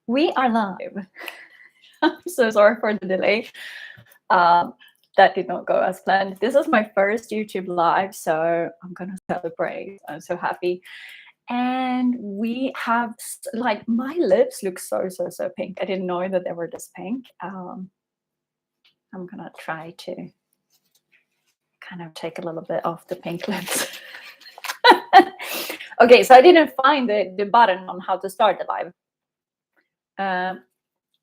We are live. I'm so sorry for the delay. That did not go as planned. This is my first YouTube live, so I'm gonna celebrate. I'm so happy. And we have like my lips look so pink. I didn't know that they were this pink. I'm gonna try to kind of take a little bit off the pink lips. Okay, so I didn't find the button on how to start the live.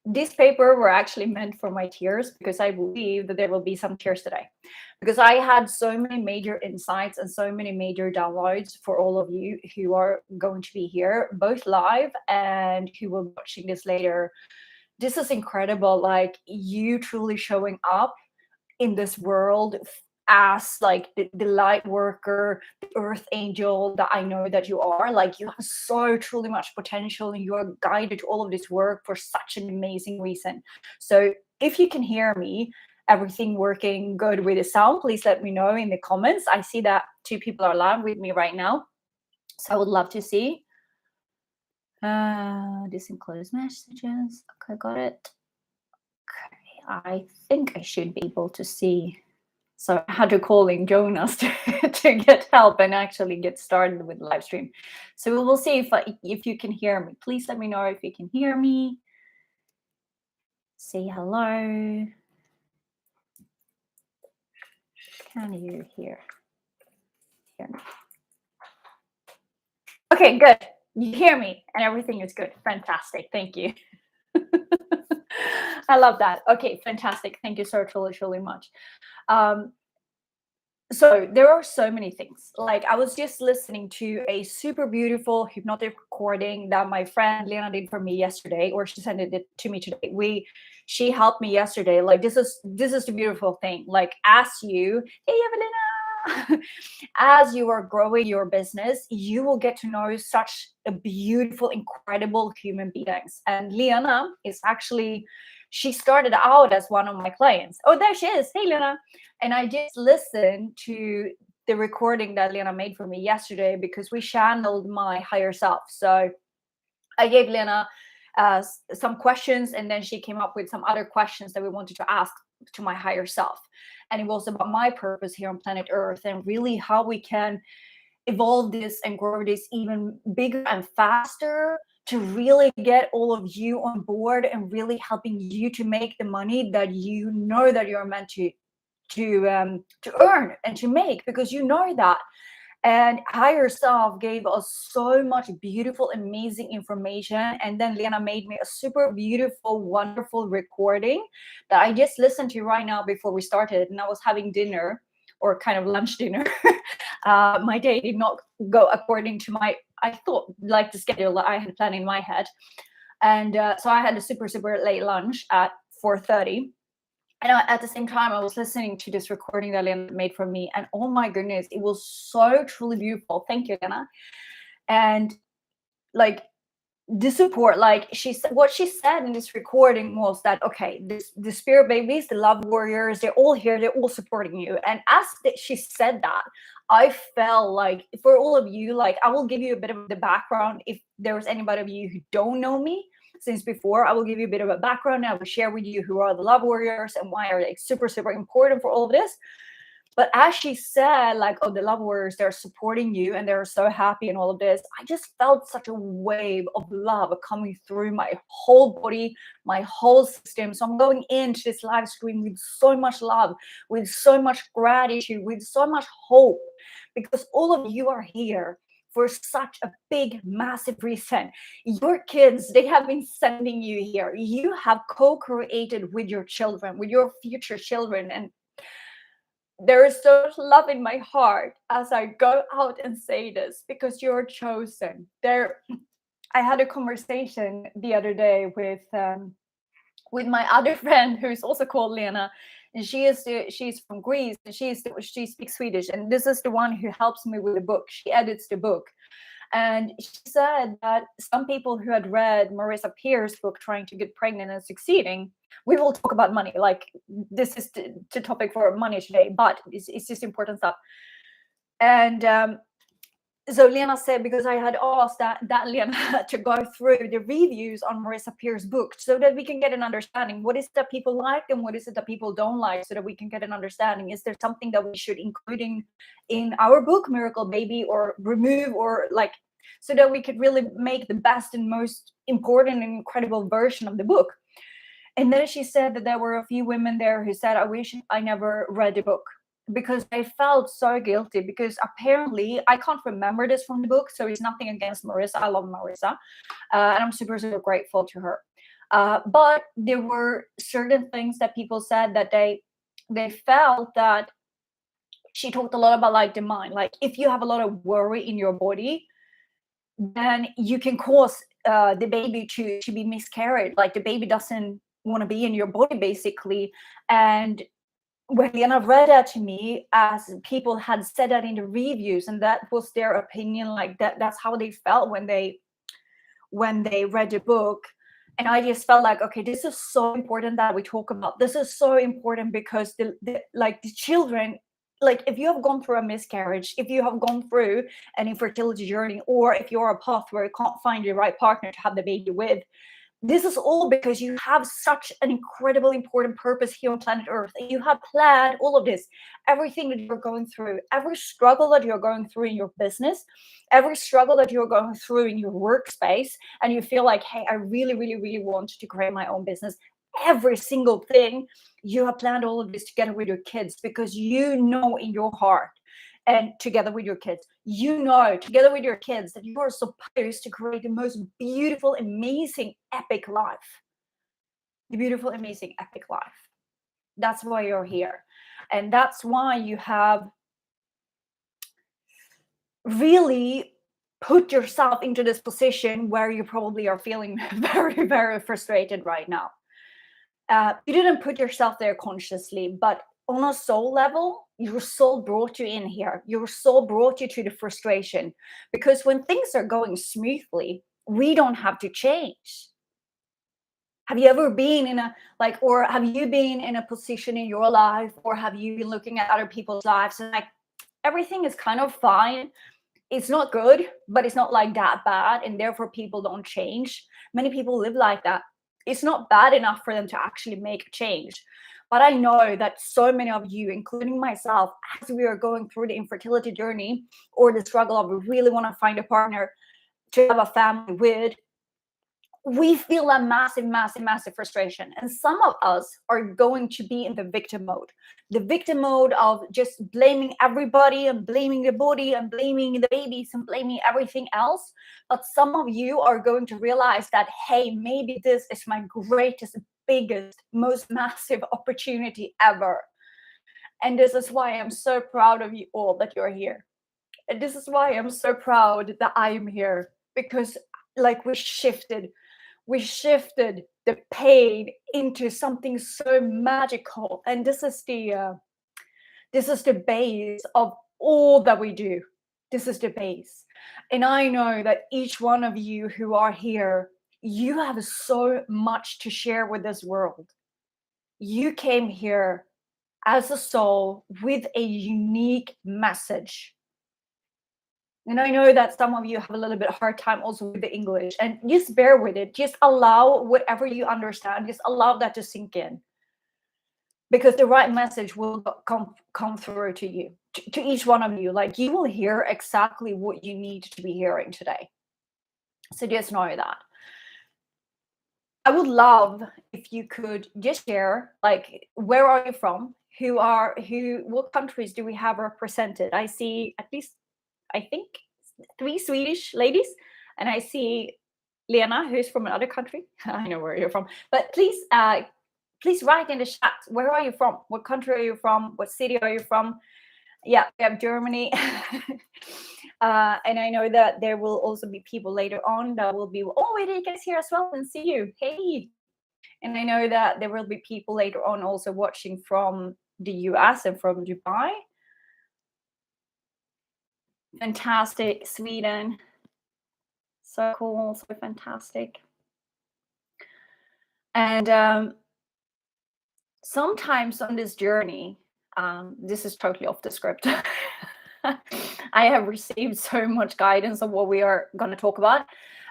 This paper were actually meant for my tears because I believe that there will be some tears today, because I had so many major insights and so many major downloads for all of you who are going to be here, both live and who will be watching this later. This is incredible, like you truly showing up in this world as like the light worker, the earth angel that I know that you are. Like you have so truly much potential and you are guided to all of this work for such an amazing reason. So if you can hear me, everything working good with the sound, please let me know in the comments. I see that 2 people are live with me right now, so I would love to see. This includes messages. Okay, got it. Okay, I think I should be able to see. So I had to call in Jonas to get help and actually get started with the live stream. So we will see if you can hear me. Please let me know if you can hear me. Say hello. Can you hear me? Okay, good. You hear me and everything is good. Fantastic. Thank you. I love that. Okay, fantastic. Thank you so truly much. So there are so many things. Like I was just listening to a super beautiful hypnotic recording that my friend Lena did for me yesterday, or she sent it to me today. She helped me yesterday. Like this is the beautiful thing. Like as you, hey Evelina, as you are growing your business, you will get to know such a beautiful, incredible human beings. And Lena is actually, she started out as one of my clients. Oh, there she is. Hey Lena. And I just listened to the recording that Lena made for me yesterday because we channeled my higher self. So I gave Lena some questions, and then she came up with some other questions that we wanted to ask to my higher self. And it was about my purpose here on planet Earth and really how we can evolve this and grow this even bigger and faster to really get all of you on board and really helping you to make the money that you know that you're meant to earn and to make, because you know that. And higher self gave us so much beautiful, amazing information. And then Lena made me a super beautiful, wonderful recording that I just listened to right now before we started. And I was having dinner, or kind of lunch dinner. My day did not go according to I thought, like the schedule that I had planned in my head. And so I had a super late lunch at 4:30. And at the same time, I was listening to this recording that Lena made for me. And oh my goodness, it was so truly beautiful. Thank you, Lena. And like the support, like what she said in this recording was that, okay, the spirit babies, the love warriors, they're all here, they're all supporting you. And as she said that, I felt like for all of you, like I will give you a bit of the background if there's anybody of you who don't know me since before. I will give you a bit of a background. I will share with you who are the love warriors and why are they super important for all of this. But as she said, like, oh, the love warriors, they're supporting you and they're so happy and all of this, I just felt such a wave of love coming through my whole body, my whole system. So I'm going into this live stream with so much love, with so much gratitude, with so much hope, because all of you are here for such a big, massive reason. Your kids, they have been sending you here. You have co-created with your children, with your future children. And there is so much love in my heart as I go out and say this, because you're chosen. I had a conversation the other day with my other friend who's also called Lena, and she's from Greece, and she speaks Swedish, and this is the one who helps me with the book. She edits the book. And she said that some people who had read Marissa Peer's book, Trying to Get Pregnant and Succeeding, we will talk about money. Like this is the topic for money today, but it's just important stuff. And So Lena said, because I had asked that Lena to go through the reviews on Marissa Peer's book so that we can get an understanding. What is it that people like and what is it that people don't like, so that we can get an understanding. Is there something that we should include in our book, Miracle Baby, or remove, or like, so that we could really make the best and most important and incredible version of the book. And then she said that there were a few women there who said, I wish I never read the book, because I felt so guilty, because apparently I can't remember this from the book. So it's nothing against Marissa. I love Marissa. And I'm super, super grateful to her. But there were certain things that people said that they felt that she talked a lot about, like, the mind. Like, if you have a lot of worry in your body, then you can cause the baby to be miscarried. Like, the baby doesn't want to be in your body, basically. And when Lena read that to me, as people had said that in the reviews, and that was their opinion, like that's how they felt when they read the book. And I just felt like, okay, this is so important that we talk about. This is so important, because the children, like, if you have gone through a miscarriage, if you have gone through an infertility journey, or if you're a path where you can't find the right partner to have the baby with, this is all because you have such an incredible, important purpose here on planet Earth. And you have planned all of this, everything that you're going through, every struggle that you're going through in your business, every struggle that you're going through in your workspace. And you feel like, hey, I really, really, really want to create my own business. Every single thing, you have planned all of this together with your kids, because you know in your heart, and together with your kids, you know, together with your kids, that you are supposed to create the most beautiful, amazing, epic life. The beautiful, amazing, epic life. That's why you're here. And that's why you have really put yourself into this position where you probably are feeling very, very frustrated right now. You didn't put yourself there consciously, but on a soul level, your soul brought you in here. Your soul brought you to the frustration, because when things are going smoothly, we don't have to change. Have you ever been in a, like, or have you been in a position in your life, or have you been looking at other people's lives and, like, everything is kind of fine? It's not good, but it's not like that bad, and therefore people don't change. Many people live like that. It's not bad enough for them to actually make a change. But I know that so many of you, including myself, as we are going through the infertility journey, or the struggle of, we really want to find a partner to have a family with, we feel a massive, massive, massive frustration. And some of us are going to be in the victim mode. The victim mode of just blaming everybody, and blaming the body, and blaming the babies, and blaming everything else. But some of you are going to realize that, hey, maybe this is my greatest, biggest, most massive opportunity ever. And this is why I'm so proud of you all that you're here. And this is why I'm so proud that I'm here. Because, like, we shifted the pain into something so magical. And this is the base of all that we do. This is the base. And I know that each one of you who are here, you have so much to share with this world. You came here as a soul with a unique message. And I know that some of you have a little bit hard time also with the English, and just bear with it. Just allow whatever you understand, just allow that to sink in, because the right message will come through to you, to each one of you. Like, you will hear exactly what you need to be hearing today. So just know that. I would love if you could just share, like, where are you from? What countries do we have represented? I see at least, I think, 3 Swedish ladies, and I see Lena, who's from another country. I know where you're from, but please write in the chat, where are you from? What country are you from? What city are you from? Yeah, we have Germany. And I know that there will also be people later on that will be, oh, Erika's here as well, and see you. Hey. And I know that there will be people later on also watching from the US and from Dubai. Fantastic. Sweden. So cool. So fantastic. And sometimes on this journey, this is totally off the script. I have received so much guidance on what we are going to talk about.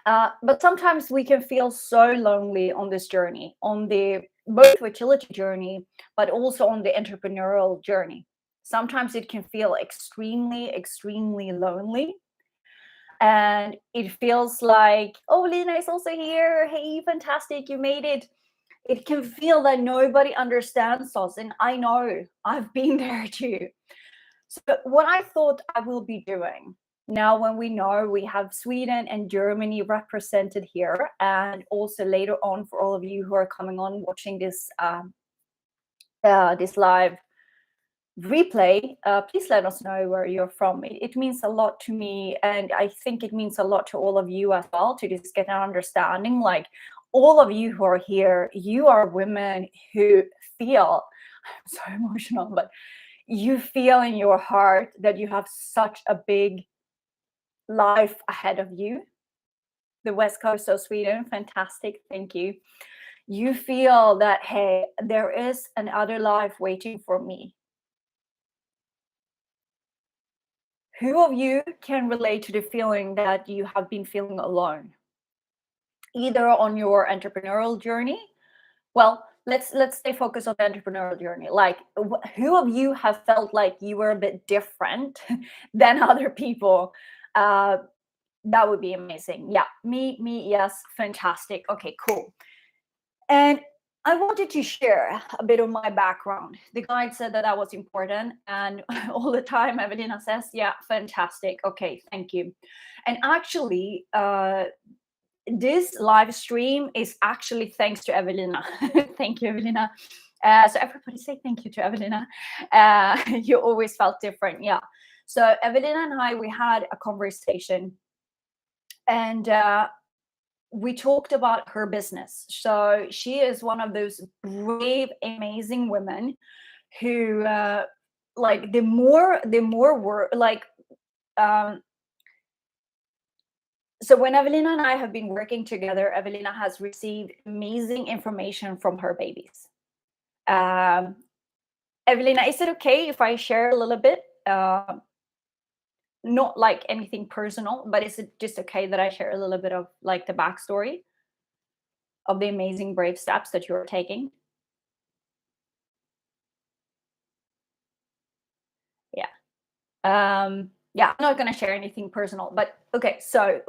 But sometimes we can feel so lonely on this journey, on the both fertility journey, but also on the entrepreneurial journey. Sometimes it can feel extremely, extremely lonely. And it feels like, oh, Lena is also here. Hey, fantastic, you made it. It can feel that nobody understands us. And I know I've been there too. So, what I thought I will be doing now, when we know we have Sweden and Germany represented here, and also later on for all of you who are coming on watching this live replay, please let us know where you're from. It means a lot to me, and I think it means a lot to all of you as well, to just get an understanding. Like, all of you who are here, you are women who feel, I'm so emotional, but you feel in your heart that you have such a big life ahead of you. The west coast of Sweden, fantastic, thank you. You feel that, hey, there is another life waiting for me. Who of you can relate to the feeling that you have been feeling alone, either on your entrepreneurial journey? Well, let's stay focused on the entrepreneurial journey. Like, who of you have felt like you were a bit different than other people? That would be amazing. Yeah, me, yes, fantastic. Okay, cool. And I wanted to share a bit of my background. The guide said that was important, and all the time Evelina says, yeah, fantastic. Okay, thank you. And actually, this live stream is actually thanks to Evelina. Thank you, Evelina. So everybody say thank you to Evelina. You always felt different. Yeah. So Evelina and I, we had a conversation, and we talked about her business. So she is one of those brave, amazing women who, like, the more we're like, so when Evelina and I have been working together, Evelina has received amazing information from her babies. Evelina, is it okay if I share a little bit? Not like anything personal, but is it just okay that I share a little bit of like the backstory of the amazing brave steps that you're taking? Yeah. Yeah, I'm not going to share anything personal, but okay. So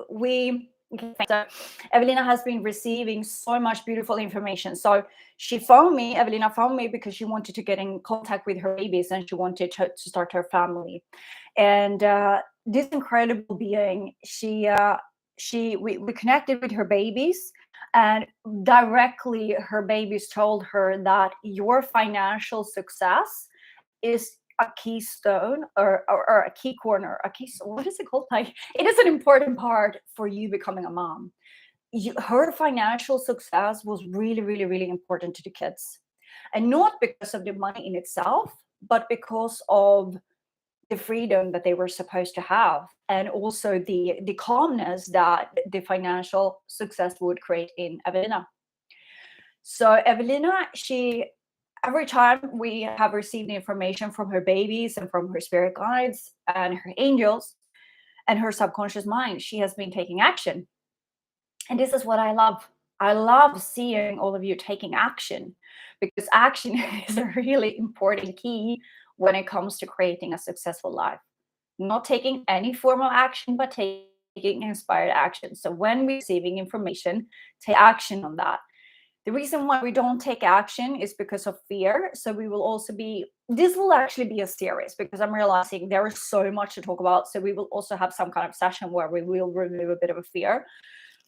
Evelina has been receiving so much beautiful information. So Evelina found me because she wanted to get in contact with her babies, and she wanted to start her family. And this incredible being, we connected with her babies, and directly her babies told her that your financial success is a keystone, or a key corner, what is it called? Like, it is an important part for you becoming a mom. Her financial success was really, really, really important to the kids. And not because of the money in itself, but because of the freedom that they were supposed to have, and also the calmness that the financial success would create in Evelina. So Evelina, every time we have received the information from her babies and from her spirit guides and her angels and her subconscious mind, she has been taking action. And this is what I love. I love seeing all of you taking action, because action is a really important key when it comes to creating a successful life. Not taking any formal action, but taking inspired action. So when we're receiving information, take action on that. The reason why we don't take action is because of fear. So this will actually be a series, because I'm realizing there is so much to talk about. So we will also have some kind of session where we will remove a bit of a fear.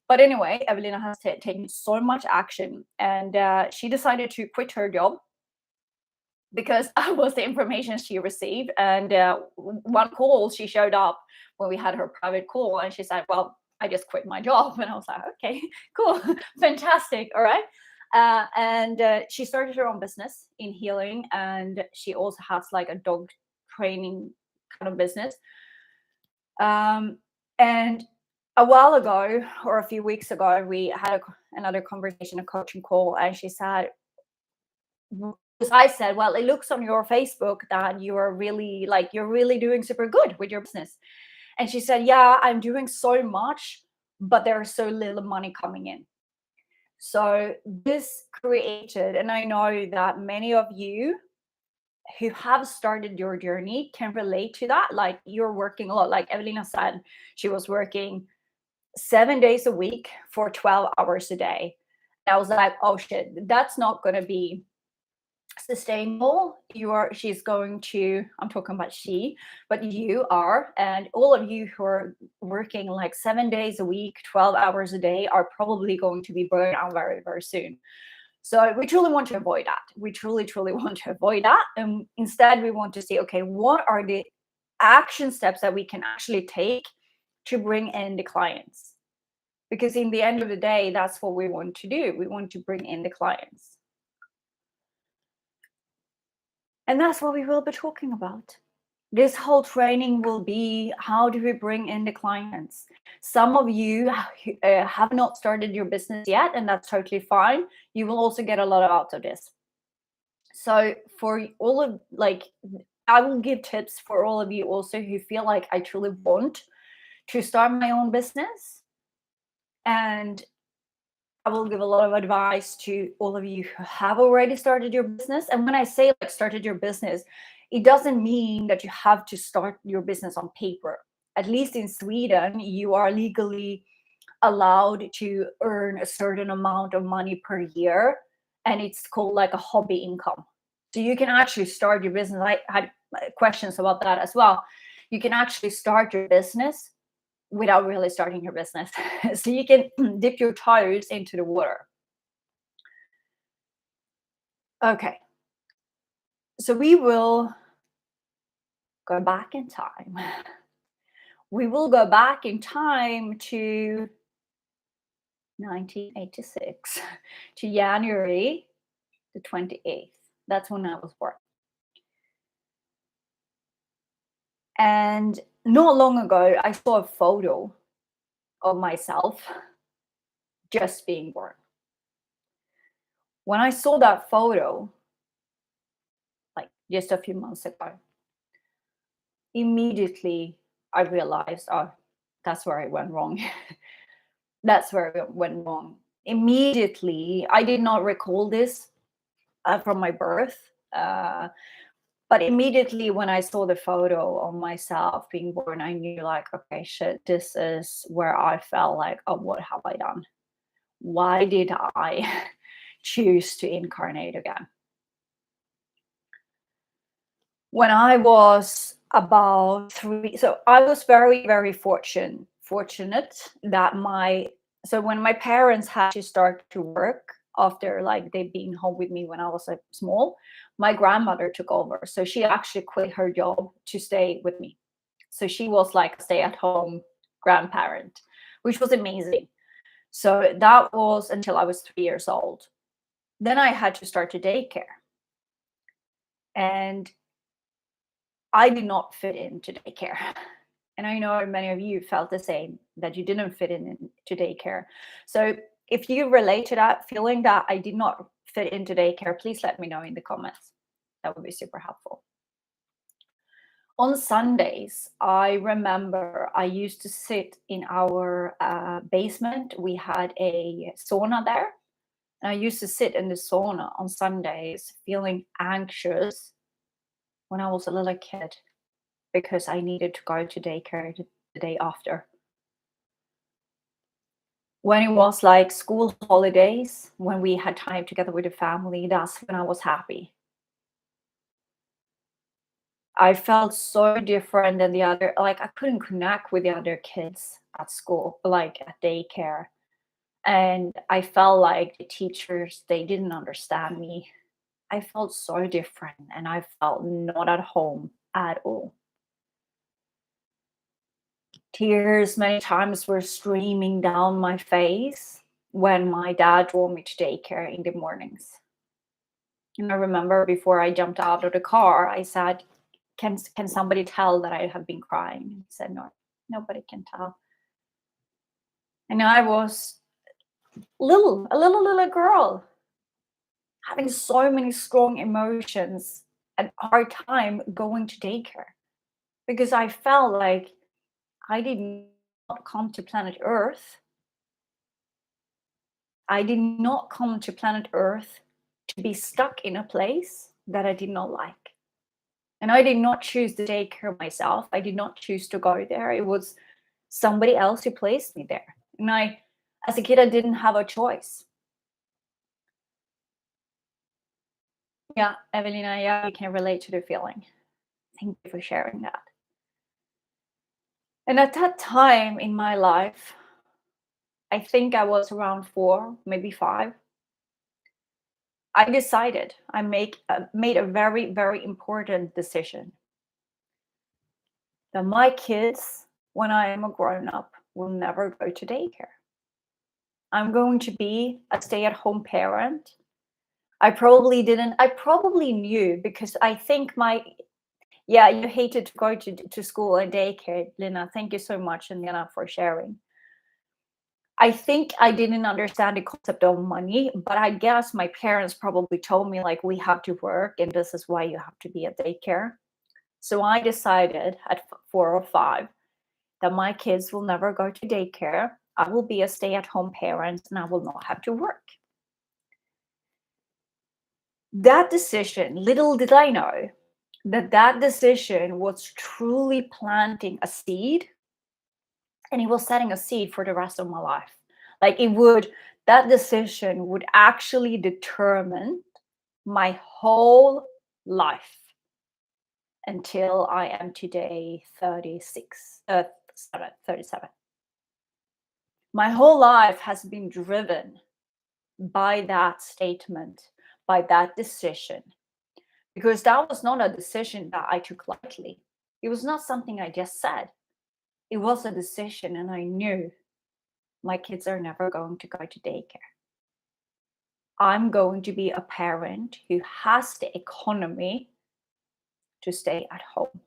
But anyway, Evelina has taken so much action, and she decided to quit her job because that was the information she received. And one call, she showed up when we had her private call, and she said, well, I just quit my job. And I was like, okay, cool, fantastic, all right. And she started her own business in healing, and she also has like a dog training kind of business. And a while ago, or a few weeks ago, we had another conversation, a coaching call, and she said, Because I said, well, it looks on your Facebook that you're really doing super good with your business. And she said, yeah, I'm doing so much, but there's so little money coming in. So this created, and I know that many of you who have started your journey can relate to that. Like, you're working a lot. Like Evelina said, she was working 7 days a week for 12 hours a day. And I was like, oh shit, that's not going to be sustainable. She's going to, I'm talking about she, but you are, and all of you who are working like 7 days a week, 12 hours a day are probably going to be burned out very, very soon. So we truly want to avoid that. We truly, truly want to avoid that. And instead we want to see, okay, what are the action steps that we can actually take to bring in the clients? Because in the end of the day, that's what we want to do. We want to bring in the clients. And that's what we will be talking about. This whole training will be, how do we bring in the clients? Some of you have not started your business yet, and that's totally fine. You will also get a lot out of this. So for all of, like, I will give tips for all of you also who feel like, I truly want to start my own business. And I will give a lot of advice to all of you who have already started your business. And when I say like started your business, it doesn't mean that you have to start your business on paper. At least in Sweden, you are legally allowed to earn a certain amount of money per year. And it's called like a hobby income. So you can actually start your business. I had questions about that as well. You can actually start your business without really starting your business. So you can dip your toes into the water. Okay. So we will go back in time. We will go back in time to 1986, to January the 28th. That's when I was born. And not long ago, I saw a photo of myself just being born. When I saw that photo, like just a few months ago, immediately I realized, oh, that's where I went wrong. That's where I went wrong. Immediately, I did not recall this from my birth. But immediately when I saw the photo of myself being born, I knew like, okay, shit, this is where I felt like, oh, what have I done? Why did I choose to incarnate again? When I was about 3, so I was very, very fortunate that so when my parents had to start to work after like they'd been home with me when I was like small, my grandmother took over. So she actually quit her job to stay with me. So she was like a stay-at-home grandparent, which was amazing. So that was until I was 3 years old. Then I had to start a daycare. And I did not fit into daycare. And I know many of you felt the same, that you didn't fit into daycare. So if you relate to that feeling that I did not fit into daycare, please let me know in the comments. That would be super helpful. On Sundays, I remember I used to sit in our basement. We had a sauna there. And I used to sit in the sauna on Sundays feeling anxious when I was a little kid, because I needed to go to daycare the day after. When it was like school holidays, when we had time together with the family, that's when I was happy. I felt so different than the other, like I couldn't connect with the other kids at school, like at daycare. And I felt like the teachers, they didn't understand me. I felt so different and I felt not at home at all. Tears many times were streaming down my face when my dad drove me to daycare in the mornings. And I remember before I jumped out of the car, I said, can somebody tell that I have been crying? He said, no, nobody can tell. And I was a little girl. having so many strong emotions and hard time going to daycare because I felt like I did not come to planet Earth. I did not come to planet Earth to be stuck in a place that I did not like. And I did not choose the daycare myself. I did not choose to go there. It was somebody else who placed me there. And as a kid, I didn't have a choice. Yeah, Evelina, yeah, you can relate to the feeling. Thank you for sharing that. And at that time in my life, I think I was around 4, maybe 5. I decided made a very, very important decision that my kids, when I am a grown up, will never go to daycare. I'm going to be a stay-at-home parent. I probably knew because I think yeah, you hated to go to school and daycare, Lina. Thank you so much, and Lina, for sharing. I think I didn't understand the concept of money, but I guess my parents probably told me, like, we have to work and this is why you have to be at daycare. So I decided at 4 or 5 that my kids will never go to daycare. I will be a stay-at-home parent and I will not have to work. That decision, little did I know that decision was truly planting a seed, and it was setting a seed for the rest of my life. Like that decision would actually determine my whole life until I am today 36, 37. My whole life has been driven by that statement, by that decision, because that was not a decision that I took lightly. It was not something I just said. It was a decision, and I knew my kids are never going to go to daycare. I'm going to be a parent who has the economy to stay at home,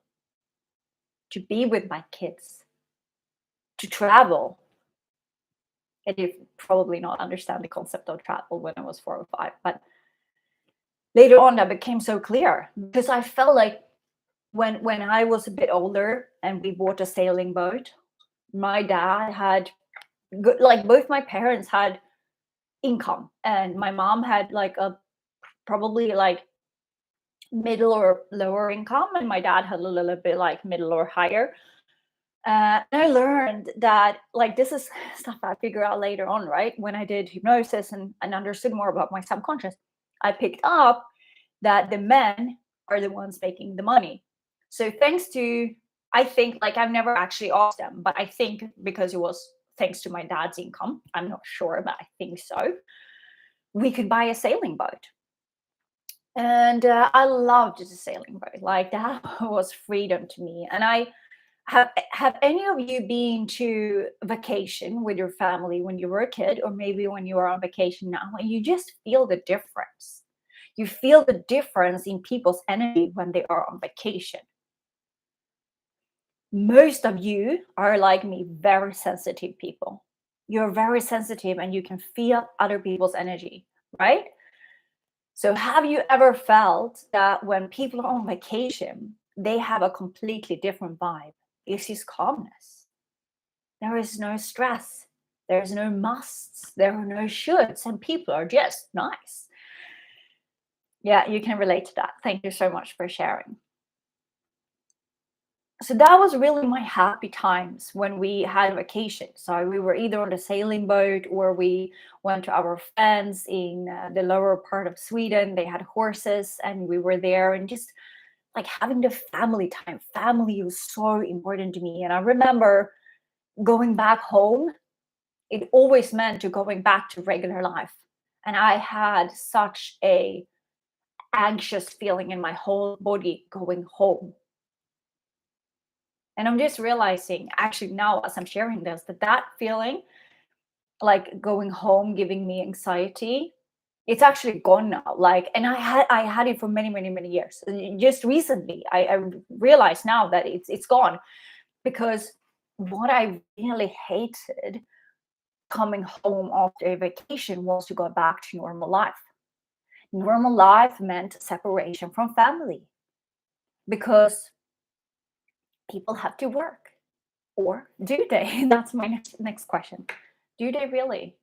to be with my kids, to travel. And you probably not understand the concept of travel when I was 4 or 5, but later on that became so clear because I felt like when I was a bit older and we bought a sailing boat, my dad had good, like both my parents had income, and my mom had like a probably like middle or lower income, and my dad had a little bit like middle or higher. And I learned that, like, this is stuff I figured out later on, right? When I did hypnosis and understood more about my subconscious, I picked up that the men are the ones making the money. So thanks to, I think, like, I've never actually asked them, but I think because it was thanks to my dad's income, I'm not sure, but I think so, we could buy a sailing boat. And I loved the sailing boat. Like, that was freedom to me. And I have any of you been to vacation with your family when you were a kid, or maybe when you are on vacation now, and you just feel the difference? You feel the difference in people's energy when they are on vacation. Most of you are, like me, very sensitive people. You're very sensitive and you can feel other people's energy, right? So have you ever felt that when people are on vacation, they have a completely different vibe? It's just calmness. There is no stress. There's no musts. There are no shoulds, and people are just nice. Yeah, you can relate to that. Thank you so much for sharing. So that was really my happy times when we had vacation. So we were either on a sailing boat or we went to our friends in the lower part of Sweden. They had horses and we were there, and just like having the family time. Family was so important to me. And I remember going back home, it always meant to going back to regular life. And I had such a anxious feeling in my whole body going home. And I'm just realizing, actually, now as I'm sharing this, that feeling, like going home, giving me anxiety, it's actually gone now. Like, and I had it for many, many, many years. And just recently, I realized now that it's gone, because what I really hated coming home after a vacation was to go back to normal life. Normal life meant separation from family because people have to work. Or do they? That's my next question. Do they really?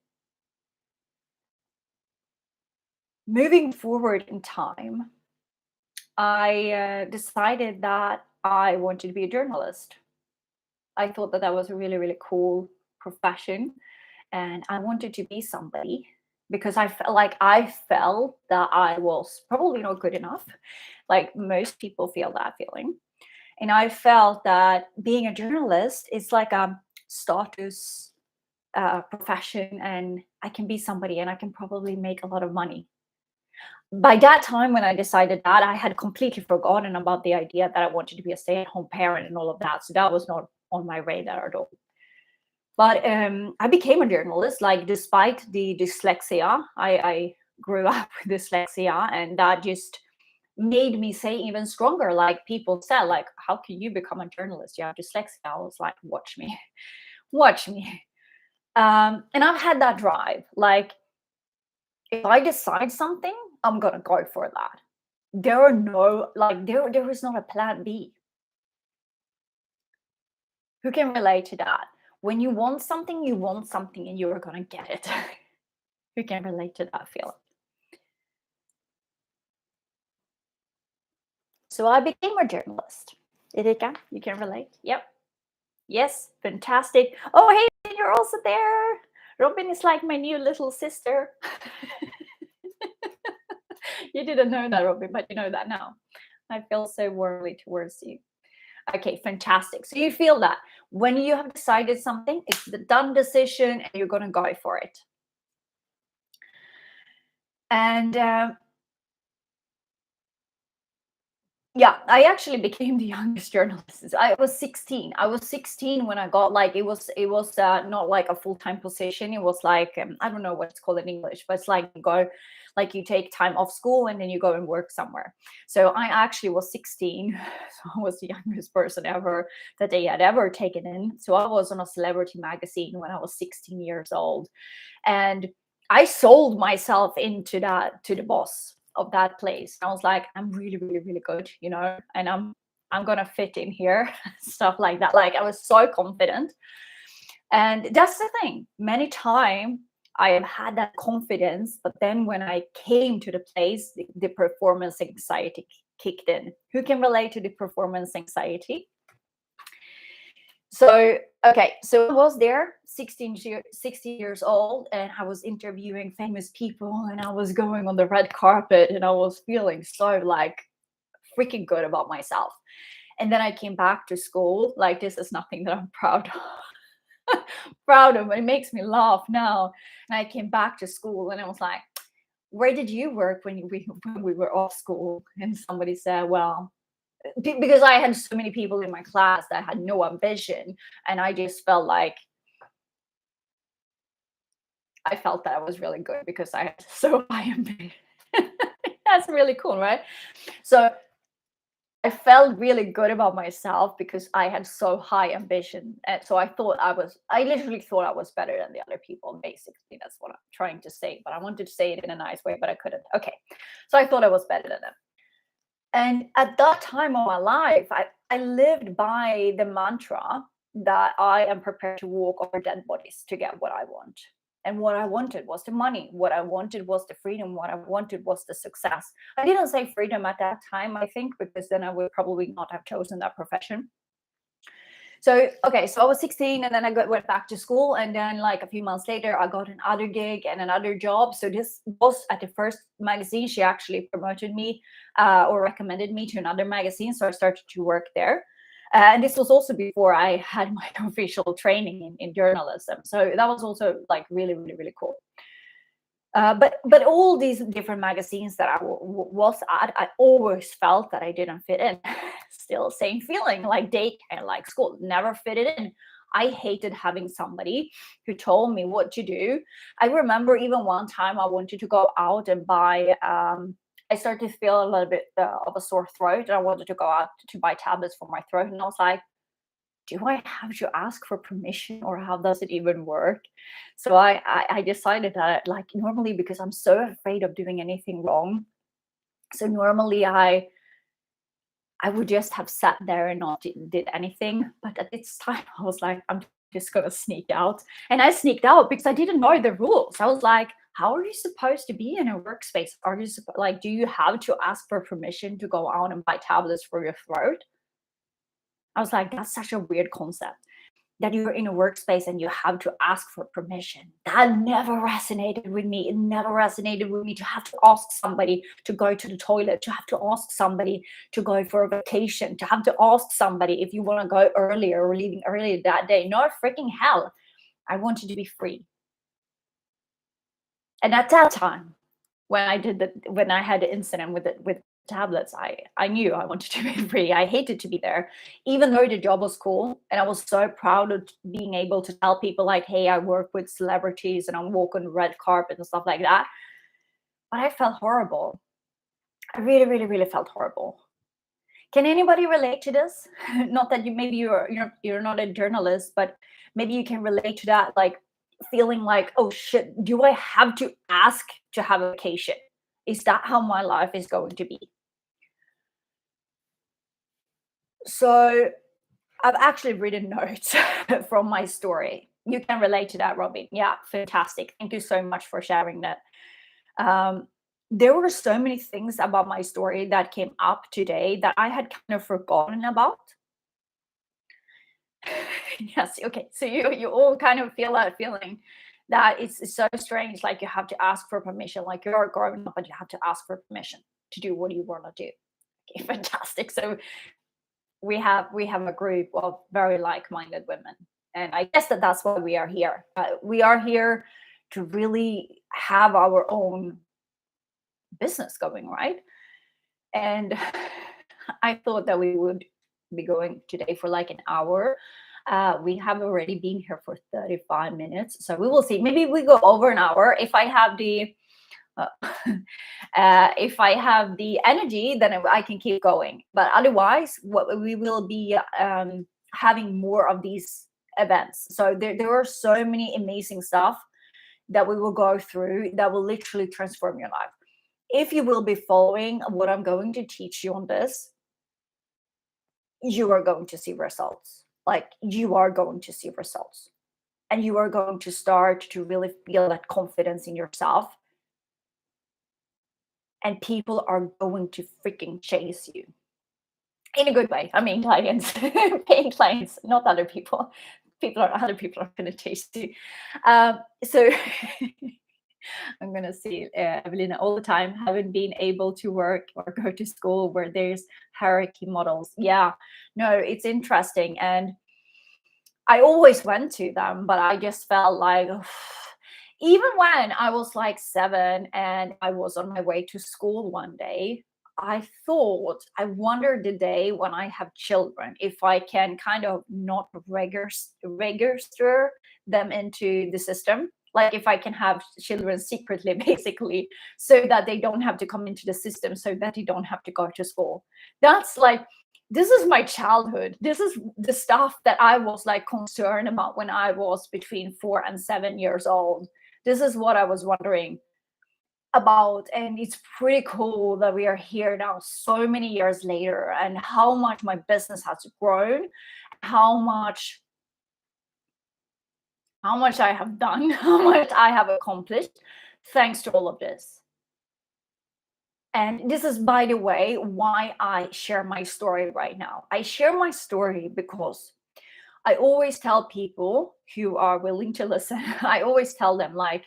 Moving forward in time, I decided that I wanted to be a journalist. I thought that that was a really, really cool profession. And I wanted to be somebody because I felt that I was probably not good enough. Like most people feel that feeling. And I felt that being a journalist is like a status profession, and I can be somebody and I can probably make a lot of money. By that time, when I decided that, I had completely forgotten about the idea that I wanted to be a stay at home parent and all of that. So that was not on my radar at all. But I became a journalist, like despite the dyslexia, I grew up with dyslexia, and that just made me say even stronger. Like people said, like, how can you become a journalist? You have dyslexia. I was like, watch me, watch me. And I've had that drive. Like, if I decide something, I'm gonna go for that. There are no like there is not a plan B. Who can relate to that? When you want something and you're gonna get it. Who can relate to that feeling? So I became a journalist. Erika, you can relate? Yep. Yes, fantastic. Oh, hey, you're also there. Robin is like my new little sister. You didn't know that, Robin, but you know that now. I feel so warmly towards you. Okay, fantastic. So you feel that when you have decided something, it's the done decision and you're going to go for it. And yeah, I actually became the youngest journalist. I was 16. I was 16 when I got like it was not like a full-time position. It was like I don't know what it's called in English, but it's like you go like you take time off school and then you go and work somewhere. So I actually was 16. So I was the youngest person ever that they had ever taken in. So I was on a celebrity magazine when I was 16 years old. And I sold myself into that to the boss of that place. I was like, I'm really, really, really good, and I'm gonna fit in here, stuff like that. Like I was so confident. And that's the thing. Many times I have had that confidence, but then when I came to the place, the performance anxiety kicked in. Who can relate to the performance anxiety? So, okay, so I was there 16 years old, and I was interviewing famous people, and I was going on the red carpet, and I was feeling so like freaking good about myself. And then I came back to school. Like, this is nothing that I'm proud of. Proud of. It makes me laugh now. And I came back to school, and I was like, where did you work when we were off school? And somebody said, well, because I had so many people in my class that had no ambition, and I just felt like I felt that I was really good because I had so high ambition. That's really cool, right? So I felt really good about myself because I had so high ambition, and so I literally thought I was better than the other people. Basically, that's what I'm trying to say. But I wanted to say it in a nice way, but I couldn't. Okay, so I thought I was better than them. And at that time of my life, I lived by the mantra that I am prepared to walk over dead bodies to get what I want. And what I wanted was the money. What I wanted was the freedom. What I wanted was the success. I didn't say freedom at that time, I think, because then I would probably not have chosen that profession. So, okay, so I was 16, and then I went back to school. And then, like a few months later, I got another gig and another job. So, this was at the first magazine. She actually promoted me or recommended me to another magazine. So, I started to work there. And this was also before I had my official training in journalism. So, that was also like really, really, really cool. But all these different magazines that I was at, I always felt that I didn't fit in. Still same feeling, like daycare, like school, never fitted in. I hated having somebody who told me what to do. I remember even one time I wanted to go out and buy. I started to feel a little bit of a sore throat, and I wanted to go out to buy tablets for my throat, and I was like, do I have to ask for permission, or how does it even work? So I decided that, like, normally, because I'm so afraid of doing anything wrong, so normally I would just have sat there and not did anything. But at this time, I was like, I'm just gonna sneak out. And I sneaked out because I didn't know the rules. I was like, how are you supposed to be in a workspace? Are you like, do you have to ask for permission to go out and buy tablets for your throat? I was like, that's such a weird concept, that you're in a workspace and you have to ask for permission. That never resonated with me. It never resonated with me to have to ask somebody to go to the toilet, to have to ask somebody to go for a vacation, to have to ask somebody if you want to go earlier or leaving earlier that day. No freaking hell. I wanted to be free. And at that time, when I had the incident with tablets, I knew I wanted to be free. I hated to be there, even though the job was cool, and I was so proud of being able to tell people, like, hey, I work with celebrities and I walk on the red carpet and stuff like that. But I felt horrible. I really, really, really felt horrible. Can anybody relate to this? Not that maybe you're not a journalist, but maybe you can relate to that, like feeling like, oh shit, do I have to ask to have a vacation? Is that how my life is going to be? So I've actually written notes from my story. You can relate to that, Robin. Yeah, fantastic. Thank you so much for sharing that. Um, there were so many things about my story that came up today that I had kind of forgotten about. Yes, okay. So you all kind of feel that feeling that it's so strange. Like, you have to ask for permission. Like, you're growing up and you have to ask for permission to do what you want to do. Okay, fantastic. So we have a group of very like-minded women, and I guess that's why we are here. We are here to really have our own business going, right? And I thought that we would be going today for like an hour. We have already been here for 35 minutes, so we will see. Maybe we go over an hour if I have the uh, if I have the energy, then I can keep going. But otherwise, what we will be having more of these events. So there are so many amazing stuff that we will go through that will literally transform your life. If you will be following what I'm going to teach you on this, you are going to see results. Like, you are going to see results. And you are going to start to really feel that confidence in yourself. And people are going to freaking chase you in a good way. I mean, clients, paying clients, not other people. Other people are going to chase you. So I'm going to see Evelina all the time, haven't been able to work or go to school where there's hierarchy models. Yeah, no, it's interesting. And I always went to them, but I just felt like, even when I was like 7 and I was on my way to school one day, I thought, I wonder the day when I have children, if I can kind of not register them into the system. Like, if I can have children secretly, basically, so that they don't have to come into the system, so that they don't have to go to school. That's like, this is my childhood. This is the stuff that I was like concerned about when I was between 4 and 7 years old. This is what I was wondering about. And it's pretty cool that we are here now so many years later, and how much my business has grown, how much I have done, how much I have accomplished thanks to all of this. And this is, by the way, why I share my story right now. I share my story because I always tell people who are willing to listen, I always tell them, like,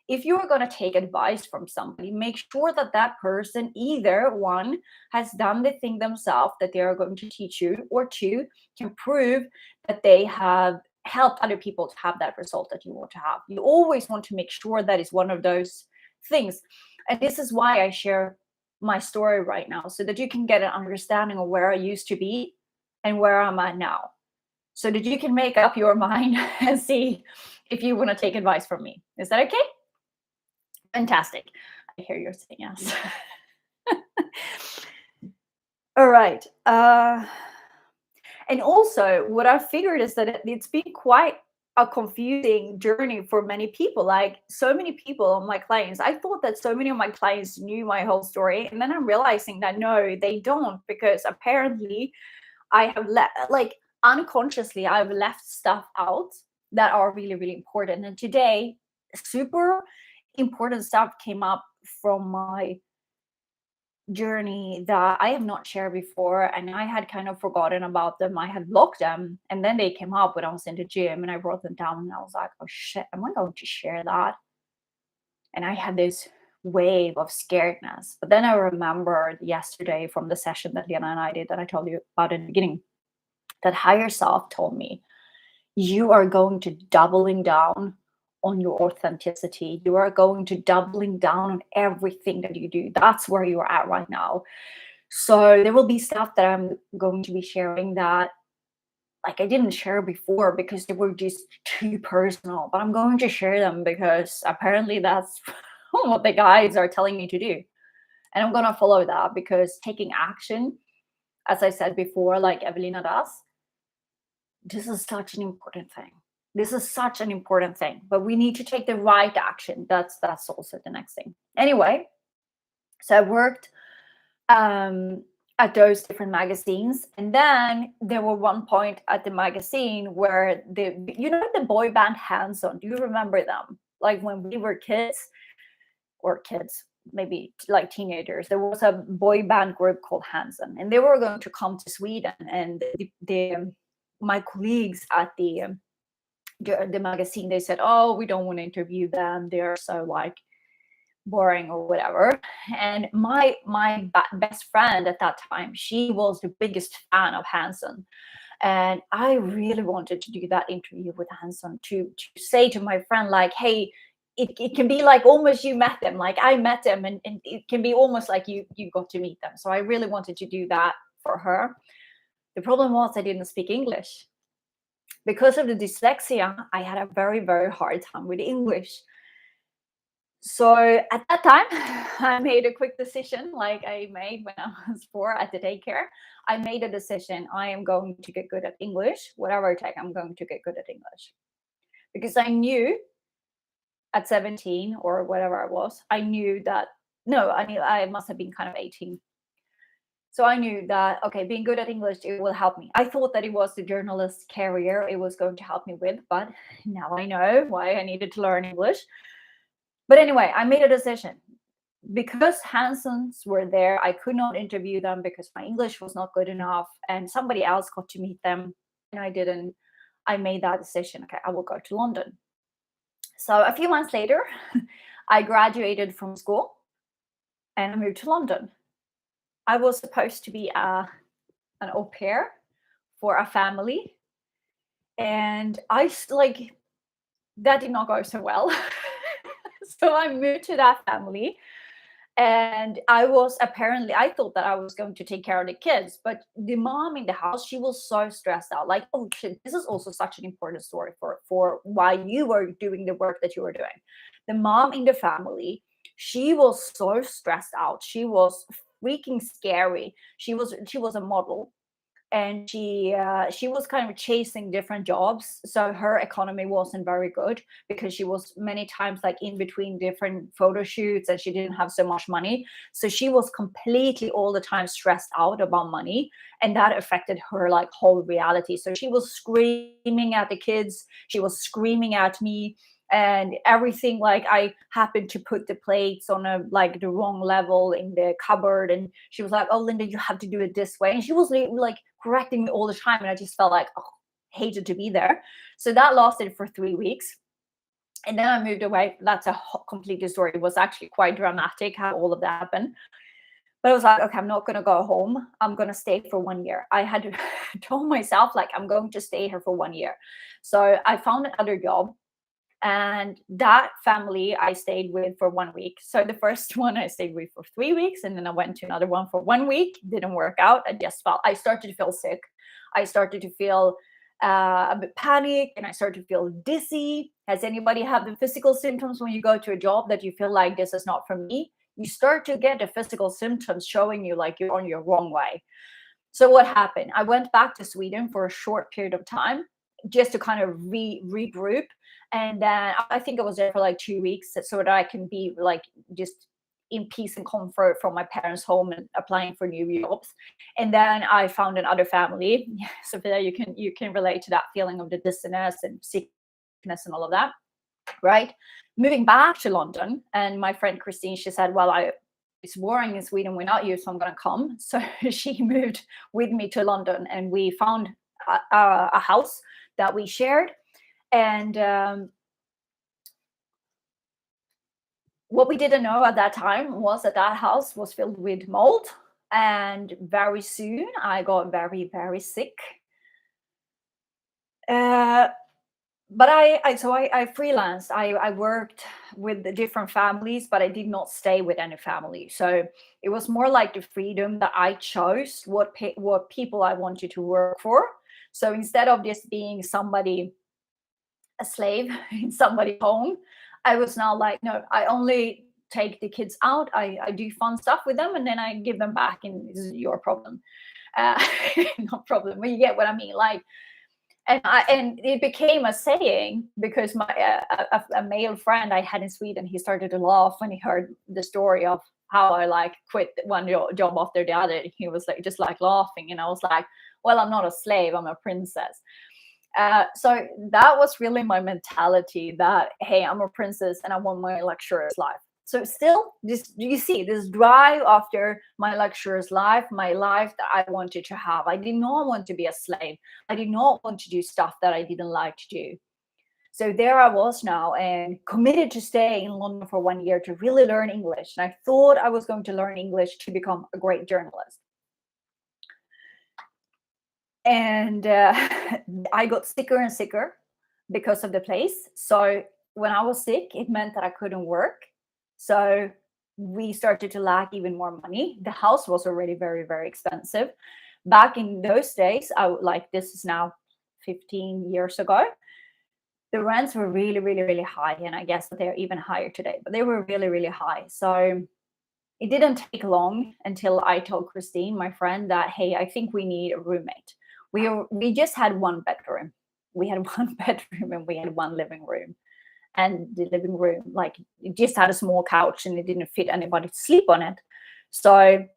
if you are going to take advice from somebody, make sure that that person, either one, has done the thing themselves that they are going to teach you, or two, can prove that they have helped other people to have that result that you want to have. You always want to make sure that is one of those things. And this is why I share my story right now, so that you can get an understanding of where I used to be and where I'm at now, so that you can make up your mind and see if you want to take advice from me. Is that okay? Fantastic. I hear you're saying yes. All right. And also, what I figured is that it's been quite a confusing journey for many people. Like, so many people, my clients, I thought that so many of my clients knew my whole story. And then I'm realizing that no, they don't, because apparently I have like unconsciously, I've left stuff out that are really, really important. And today, super important stuff came up from my journey that I have not shared before, and I had kind of forgotten about them. I had blocked them, and then they came up when I was in the gym, and I wrote them down, and I was like, "Oh shit, am I going to share that?" And I had this wave of scaredness. But then I remembered yesterday from the session that Lena and I did that I told you about in the beginning, that higher self told me, you are going to doubling down on your authenticity. You are going to doubling down on everything that you do. That's where you are at right now. So there will be stuff that I'm going to be sharing that like I didn't share before because they were just too personal, but I'm going to share them because apparently that's what the guides are telling me to do. And I'm going to follow that, because taking action, as I said before, like Evelina does, this is such an important thing. This is such an important thing, but we need to take the right action. That's also the next thing. Anyway, so I worked at those different magazines, and then there were one point at the magazine where the boy band Hands On. Do you remember them? Like when we were kids, or kids, maybe like teenagers, there was a boy band group called Hands On, and they were going to come to Sweden, and my colleagues at the magazine, they said, oh, we don't want to interview them, they're so like boring or whatever. And my best friend at that time, she was the biggest fan of Hands On, and I really wanted to do that interview with Hands On, to say to my friend, like, hey, it can be like almost you met them, like I met them, and it can be almost like you got to meet them. So I really wanted to do that for her. The problem was I didn't speak English. Because of the dyslexia, I had a very, very hard time with English. So at that time, I made a quick decision, like I made when I was 4 at the daycare. I made a decision. I am going to get good at English. Whatever I take, I'm going to get good at English. Because I knew at 17 or whatever I was, I knew that, no, I must have been kind of 18. So I knew that, okay, being good at English, it will help me. I thought that it was the journalist career it was going to help me with, but now I know why I needed to learn English. But anyway, I made a decision. Because Hands Ons were there, I could not interview them because my English was not good enough, and somebody else got to meet them, and I didn't. I made that decision. Okay, I will go to London. So a few months later, I graduated from school and I moved to London. I was supposed to be an au pair for a family, and that did not go so well. So I moved to that family, and I thought that I was going to take care of the kids, but the mom in the house, she was so stressed out. Like, oh shit, this is also such an important story for why you were doing the work that you were doing. The mom in the family, she was so stressed out. She was freaking scary. She was a model, and she was kind of chasing different jobs, so her economy wasn't very good, because she was many times like in between different photo shoots, and she didn't have so much money. So she was completely all the time stressed out about money, and that affected her like whole reality. So she was screaming at the kids, she was screaming at me, and everything. Like, I happened to put the plates on the wrong level in the cupboard, and she was like, oh, Linda, you have to do it this way, and she was like correcting me all the time, and I just felt like, oh, hated to be there. So that lasted for 3 weeks, and then I moved away. That's a complete story. It was actually quite dramatic how all of that happened. But I was like, okay, I'm not going to go home. I'm going to stay for 1 year. I had told myself, like, I'm going to stay here for 1 year. So I found another job. And that family I stayed with for 1 week. So the first one I stayed with for 3 weeks, and then I went to another one for 1 week. Didn't work out. I started to feel sick. I started to feel a bit panic, and I started to feel dizzy. Has anybody had the physical symptoms when you go to a job that you feel like this is not for me? You start to get the physical symptoms showing you like you're on your wrong way. So what happened? I went back to Sweden for a short period of time just to kind of regroup. And then I think I was there for like 2 weeks so that I can be like just in peace and comfort from my parents' home and applying for new jobs. And then I found another family. Sophia, you can relate to that feeling of the dissonance and sickness and all of that, right? Moving back to London, and my friend Christine, she said, "Well, it's boring in Sweden without you, so I'm gonna come." So she moved with me to London, and we found a house that we shared. And what we didn't know at that time was that that house was filled with mold. And very soon I got very, very sick. Uh, but I freelanced. I worked with the different families, but I did not stay with any family. So it was more like the freedom that I chose what people I wanted to work for. So instead of just being somebody, a slave in somebody's home, I was now like, no, I only take the kids out. I do fun stuff with them, and then I give them back, and this is your problem. Uh, no problem. Well, you get what I mean, like. And it became a saying because my a male friend I had in Sweden, he started to laugh when he heard the story of how I like quit one job after the other. He was like just like laughing, and I was like, well, I'm not a slave, I'm a princess. So that was really my mentality, that hey, I'm a princess and I want my luxurious life. So still, this, you see this drive after my luxurious life, my life that I wanted to have. I did not want to be a slave. I did not want to do stuff that I didn't like to do. So there I was now, and committed to stay in London for 1 year to really learn English. And I thought I was going to learn English to become a great journalist. And I got sicker and sicker because of the place. So when I was sick, it meant that I couldn't work. So we started to lack even more money. The house was already very, very expensive. Back in those days, like this is now 15 years ago, the rents were really, really, really high. And I guess they're even higher today, but they were really, really high. So it didn't take long until I told Christine, my friend, that, hey, I think we need a roommate. We just had one bedroom. We had one bedroom and we had one living room. And the living room, like, it just had a small couch and it didn't fit anybody to sleep on it. So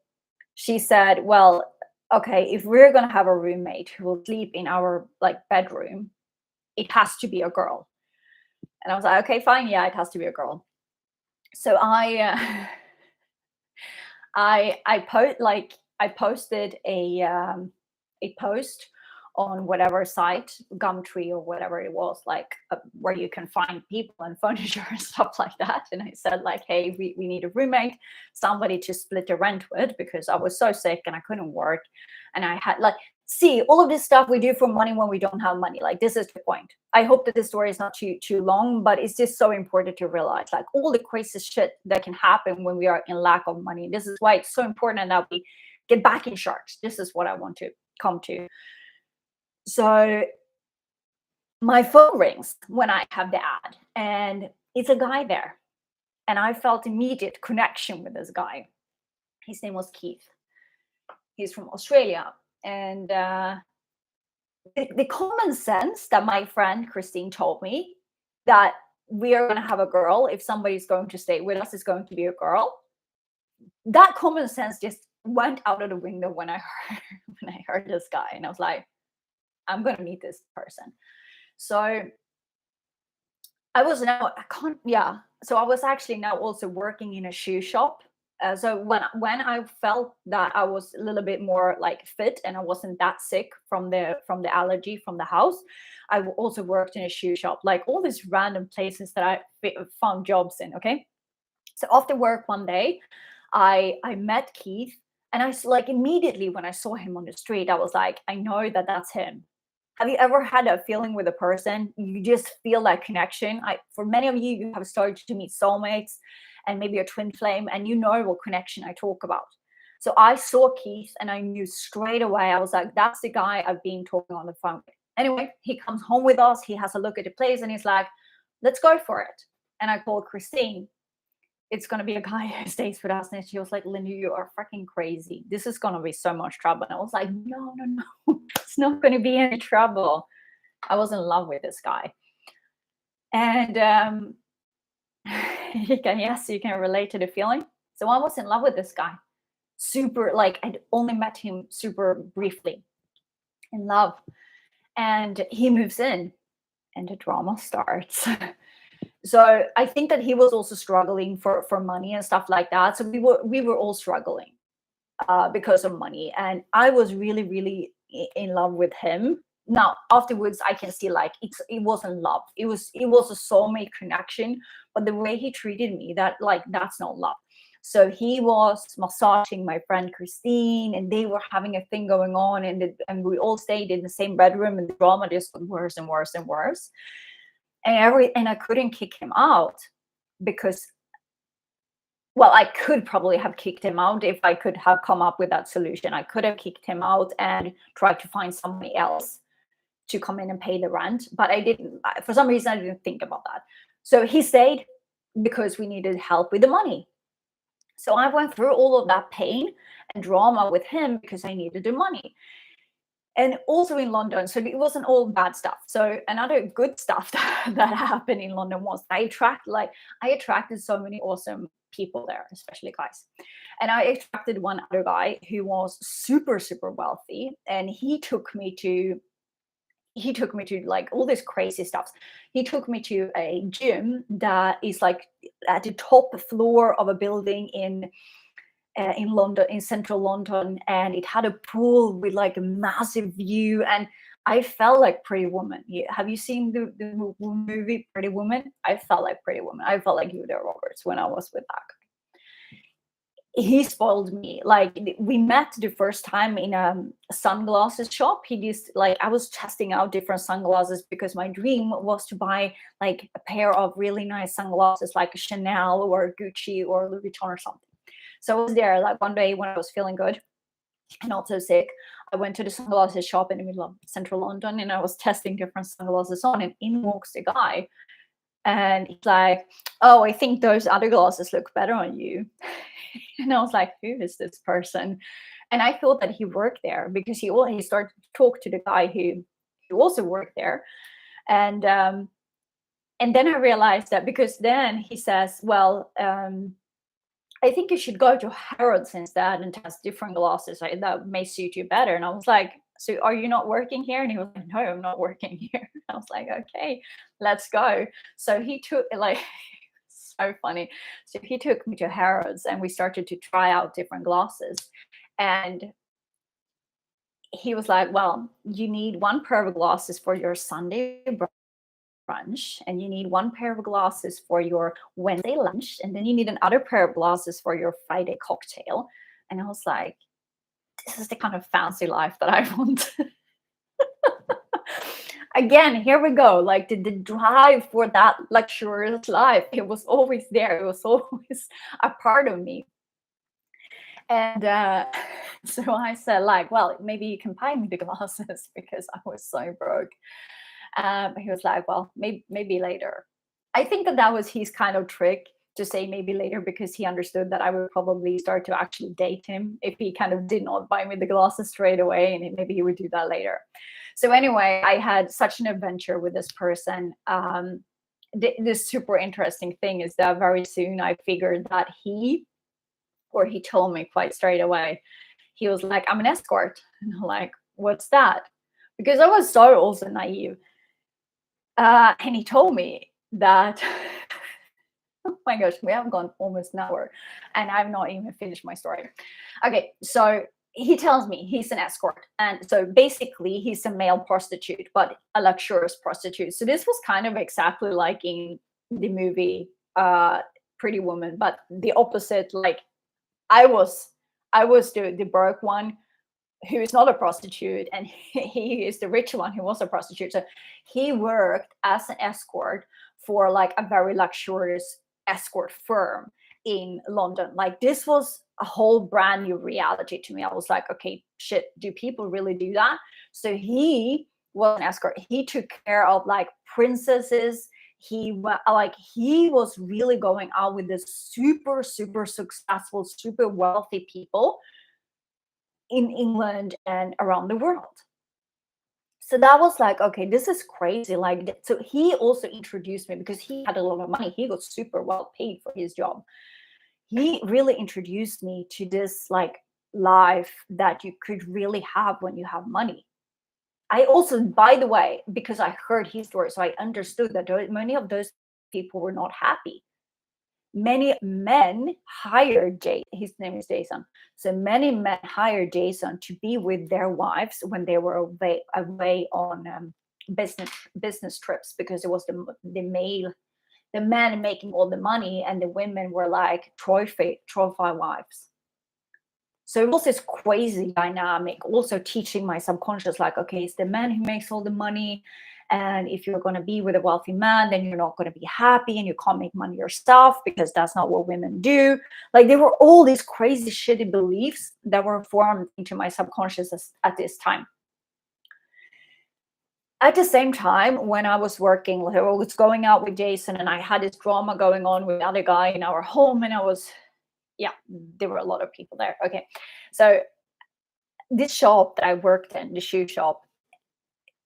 she said, well, okay, if we're gonna have a roommate who will sleep in our like bedroom, it has to be a girl. And I was like, okay, fine, yeah, it has to be a girl. So I posted a post on whatever site, Gumtree or whatever it was, like where you can find people and furniture and stuff like that. And I said like, hey, we need a roommate, somebody to split the rent with, because I was so sick and I couldn't work. And I had like, see, all of this stuff we do for money when we don't have money. Like, this is the point. I hope that this story is not too long, but it's just so important to realize like all the crazy shit that can happen when we are in lack of money. This is why it's so important that we get back in charge. This is what I want to come to. So my phone rings when I have the ad, and it's a guy there. And I felt immediate connection with this guy. His name was Keith. He's from Australia. And the common sense that my friend Christine told me, that we are going to have a girl, if somebody's going to stay with us, it's going to be a girl. That common sense just went out of the window when I heard this guy. And I was like, I'm going to meet this person. So I was now, I can't, yeah. So I was actually now also working in a shoe shop. So when I felt that I was a little bit more like fit and I wasn't that sick from the allergy from the house, I also worked in a shoe shop, like all these random places that I found jobs in. Okay. So after work one day, I met Keith, and I like immediately when I saw him on the street, I was like, I know that that's him. Have you ever had a feeling with a person? You just feel that connection. For many of you, you have started to meet soulmates and maybe a twin flame, and you know what connection I talk about. So I saw Keith and I knew straight away. I was like, that's the guy I've been talking on the phone with. Anyway, he comes home with us. He has a look at the place and he's like, let's go for it. And I called Christine. it's gonna be a guy who stays with us. And she was like, Linda, you are freaking crazy. This is gonna be so much trouble. And I was like, no, no, no, it's not gonna be any trouble. I was in love with this guy. And yes, you can relate to the feeling. So I was in love with this guy. Super, like, I'd only met him super briefly, in love. And he moves in and the drama starts. So I think that he was also struggling for money and stuff like that. So we were all struggling because of money, and I was really really in love with him. Now afterwards, I can see like it wasn't love. It was a soulmate connection, but the way he treated me, that's not love. So he was massaging my friend Christine, and they were having a thing going on, and we all stayed in the same bedroom, and the drama just got worse and worse and worse. And I couldn't kick him out because, well, I could probably have kicked him out if I could have come up with that solution. I could have kicked him out and tried to find somebody else to come in and pay the rent, but I didn't. For some reason, I didn't think about that. So he stayed because we needed help with the money. So I went through all of that pain and drama with him because I needed the money. And also in London, so it wasn't all bad stuff. So another good stuff that happened in London was I attracted so many awesome people there, especially guys. And I attracted one other guy who was super, super wealthy, and he took me to like all this crazy stuff. He took me to a gym that is like at the top floor of a building in London, in central London, and it had a pool with like a massive view, and I felt like Pretty Woman. Have you seen the movie Pretty Woman? I felt like Pretty Woman. I felt like Julia Roberts when I was with that guy. He spoiled me. Like we met the first time in a sunglasses shop. He just like I was testing out different sunglasses because my dream was to buy like a pair of really nice sunglasses, like a Chanel or Gucci or Louis Vuitton or something. So I was there like one day when I was feeling good and not so sick. I went to the sunglasses shop in the middle of central London, and I was testing different sunglasses on, and in walks the guy. And he's like, oh, I think those other glasses look better on you. And I was like, who is this person? And I thought that he worked there because he started to talk to the guy who also worked there. And then I realized that because then he says, well, I think you should go to Harrods instead and test different glasses. That may suit you better. And I was like, so are you not working here? And he was like, no, I'm not working here. I was like, okay, let's go. So he took like, so funny. So he took me to Harrods and we started to try out different glasses. And he was like, well, you need one pair of glasses for your Sunday brunch, and you need one pair of glasses for your Wednesday lunch, and then you need another pair of glasses for your Friday cocktail. And I was like, this is the kind of fancy life that I want. Again, here we go. Like the drive for that luxurious life, it was always there. It was always a part of me. And so I said, like, well, maybe you can buy me the glasses because I was so broke. He was like, well, maybe later. I think that was his kind of trick to say maybe later, because he understood that I would probably start to actually date him if he kind of did not buy me the glasses straight away, and maybe he would do that later. So anyway, I had such an adventure with this person. This super interesting thing is that very soon I figured that he told me quite straight away. He was like, I'm an escort. And I'm like, what's that? Because I was so also naive. And he told me that, oh my gosh, we have gone almost an hour and I've not even finished my story. Okay, so he tells me he's an escort. And so basically he's a male prostitute, but a luxurious prostitute. So this was kind of exactly like in the movie Pretty Woman, but the opposite. Like I was the broke one who is not a prostitute, and he is the rich one who was a prostitute. So he worked as an escort for like a very luxurious escort firm in London. Like this was a whole brand new reality to me. I was like, okay, shit, do people really do that? So he was an escort. He took care of like princesses. He was really going out with this super, super successful, super wealthy people in England and around the world. So that was like, okay, this is crazy. Like, so he also introduced me because he had a lot of money. He got super well paid for his job. He really introduced me to this like life that you could really have when you have money. I also, by the way, because I heard his story, so I understood that many of those people were not happy. Many men hired his name is Jason. So many men hired Jason to be with their wives when they were away on business trips, because it was the men making all the money, and the women were like trophy wives. So it was this crazy dynamic, also teaching my subconscious, like, okay, it's the man who makes all the money. And if you're going to be with a wealthy man, then you're not going to be happy and you can't make money yourself, because that's not what women do. Like, there were all these crazy, shitty beliefs that were formed into my subconscious at this time. At the same time, when I was working, like, I was going out with Jason, and I had this drama going on with the other guy in our home, and there were a lot of people there. Okay. So this shop that I worked in, the shoe shop,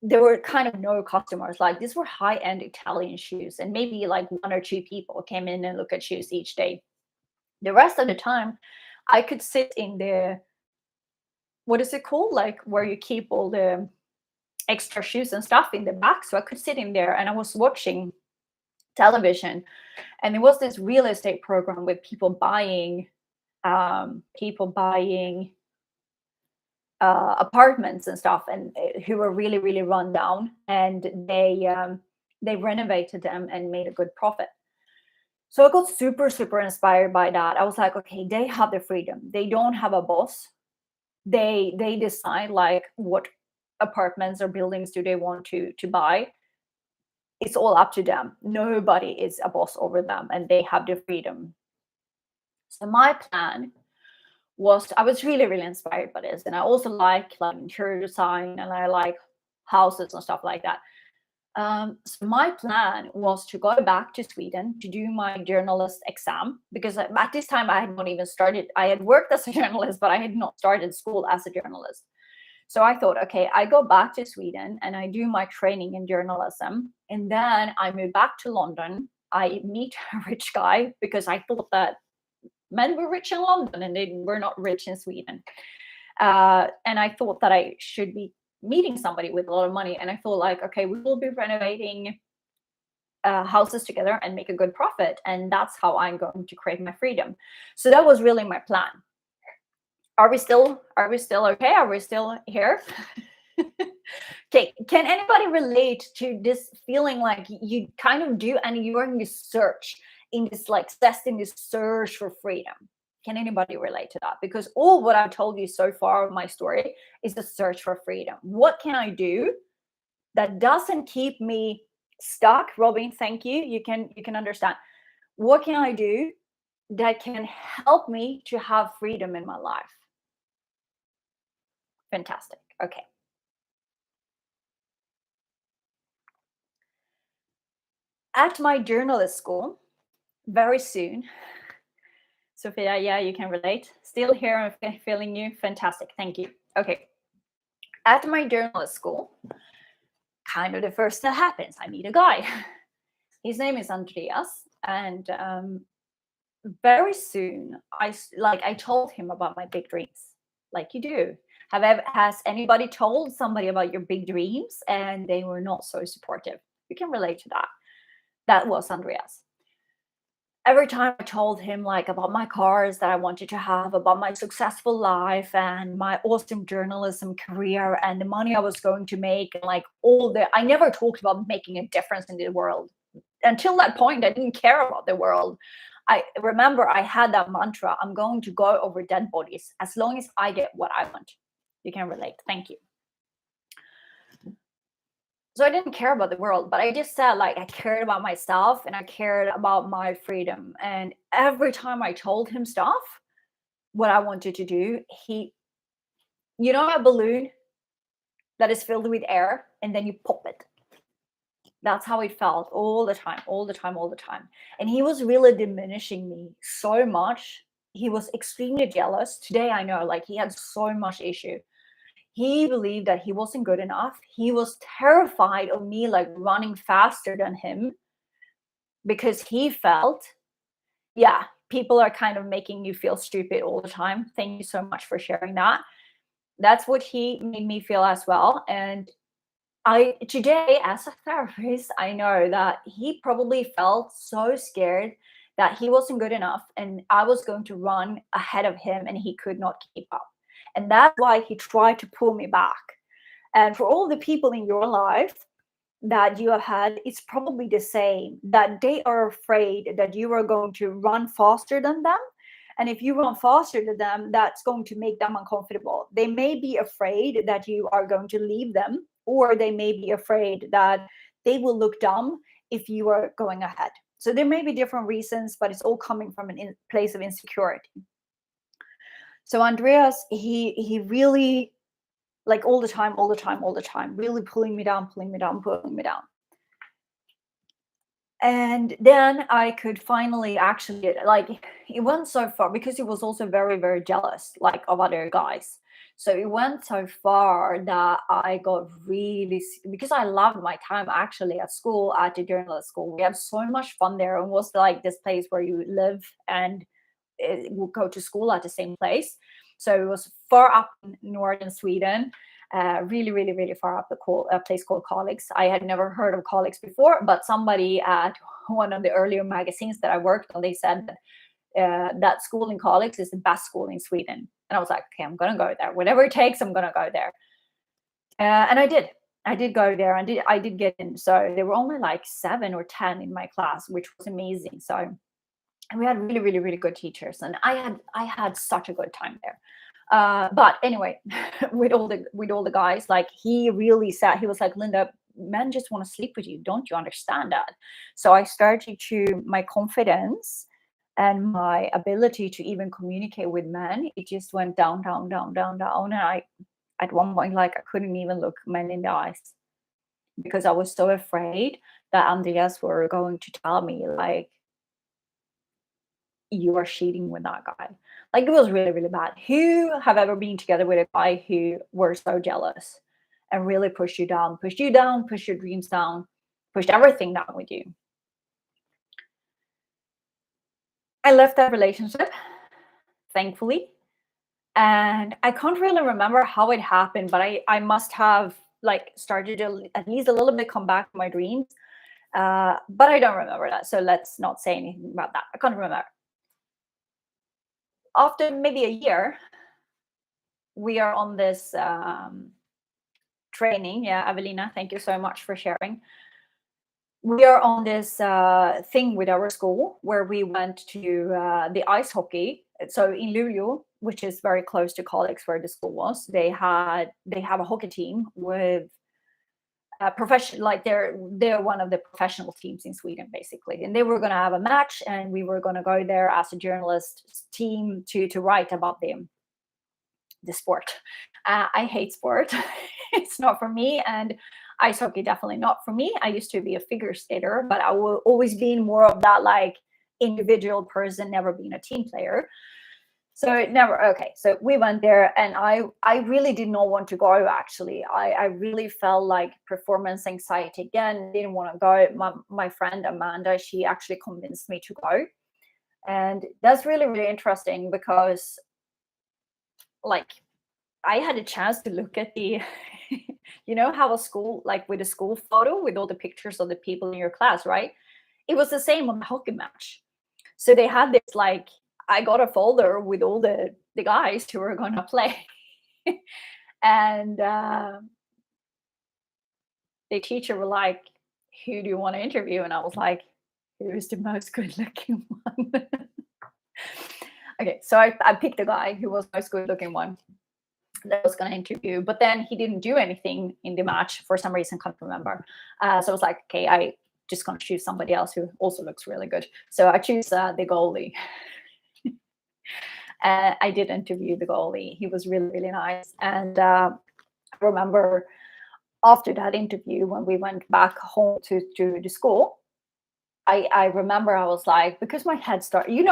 there were kind of no customers. Like, these were high-end Italian shoes, and maybe like one or two people came in and look at shoes each day. The rest of the time, I could sit in the, what is it called? Like, where you keep all the extra shoes and stuff in the back. So I could sit in there and I was watching television, and there was this real estate program with people buying apartments and stuff, and who were really, really run down, and they renovated them and made a good profit. So I got super, super inspired by that. I was like, okay, they have the freedom. They don't have a boss. They decide like what apartments or buildings do they want to buy. It's all up to them. Nobody is a boss over them, and they have the freedom. So my plan was, I was really, really inspired by this. And I also like interior design, and I like houses and stuff like that. So my plan was to go back to Sweden to do my journalist exam, because at this time I had not even started. I had worked as a journalist, but I had not started school as a journalist. So I thought, okay, I go back to Sweden and I do my training in journalism, and then I move back to London. I meet a rich guy, because I thought that men were rich in London and they were not rich in Sweden. And I thought that I should be meeting somebody with a lot of money. And I thought, like, okay, we will be renovating houses together and make a good profit. And that's how I'm going to create my freedom. So that was really my plan. Are we still okay? Are we still here? Okay. Can anybody relate to this feeling like you kind of do, and you're in this search, in this search for freedom? Can anybody relate to that? Because all what I've told you so far of my story is the search for freedom. What can I do that doesn't keep me stuck? Robin, thank you. You can understand. What can I do that can help me to have freedom in my life? Fantastic. Okay. At my journalist school, very soon, Sophia, yeah, you can relate. Still here, I'm feeling you. Fantastic. Thank you. Okay. At my journalist school, kind of the first that happens, I meet a guy. His name is Andreas. And very soon, I told him about my big dreams, like you do. Has anybody told somebody about your big dreams and they were not so supportive? You can relate to that. That was Andreas. Every time I told him like about my cars that I wanted to have, about my successful life and my awesome journalism career and the money I was going to make, and like I never talked about making a difference in the world. Until that point, I didn't care about the world. I remember I had that mantra, I'm going to go over dead bodies as long as I get what I want. You can relate. Thank you. So I didn't care about the world, but I just said like I cared about myself and I cared about my freedom. And every time I told him stuff, what I wanted to do, a balloon that is filled with air and then you pop it. That's how it felt all the time, all the time, all the time. And he was really diminishing me so much. He was extremely jealous. Today I know, like, he had so much issue. He believed that he wasn't good enough. He was terrified of me like running faster than him because he felt, yeah, people are kind of making you feel stupid all the time. Thank you so much for sharing that. That's what he made me feel as well. And I today, as a therapist, I know that he probably felt so scared that he wasn't good enough and I was going to run ahead of him and he could not keep up. And that's why he tried to pull me back. And for all the people in your life that you have had, it's probably the same, that they are afraid that you are going to run faster than them. And if you run faster than them, that's going to make them uncomfortable. They may be afraid that you are going to leave them, or they may be afraid that they will look dumb if you are going ahead. So there may be different reasons, but it's all coming from a place of insecurity. So Andreas, he really, like, all the time, all the time, all the time, really pulling me down, pulling me down, pulling me down. And then I could finally actually, like, it went so far because he was also very, very jealous, like, of other guys. So it went so far that I got really, because I loved my time actually at school, at the journalist school. We had so much fun there. It was like this place where you live and would go to school at the same place. So it was far up in northern Sweden, really, really, really far up a place called Kalix. I had never heard of Kalix before, but somebody at one of the earlier magazines that I worked on, they said that that school in Kalix is the best school in Sweden. And I was like, okay, I'm going to go there. Whatever it takes, I'm going to go there. And I did. I did go there and I did get in. So there were only like 7 or 10 in my class, which was amazing. So, and we had really, really, really good teachers, and I had such a good time there. But anyway, with all the guys, like, he really said, he was like, Linda, men just want to sleep with you. Don't you understand that? So I started to, my confidence and my ability to even communicate with men, it just went down, down, down, down, down. And I, at one point, like, I couldn't even look men in the eyes because I was so afraid that Andreas were going to tell me, like, you are cheating with that guy. Like, it was really, really bad. Who have ever been together with a guy who were so jealous and really pushed you down, pushed you down, pushed your dreams down, pushed everything down with you? I left that relationship, thankfully. And I can't really remember how it happened, but I must have, like, started to at least a little bit come back to my dreams. But I don't remember that. So let's not say anything about that. I can't remember. After maybe a year, we are on this training. Yeah, Evelina, thank you so much for sharing. We are on this thing with our school where we went to the ice hockey. So in Luleå, which is very close to Kalix where the school was, they have a hockey team with professional, like, they're one of the professional teams in Sweden basically, and they were going to have a match, and we were going to go there as a journalist team to write about them, the sport. I hate sport. It's not for me, and ice hockey definitely not for me. I used to be a figure skater, but I will always been more of that, like, individual person, never been a team player. So it never, okay. So we went there, and I really did not want to go. Actually, I really felt like performance anxiety again. Didn't want to go. My friend Amanda, she actually convinced me to go, and that's really, really interesting because, like, I had a chance to look at the, you know how a school, like, with a school photo with all the pictures of the people in your class, right? It was the same on the hockey match. So they had this, like, I got a folder with all the guys who were gonna play, and the teacher were like, "Who do you want to interview?" And I was like, "Who's the most good-looking one?" Okay, so I picked a guy who was the most good-looking one that was going to interview, but then he didn't do anything in the match for some reason, can't remember. So I was like, okay, I just going to choose somebody else who also looks really good. So I choose the goalie. I did interview the goalie. He was really, really nice. And I remember after that interview, when we went back home to the school, I remember I was like, because my head started,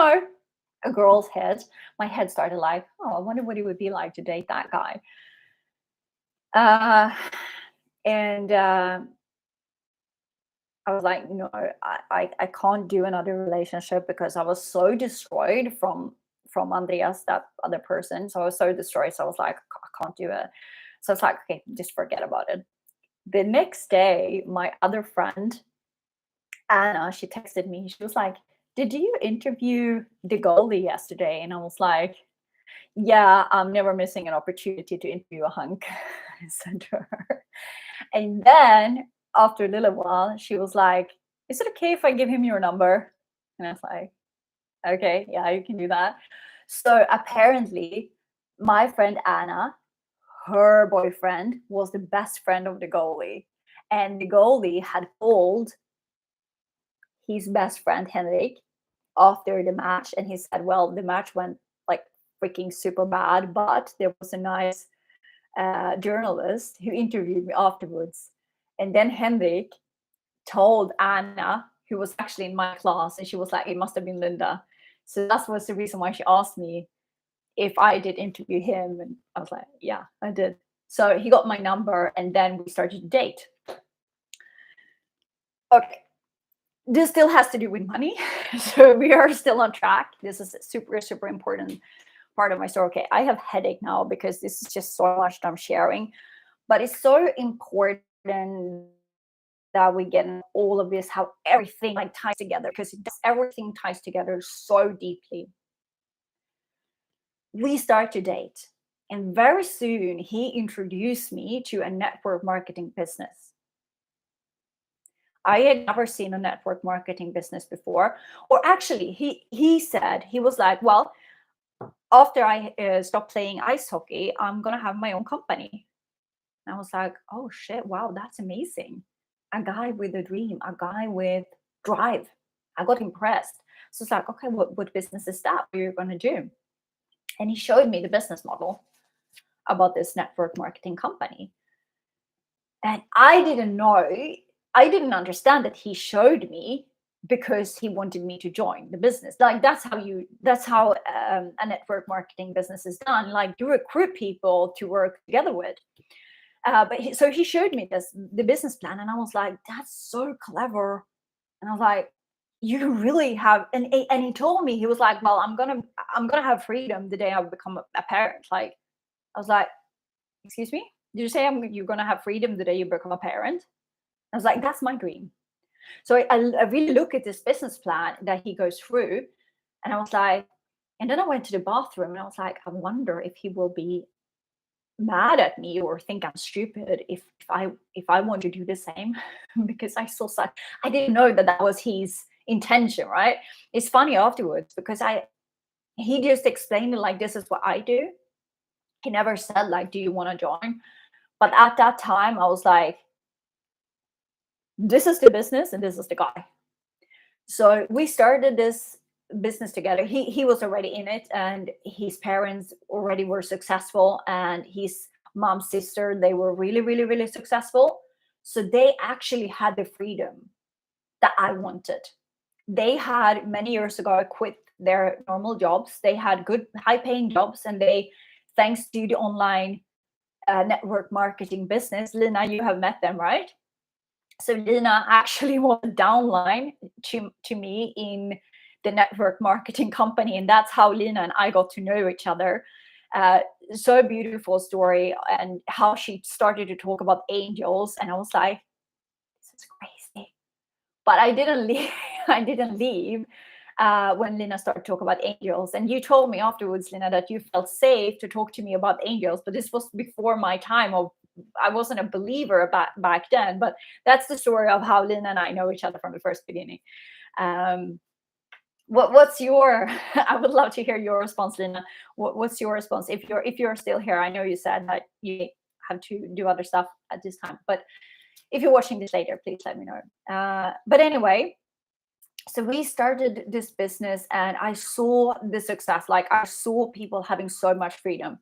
a girl's head, my head started like, oh, I wonder what it would be like to date that guy. Uh, and I was like, no, I can't do another relationship, because I was so destroyed from Andreas, that other person. So I was so destroyed. So I was like, I can't do it. So it's like, okay, just forget about it. The next day, my other friend, Anna, she texted me. She was like, did you interview the goalie yesterday? And I was like, yeah, I'm never missing an opportunity to interview a hunk. I said to her. And then after a little while, she was like, is it okay if I give him your number? And I was like, okay, yeah, you can do that. So apparently, my friend Anna, her boyfriend was the best friend of the goalie. And the goalie had called his best friend Henrik after the match, and he said, well, the match went like freaking super bad, but there was a nice journalist who interviewed me afterwards. And then Henrik told Anna, who was actually in my class, and she was like, it must have been Linda. So that was the reason why she asked me if I did interview him. And I was like, yeah, I did. So he got my number, and then we started to date. Okay. This still has to do with money. So we are still on track. This is a super, super important part of my story. Okay, I have headache now because this is just so much that I'm sharing. But it's so important that we get in all of this, how everything like ties together, because everything ties together so deeply. We start to date, and very soon he introduced me to a network marketing business. I had never seen a network marketing business before. Or actually, he said, he was like, well, after I stop playing ice hockey, I'm gonna have my own company. And I was like, oh shit, wow, that's amazing. A guy with a dream, a guy with drive. I got impressed. So it's like, okay, what business is that? What are you gonna do? And he showed me the business model about this network marketing company. And I didn't understand that he showed me because he wanted me to join the business. Like that's how a network marketing business is done. Like you recruit people to work together with. So he showed me the business plan, and I was like, that's so clever. And I was like, you really have, and he told me, he was like, well, I'm gonna have freedom the day I become a parent. Like, I was like, excuse me, did you say you're gonna have freedom the day you become a parent? I was like, that's my dream. So I really look at this business plan that he goes through, and I was like, and then I went to the bathroom, and I was like, I wonder if he will be mad at me or think I'm stupid if I want to do the same. Because I didn't know that was his intention, right? It's funny afterwards because he just explained it like, this is what I do. He never said like, do you want to join? But at that time I was like, this is the business and this is the guy. So we started this business together. He was already in it, and his parents already were successful, and his mom's sister, they were really, really, really successful. So they actually had the freedom that I wanted. They had many years ago quit their normal jobs. They had good high paying jobs, and they, thanks to the online network marketing business, Lina, you have met them, right? So Lina actually was a downline to me in the network marketing company, and that's how Lina and I got to know each other. Uh, so beautiful story, and how she started to talk about angels, and I was like, this is crazy. But I didn't leave. I didn't leave when Lina started to talk about angels. And you told me afterwards, Lina, that you felt safe to talk to me about angels, but this was before my time of, I wasn't a believer back then, but that's the story of how Lina and I know each other from the first beginning. What's your? I would love to hear your response, Lina. What's your response if you're still here? I know you said that you have to do other stuff at this time, but if you're watching this later, please let me know. But anyway, so we started this business, and I saw the success. Like, I saw people having so much freedom,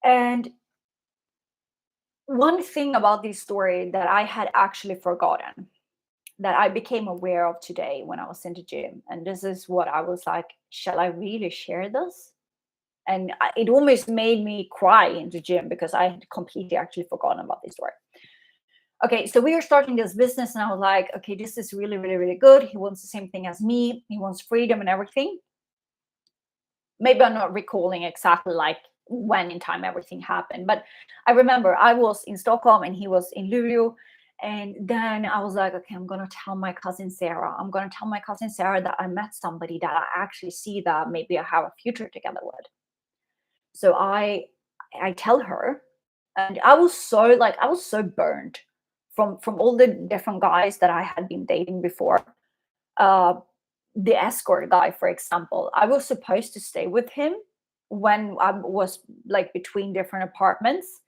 and One thing about this story that I had actually forgotten, that I became aware of today when I was in the gym, and this is what I was like, shall I really share this? And it almost made me cry in the gym because I had completely actually forgotten about this story. Okay, so we were starting this business, and I was like, okay, this is really, really, really good. He wants the same thing as me. He wants freedom and everything. Maybe I'm not recalling exactly like when in time everything happened, but I remember I was in Stockholm and he was in Luleå. And then I was like, okay, I'm gonna tell my cousin Sarah. I'm gonna tell my cousin Sarah that I met somebody that I actually see that maybe I have a future together with. So I tell her, and I was so burned from all the different guys that I had been dating before. Uh, the escort guy, for example, I was supposed to stay with him when I was like between different apartments.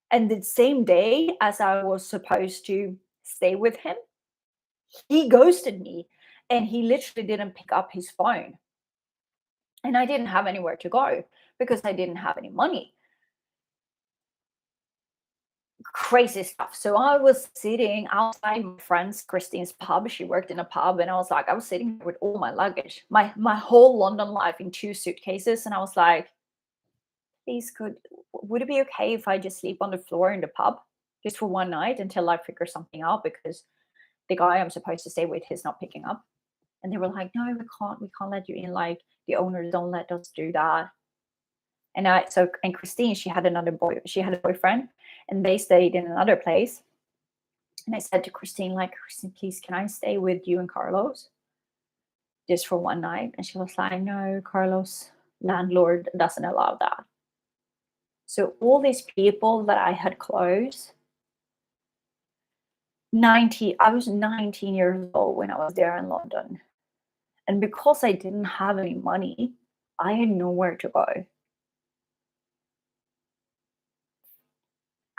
And the same day as I was supposed to stay with him, he ghosted me and he literally didn't pick up his phone. And I didn't have anywhere to go because I didn't have any money. Crazy stuff. So I was sitting outside my friend's Christine's pub. She worked in a pub, and I was like, I was sitting there with all my luggage, my whole London life in 2 suitcases, and I was like, please, would it be okay if I just sleep on the floor in the pub just for one night until I figure something out because the guy I'm supposed to stay with is not picking up? And they were like, no, we can't let you in. Like the owners don't let us do that. And Christine, she had a boyfriend, and they stayed in another place. And I said to Christine, like, Christine, please, can I stay with you and Carlos just for one night? And she was like, no, Carlos, landlord doesn't allow that. So all these people that I had close, I was 19 years old when I was there in London. And because I didn't have any money, I had nowhere to go.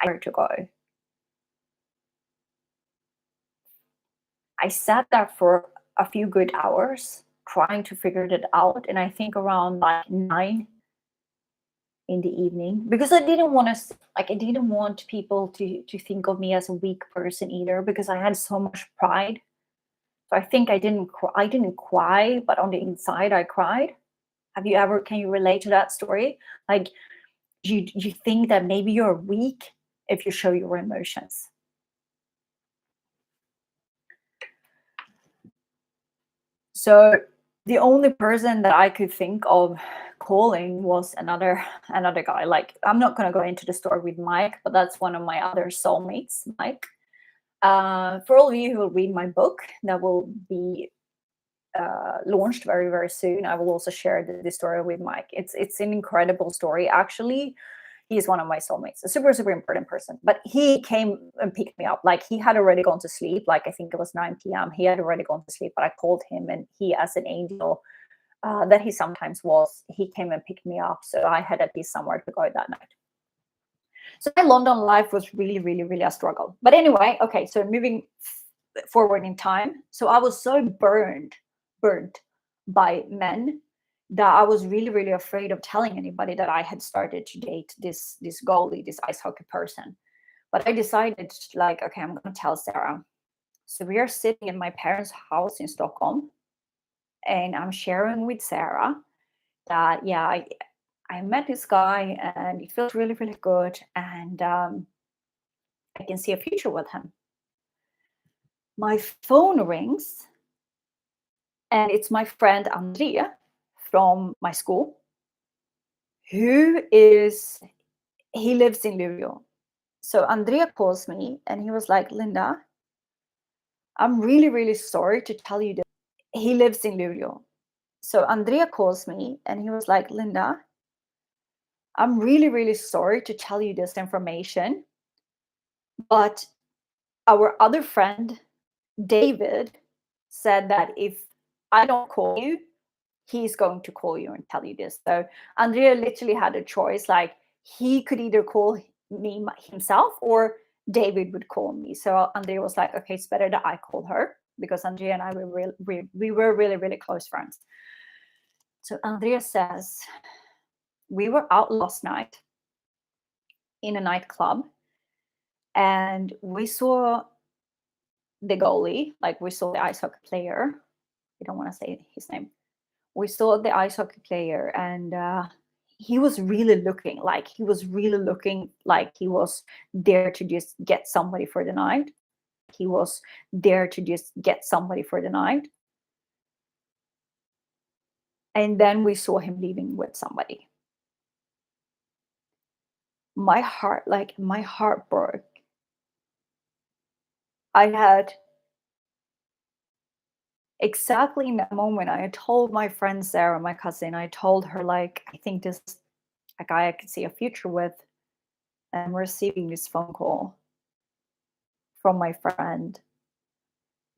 I had to go. I sat there for a few good hours trying to figure it out. And I think around like 9 in the evening, because I didn't want to, like, I didn't want people to think of me as a weak person either, because I had so much pride. So I think I didn't cry, but on the inside I cried. Can you relate to that story? Like, you think that maybe you're weak if you show your emotions. So the only person that I could think of calling was another guy. Like, I'm not gonna go into the story with Mike, but that's one of my other soulmates, Mike. For all of you who will read my book, that will be launched very, very soon. I will also share the story with Mike. It's an incredible story. Actually, he's one of my soulmates, a super, super important person. But he came and picked me up. Like, he had already gone to sleep. Like, I think it was 9 p.m. He had already gone to sleep, but I called him, and he, as an angel that he sometimes was, he came and picked me up. So I had at least somewhere to go that night. So my London life was really, really, really a struggle. But anyway, okay, so moving forward in time. So I was so burnt by men that I was really, really afraid of telling anybody that I had started to date this goalie, this ice hockey person. But I decided, like, okay, I'm gonna tell Sarah. So we are sitting in my parents' house in Stockholm, and I'm sharing with Sarah that, yeah, I met this guy and it feels really, really good, and I can see a future with him. My phone rings, and it's my friend Andrea from my school, who is he lives in Luleå. So Andrea calls me and he was like, Linda, I'm really, really sorry to tell you that he lives in Luleå. So Andrea calls me and he was like, Linda, I'm really, really sorry to tell you this information, but our other friend, David, said that if I don't call you, he's going to call you and tell you this. So Andrea literally had a choice. Like, he could either call me himself, or David would call me. So Andrea was like, okay, it's better that I call her, because Andrea and I we were really, really close friends. So Andrea says, we were out last night in a nightclub, and we saw the goalie, like we saw the ice hockey player. I don't want to say his name. We saw the ice hockey player, and he was really looking like he was there to just get somebody for the night. He was there to just get somebody for the night. And then we saw him leaving with somebody. My heart broke. I had exactly in that moment, I had told my friend Sarah, my cousin, I told her, like, I think this is a guy I could see a future with. And I'm receiving this phone call from my friend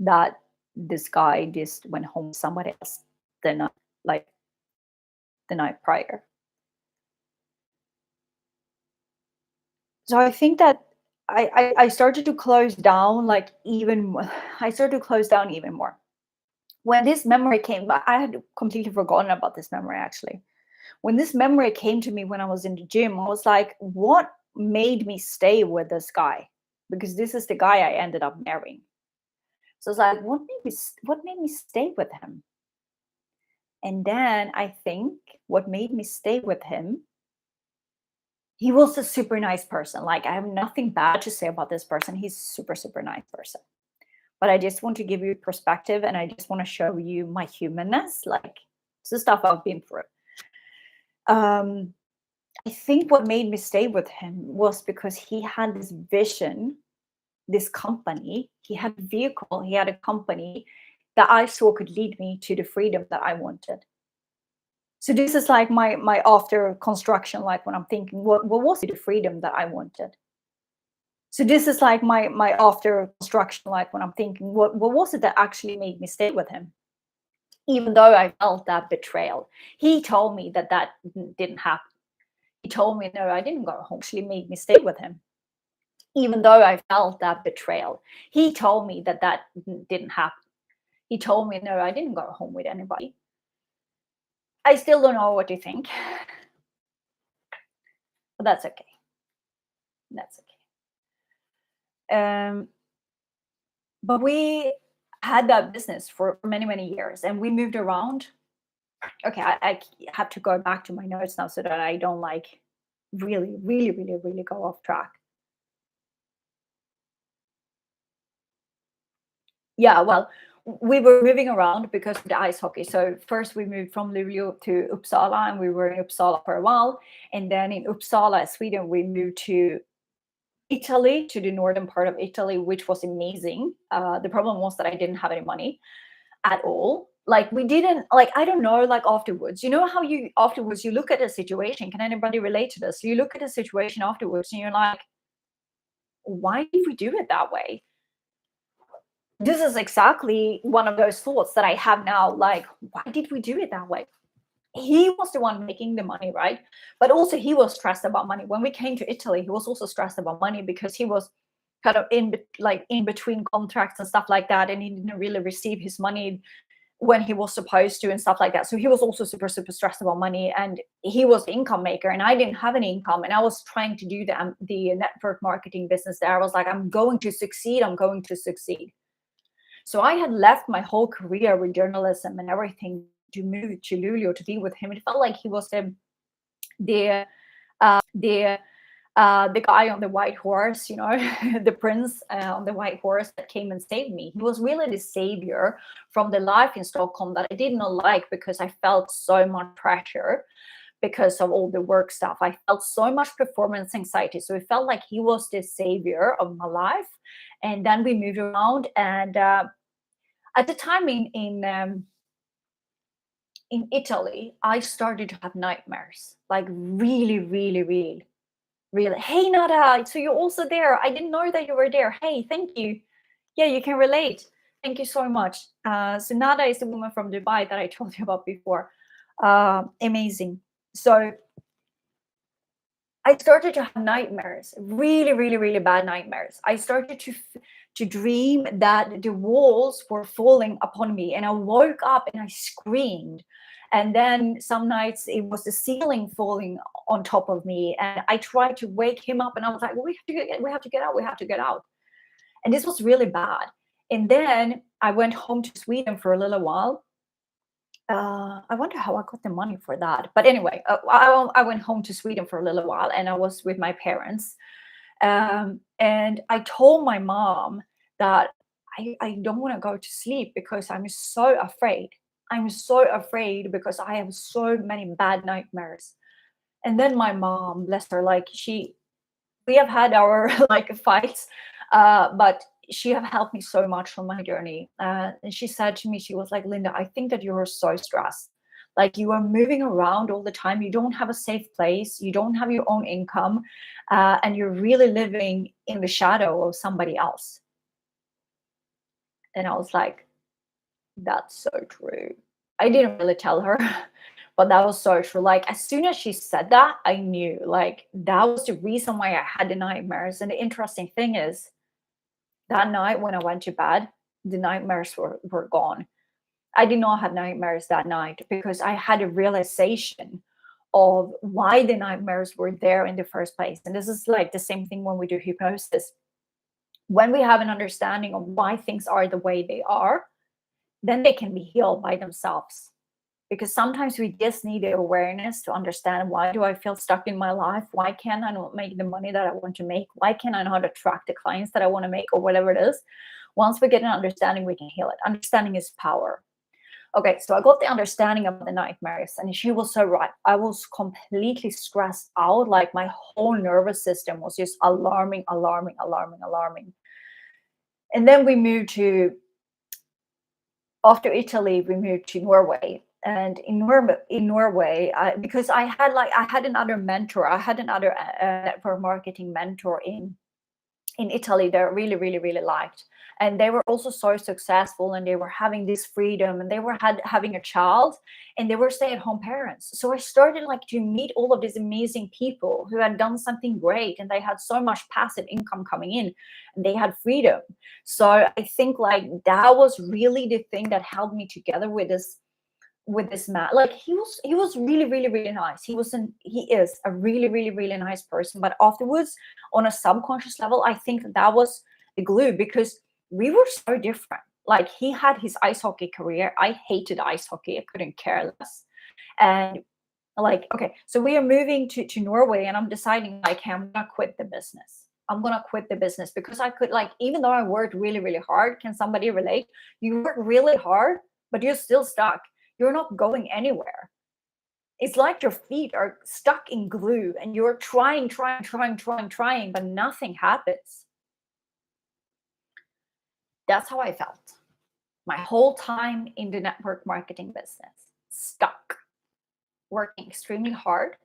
that this guy just went home with somebody else the night, like the night prior. So I think that I started to close down, like, even I started to close down even more. When this memory came, I had completely forgotten about this memory actually. When this memory came to me when I was in the gym, I was like, what made me stay with this guy? Because this is the guy I ended up marrying. So it's like, what made me stay with him? And then I think what made me stay with him, he was a super nice person. Like, I have nothing bad to say about this person. He's super, super nice person. But I just want to give you perspective, and I just want to show you my humanness. Like, it's the stuff I've been through. I think what made me stay with him was because he had this vision, this company, he had a vehicle, he had a company that I saw could lead me to the freedom that I wanted. So this is like my after construction, like when I'm thinking, what was it, the freedom that I wanted? So this is like my after construction, like when I'm thinking, what was it that actually made me stay with him? Even though I felt that betrayal. He told me that didn't happen. He told me, no, I didn't go home. Actually made me stay with him. Even though I felt that betrayal. He told me that didn't happen. He told me, no, I didn't go home with anybody. I still don't know what you think. But that's okay. That's okay. But we had that business for many, many years, and we moved around. Okay, I have to go back to my notes now so that I don't like really, really, really, really go off track. Yeah, well, we were moving around because of the ice hockey. So first we moved from Luleå to Uppsala, and we were in Uppsala for a while. And then in Uppsala, Sweden, we moved to Italy, to the northern part of Italy, which was amazing. The problem was that I didn't have any money at all. Like, we didn't, like, I don't know, like, afterwards, you know how you afterwards you look at a situation, can anybody relate to this? You look at a situation afterwards and you're like, why did we do it that way? This is exactly one of those thoughts that I have now. Like, why did we do it that way? He was the one making the money, right? But also he was stressed about money. When we came to Italy, he was also stressed about money because he was kind of in between contracts and stuff like that, and he didn't really receive his money when he was supposed to and stuff like that. So he was also super, super stressed about money, and he was the income maker, and I didn't have any income, and I was trying to do the network marketing business there. I was like, I'm going to succeed. I'm going to succeed. So I had left my whole career with journalism and everything to move to Luleå to be with him. It felt like he was the the the guy on the white horse, you know, the prince on the white horse that came and saved me. He was really the savior from the life in Stockholm that I did not like, because I felt so much pressure because of all the work stuff. I felt so much performance anxiety. So it felt like he was the savior of my life. And then we moved around, and at the time in Italy, I started to have nightmares, like really, really, really, really. Hey, Nada, so you're also there. I didn't know that you were there. Hey, thank you. Yeah, you can relate. Thank you so much. So Nada is the woman from Dubai that I told you about before. Amazing. So I started to have nightmares, really, really, really bad nightmares. I started to dream that the walls were falling upon me, and I woke up and I screamed. And then some nights it was the ceiling falling on top of me, and I tried to wake him up, and I was like, well, we have to get out, we have to get out. And this was really bad. And then I went home to Sweden for a little while. I wonder how I got the money for that. But anyway, I went home to Sweden for a little while, and I was with my parents. And I told my mom that I don't want to go to sleep because I'm so afraid. I'm so afraid because I have so many bad nightmares. And then my mom, bless her, like we have had our like fights, but she have helped me so much on my journey. And she said to me, she was like, Linda, I think that you are so stressed. Like you are moving around all the time. You don't have a safe place. You don't have your own income. And you're really living in the shadow of somebody else. And I was like, that's so true. I didn't really tell her, but that was so true. Like as soon as she said that, I knew like that was the reason why I had the nightmares. And the interesting thing is that night when I went to bed, the nightmares were gone. I did not have nightmares that night because I had a realization of why the nightmares were there in the first place. And this is like the same thing when we do hypnosis. When we have an understanding of why things are the way they are, then they can be healed by themselves. Because sometimes we just need the awareness to understand, why do I feel stuck in my life? Why can't I not make the money that I want to make? Why can't I not attract the clients that I want to make, or whatever it is? Once we get an understanding, we can heal it. Understanding is power. Okay, so I got the understanding of the nightmares, and she was so right. I was completely stressed out. Like my whole nervous system was just alarming. And then we moved to, after Italy, we moved to Norway. And in Norway, because I had another mentor, I had another network marketing mentor in Italy that I really, really, really liked. And they were also so successful, and they were having this freedom, and they were having a child, and they were stay-at-home parents. So I started like to meet all of these amazing people who had done something great, and they had so much passive income coming in, and they had freedom. So I think like that was really the thing that held me together with this man. Like he was really, really, really nice. He is a really, really, really nice person. But afterwards, on a subconscious level, I think that was the glue, because we were so different. Like he had his ice hockey career. I hated ice hockey. I couldn't care less. And like, okay, so we are moving to Norway, and I'm deciding like, hey, I'm gonna quit the business. I'm gonna quit the business because I could, like, even though I worked really, really hard, can somebody relate? You work really hard, but you're still stuck. You're not going anywhere. It's like your feet are stuck in glue, and you're trying, but nothing happens. That's how I felt my whole time in the network marketing business, stuck, working extremely hard.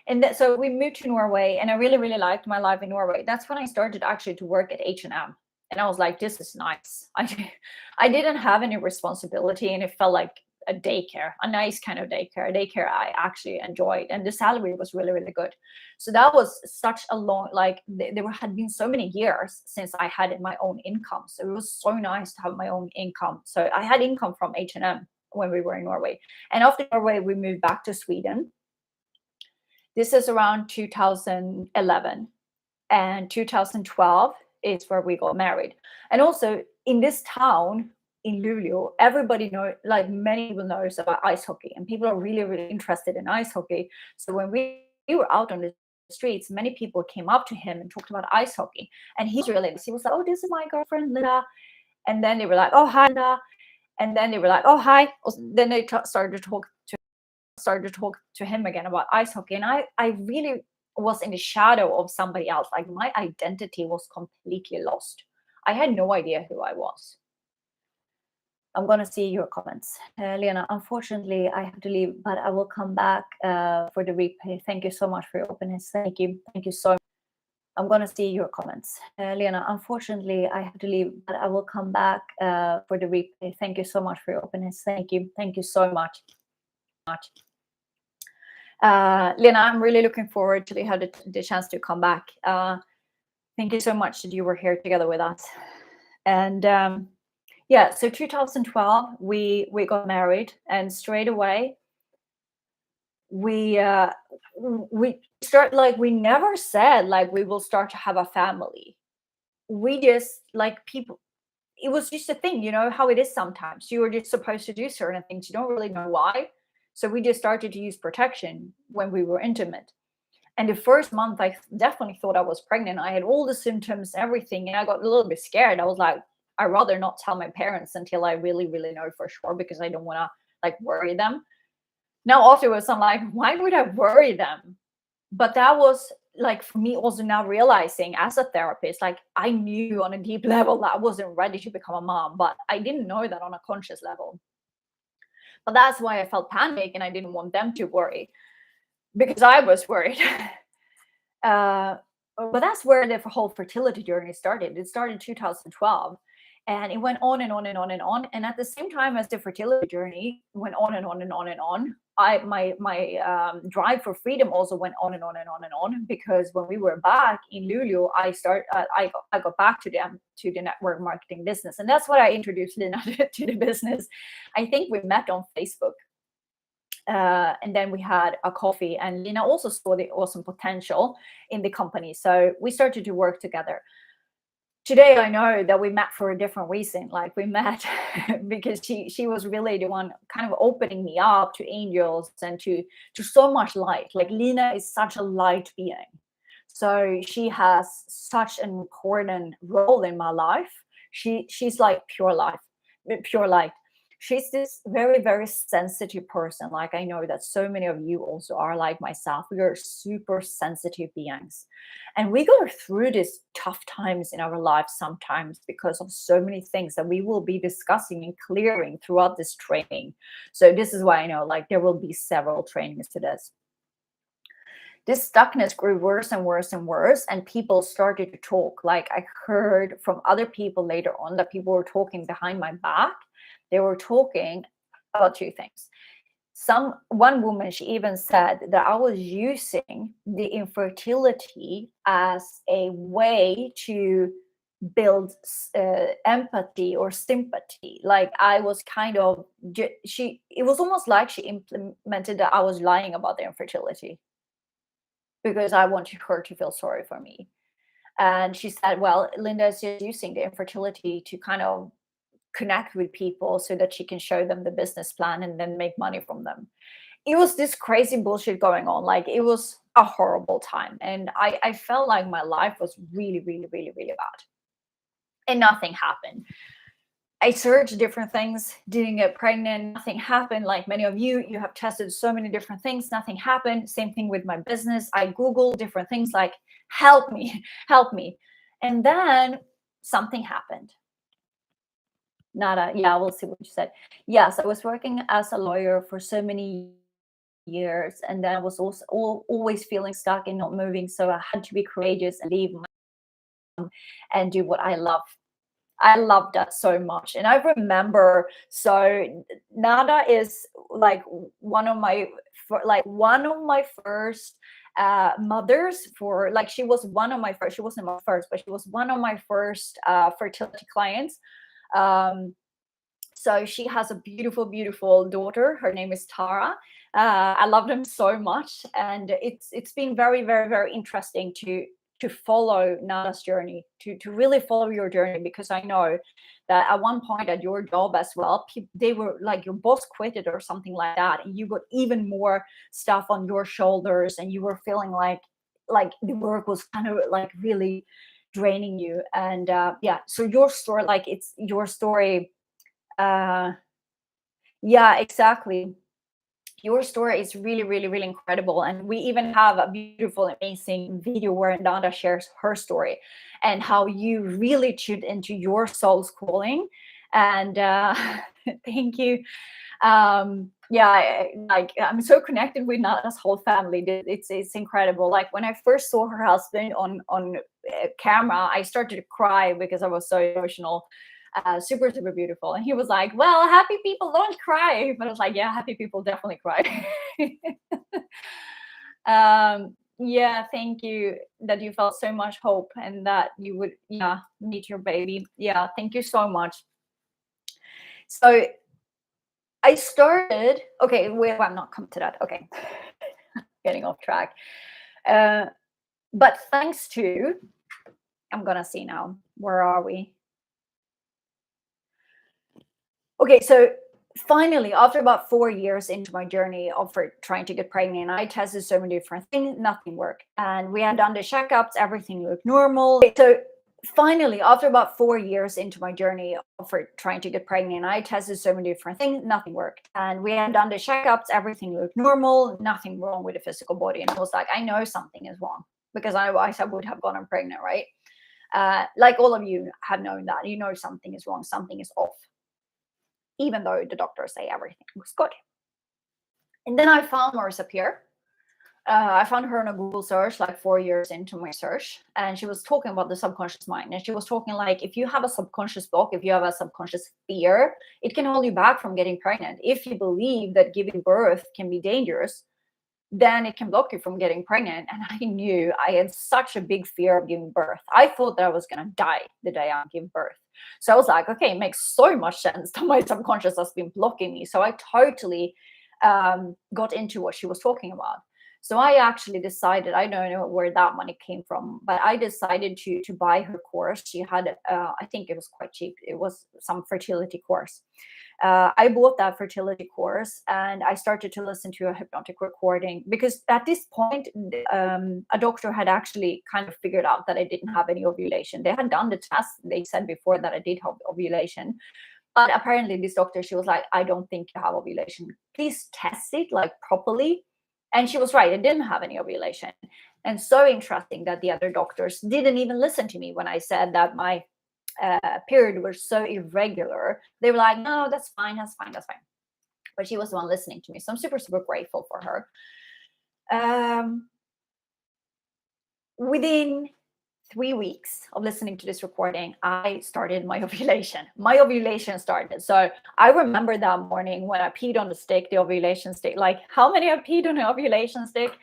And so we moved to Norway, and I really, really liked my life in Norway. That's when I started actually to work at H&M. And I was like, this is nice. I didn't have any responsibility, and it felt like a daycare, a nice kind of daycare I actually enjoyed. And the salary was really, really good. So that was such a long, like there had been so many years since I had my own income. So it was so nice to have my own income. So I had income from H&M when we were in Norway. And after Norway, we moved back to Sweden. This is around 2011, and 2012 is where we got married. And also in this town in Luleå, everybody know, like many people knows about ice hockey, and people are really, really interested in ice hockey. So when we were out on the streets, many people came up to him and talked about ice hockey. And he was like, oh, this is my girlfriend, Linda. And then they were like, oh, hi, Linda. And then they were like, oh, hi. Then they started to talk to him again about ice hockey. And I really was in the shadow of somebody else. Like my identity was completely lost. I had no idea who I was. I'm going to see your comments. Lena, unfortunately, I have to leave, but I will come back for the replay. Thank you so much for your openness. Thank you. Thank you so much. I'm going to see your comments. Lena, unfortunately, I have to leave, but I will come back for the replay. Thank you so much for your openness. Thank you. Thank you so much. Lena, I'm really looking forward to have the chance to come back. Thank you so much that you were here together with us. And yeah, so 2012, we got married, and straight away, we start, like, we never said like we will start to have a family. We just, like, people, it was just a thing, how it is sometimes. You were just supposed to do certain things. You don't really know why. So we just started to use protection when we were intimate. And the first month, I definitely thought I was pregnant. I had all the symptoms, everything, and I got a little bit scared. I was like, I'd rather not tell my parents until I really, really know for sure, because I don't want to, like, worry them. Now afterwards, I'm like, why would I worry them? But that was, like, for me also now realizing as a therapist, like, I knew on a deep level that I wasn't ready to become a mom, but I didn't know that on a conscious level. But that's why I felt panic and I didn't want them to worry, because I was worried. uh, but that's where the whole fertility journey started. It started 2012, and it went on and on and on and on. And at the same time as the fertility journey went on and on and on and on, my drive for freedom also went on and on and on and on. Because when we were back in Lulu, I got back to the network marketing business, and that's what I introduced Lina to the business. I think we met on Facebook. And then we had a coffee, and Lina also saw the awesome potential in the company. So we started to work together. Today, I know that we met for a different reason. Like, we met because she was really the one kind of opening me up to angels and to so much light. Like, Lina is such a light being. So she has such an important role in my life. She's like pure life, pure light. She's this very, very sensitive person. Like, I know that so many of you also are like myself. We are super sensitive beings. And we go through these tough times in our lives sometimes because of so many things that we will be discussing and clearing throughout this training. So this is why I know, like, there will be several trainings to this. This stuckness grew worse and worse and worse, and people started to talk. Like, I heard from other people later on that people were talking behind my back. They were talking about two things. One woman, she even said that I was using the infertility as a way to build empathy or sympathy. Like, I was kind of, it was almost like she implemented that I was lying about the infertility because I wanted her to feel sorry for me. And she said, well, Linda is just using the infertility to kind of connect with people so that she can show them the business plan and then make money from them. It was this crazy bullshit going on. Like, it was a horrible time. And I felt like my life was really, really, really, really bad. And nothing happened. I searched different things, didn't get pregnant, nothing happened. Like many of you, you have tested so many different things, nothing happened. Same thing with my business. I Googled different things like, help me, help me. And then something happened. Nada. Yeah, we'll see what you said. Yes, I was working as a lawyer for so many years, and then I was also always feeling stuck and not moving. So I had to be courageous and leave and do what I love. I love that so much. And I remember, so Nada is like one of my first mothers for, like, she was one of my first, she wasn't my first, but she was one of my first fertility clients. So she has a beautiful, beautiful daughter. Her name is Tara. I love them so much, and it's been very, very, very interesting to follow Nada's journey, to really follow your journey, because I know that at one point at your job as well, they were like, your boss quit it or something like that, and you got even more stuff on your shoulders, and you were feeling like the work was kind of like really draining you. And yeah, so your story, like, it's your story. Yeah, exactly. Your story is really, really, really incredible. And we even have a beautiful, amazing video where Nada shares her story and how you really tuned into your soul's calling. And thank you. Yeah, I'm so connected with Nada's whole family. It's incredible. Like, when I first saw her husband on camera, I started to cry because I was so emotional. Super, super beautiful. And he was like, well, happy people don't cry. But I was like, yeah, happy people definitely cry. Yeah, thank you that you felt so much hope and that you would, yeah, meet your baby. Yeah, thank you so much. So I started, okay, well, I'm not come to that. Okay. getting off track. But thanks to, I'm gonna see now, where are we? Okay, so finally, after about 4 years into my journey of trying to get pregnant, I tested so many different things, nothing worked. And we had done the checkups, everything looked normal. Okay, so finally, after about 4 years into my journey of trying to get pregnant, I tested so many different things, nothing worked. And we had done the checkups, everything looked normal, nothing wrong with the physical body. And I was like, I know something is wrong, because otherwise I would have gotten pregnant, right? Like all of you have known that, you know something is wrong, something is off, even though the doctors say everything was good. And then I found Marissa Peer. I found her in a Google search like 4 years into my search, and she was talking about the subconscious mind. And she was talking like, if you have a subconscious block, if you have a subconscious fear, it can hold you back from getting pregnant. If you believe that giving birth can be dangerous, then it can block you from getting pregnant. And I knew I had such a big fear of giving birth. I thought that I was going to die the day I give birth. So I was like, okay, it makes so much sense that my subconscious has been blocking me. So I totally got into what she was talking about. So I actually decided, I don't know where that money came from, but I decided to buy her course. She had, I think it was quite cheap. It was some fertility course. I bought that fertility course and I started to listen to a hypnotic recording, because at this point, a doctor had actually kind of figured out that I didn't have any ovulation. They had done the test. They said before that I did have ovulation. But apparently this doctor, she was like, I don't think you have ovulation. Please test it like properly. And she was right. I didn't have any ovulation. And so interesting that the other doctors didn't even listen to me when I said that my period was so irregular. They were like, no, that's fine, that's fine, that's fine. But she was the one listening to me. So I'm super, super grateful for her. Within 3 weeks of listening to this recording, I started my ovulation. My ovulation started. So I remember that morning when I peed on the stick, the ovulation stick. Like, how many have peed on an ovulation stick?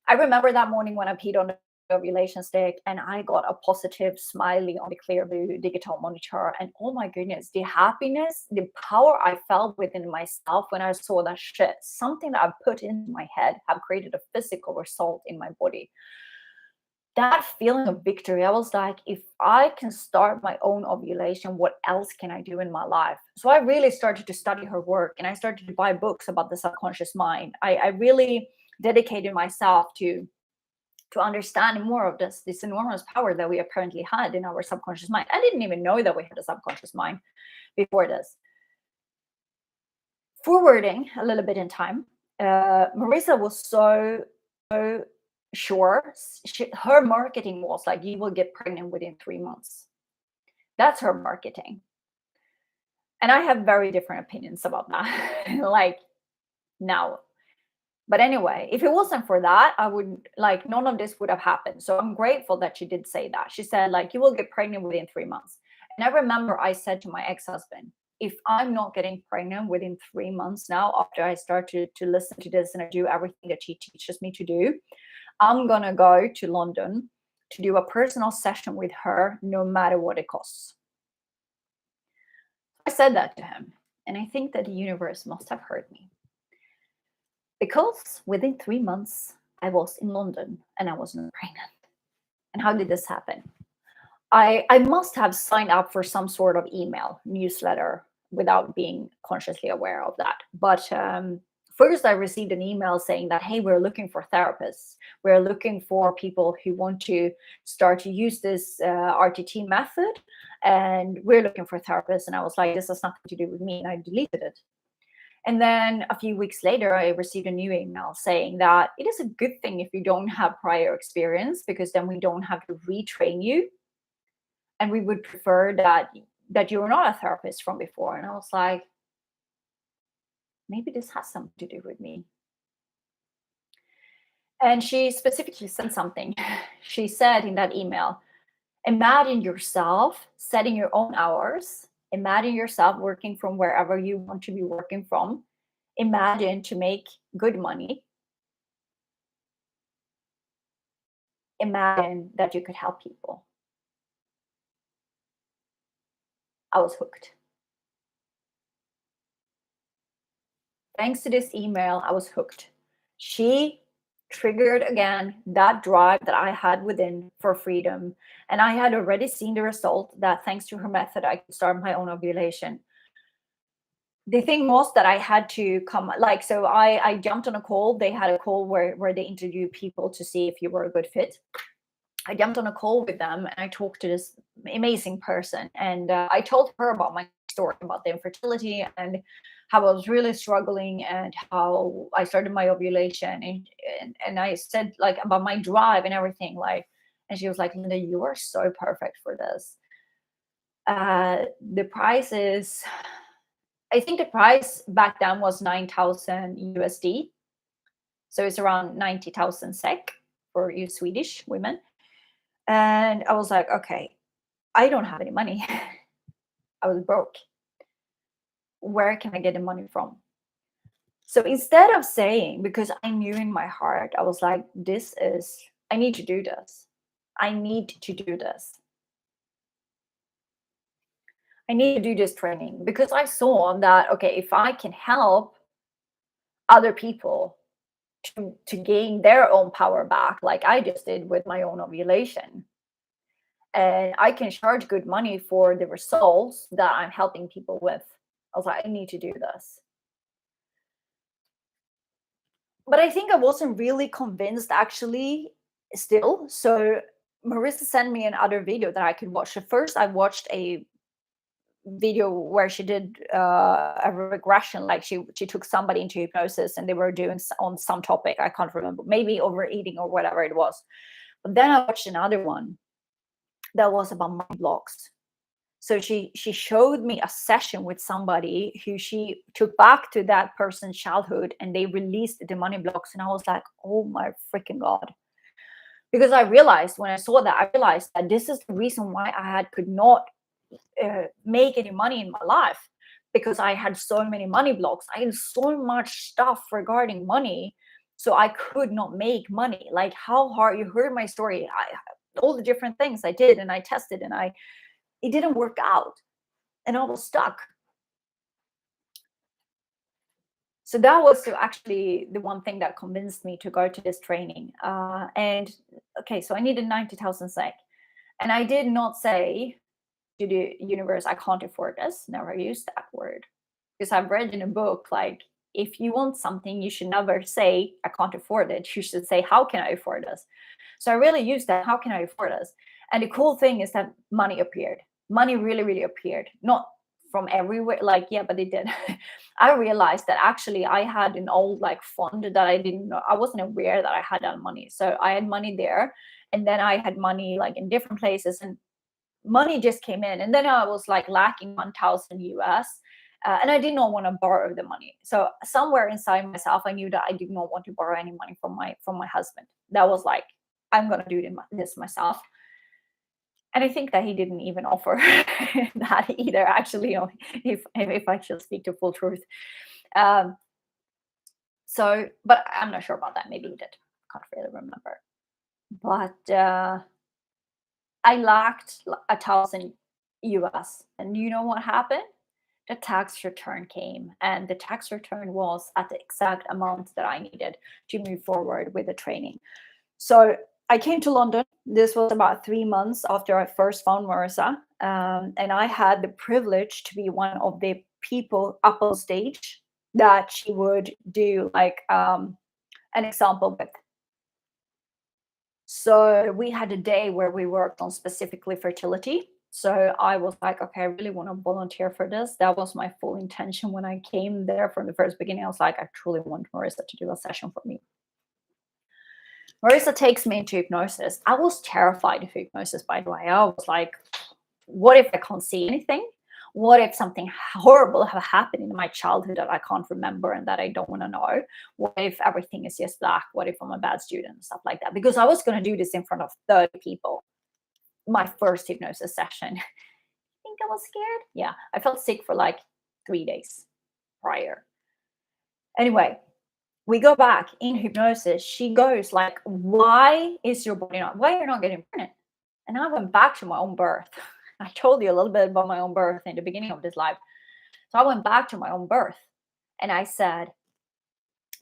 I remember that morning when I peed on the ovulation stick and I got a positive smiley on the Clearview digital monitor. And oh my goodness, the happiness, the power I felt within myself when I saw that shit, something that I've put into my head, have created a physical result in my body. That feeling of victory, I was like, if I can start my own ovulation, what else can I do in my life? So I really started to study her work and I started to buy books about the subconscious mind. I really dedicated myself to understand more of this enormous power that we apparently had in our subconscious mind. I didn't even know that we had a subconscious mind before this. Forwarding a little bit in time, Marissa was so sure. Her marketing was like, you will get pregnant within 3 months. That's her marketing. And I have very different opinions about that. Like, now. But anyway, if it wasn't for that, I would, like, none of this would have happened. So I'm grateful that she did say that. She said, like, you will get pregnant within 3 months. And I remember I said to my ex-husband, if I'm not getting pregnant within 3 months now, after I start to listen to this and I do everything that she teaches me to do, I'm going to go to London to do a personal session with her, no matter what it costs. I said that to him. And I think that the universe must have heard me. Because within 3 months, I was in London and I wasn't pregnant. And how did this happen? I must have signed up for some sort of email newsletter without being consciously aware of that. But first, I received an email saying that, hey, we're looking for therapists. We're looking for people who want to start to use this RTT method. And we're looking for therapists. And I was like, this has nothing to do with me. And I deleted it. And then a few weeks later, I received a new email saying that it is a good thing if you don't have prior experience, because then we don't have to retrain you. And we would prefer that you're not a therapist from before. And I was like, maybe this has something to do with me. And she specifically said something. She said in that email, imagine yourself setting your own hours. Imagine yourself working from wherever you want to be working from. Imagine to make good money. Imagine that you could help people. I was hooked. Thanks to this email, I was hooked. She triggered again that drive that I had within for freedom. And I had already seen the result that thanks to her method, I could start my own ovulation. The thing was that I had to come, like, so I jumped on a call. They had a call where they interviewed people to see if you were a good fit. I jumped on a call with them and I talked to this amazing person. And I told her about my story about the infertility and how I was really struggling and how I started my ovulation. And I said, like, about my drive and everything. Like, and she was like, Linda, you are so perfect for this. The price is, I think the price back then was 9,000 USD. So it's around 90,000 SEK for you Swedish women. And I was like, okay, I don't have any money. I was broke. Where can I get the money from? So instead of saying, because I knew in my heart, I was like, I need to do this. I need to do this. I need to do this training because I saw that, okay, if I can help other people to gain their own power back, like I just did with my own ovulation, and I can charge good money for the results that I'm helping people with. I was like, I need to do this. But I think I wasn't really convinced actually still. So Marissa sent me another video that I could watch. At first, I watched a video where she did a regression, like she took somebody into hypnosis and they were doing on some topic. I can't remember, maybe overeating or whatever it was. But then I watched another one that was about mind blocks. So she showed me a session with somebody who she took back to that person's childhood and they released the money blocks. And I was like, oh my freaking God. Because I realized when I saw that, I realized that this is the reason why I could not make any money in my life, because I had so many money blocks. I had so much stuff regarding money. So I could not make money. Like how hard, you heard my story. All the different things I did and I tested and it didn't work out and I was stuck. So that was actually the one thing that convinced me to go to this training. And okay, so I needed 90,000 SEK. And I did not say to the universe, I can't afford this. Never use that word. Because I've read in a book, like, if you want something, you should never say, I can't afford it. You should say, how can I afford this? So I really used that, how can I afford this? And the cool thing is that money appeared. Money really, really appeared. Not from everywhere, like, yeah, but it did. I realized that actually I had an old like fund that I didn't know. I wasn't aware that I had that money. So I had money there. And then I had money like in different places. And money just came in. And then I was like lacking 1,000 US. And I did not want to borrow the money. So somewhere inside myself, I knew that I did not want to borrow any money from my husband. That was like, I'm gonna do this myself. And I think that he didn't even offer that either. Actually, if I should speak to full truth. So, but I'm not sure about that. Maybe he did. Can't really remember. But I lacked 1,000 US, and you know what happened? The tax return came, and the tax return was at the exact amount that I needed to move forward with the training. So I came to London. This was about 3 months after I first found Marissa, and I had the privilege to be one of the people up on stage that she would do like an example with. So we had a day where we worked on specifically fertility. So I was like, okay, I really want to volunteer for this. That was my full intention when I came there from the first beginning. I was like, I truly want Marissa to do a session for me. Marissa takes me into hypnosis. I was terrified of hypnosis, by the way. I was like, what if I can't see anything? What if something horrible have happened in my childhood that I can't remember and that I don't want to know? What if everything is just black? What if I'm a bad student and stuff like that? Because I was going to do this in front of 30 people. My first hypnosis session. I think I was scared. Yeah, I felt sick for like 3 days prior. Anyway, we go back in hypnosis. She goes like, why is your body not, why you're not getting pregnant? And I went back to my own birth. I told you a little bit about my own birth in the beginning of this live. So I went back to my own birth and I said,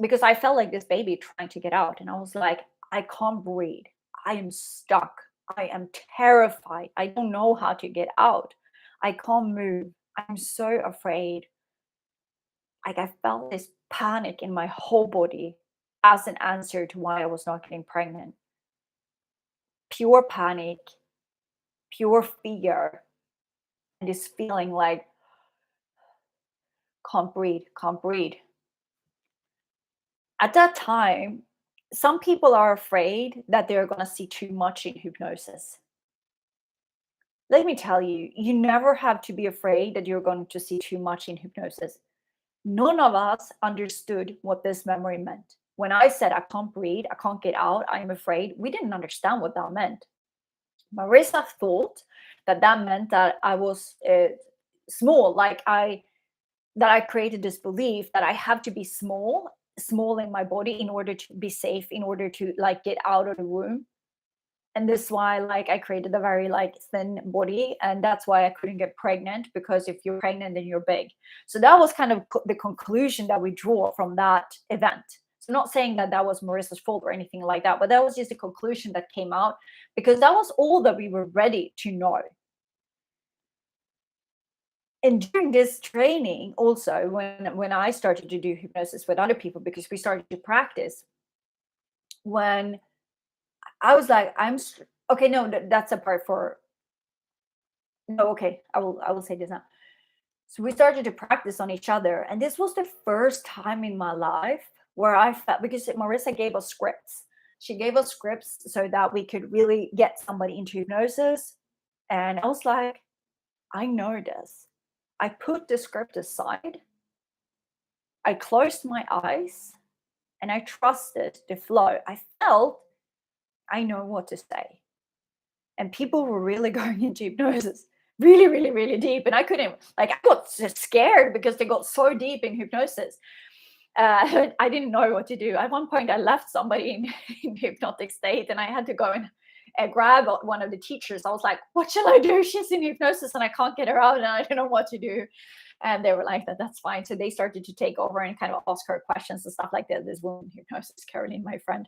because I felt like this baby trying to get out. And I was like, I can't breathe. I am stuck. I am terrified. I don't know how to get out. I can't move. I'm so afraid. Like I felt this panic in my whole body as an answer to why I was not getting pregnant. Pure panic, pure fear, and this feeling like can't breathe, can't breathe. At that time, some people are afraid that they're going to see too much in hypnosis. Let me tell you, you never have to be afraid that you're going to see too much in hypnosis. None of us understood what this memory meant. When I said, I can't breathe, I can't get out, I'm afraid, we didn't understand what that meant. Marissa thought that that meant that I was small, that I created this belief that I have to be small in my body in order to be safe, in order to like get out of the womb. And this is why like I created a very like thin body, and that's why I couldn't get pregnant, because if you're pregnant then you're big. So that was kind of the conclusion that we draw from that event. So not saying that that was Marissa's fault or anything like that, but that was just a conclusion that came out because that was all that we were ready to know. And during this training also, when I started to do hypnosis with other people, because we started to practice, when I was like, okay, no, that's a part for, no, okay, I will say this now. So we started to practice on each other, and this was the first time in my life where I felt, because Marissa gave us scripts. She gave us scripts so that we could really get somebody into hypnosis. And I was like, I know this. I put the script aside. I closed my eyes and I trusted the flow. I felt I know what to say. And people were really going into hypnosis really, really, really deep. And I couldn't, like, I got scared because they got so deep in hypnosis. I didn't know what to do. At one point, I left somebody in hypnotic state and I had to go and grab one of the teachers. I was like, what shall I do? She's in hypnosis and I can't get her out and I don't know what to do. And they were like, that's fine. So they started to take over and kind of ask her questions and stuff like that. This woman in hypnosis, Caroline, my friend.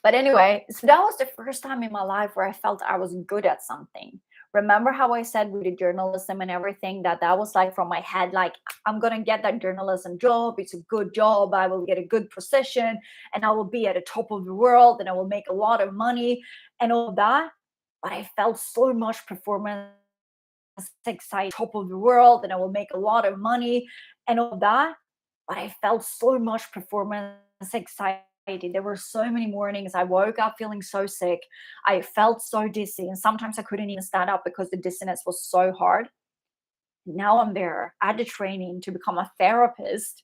But anyway, so that was the first time in my life where I felt I was good at something. Remember how I said with the journalism and everything that was like from my head, like I'm going to get that journalism job. It's a good job. I will get a good position and I will be at the top of the world and I will make a lot of money and all of that. But I felt so much performance anxiety, top of the world and I will make a lot of money and all of that. But I felt so much performance anxiety. There were so many mornings I woke up feeling so sick. I felt so dizzy, and sometimes I couldn't even stand up because the dizziness was so hard. Now I'm there at the training to become a therapist.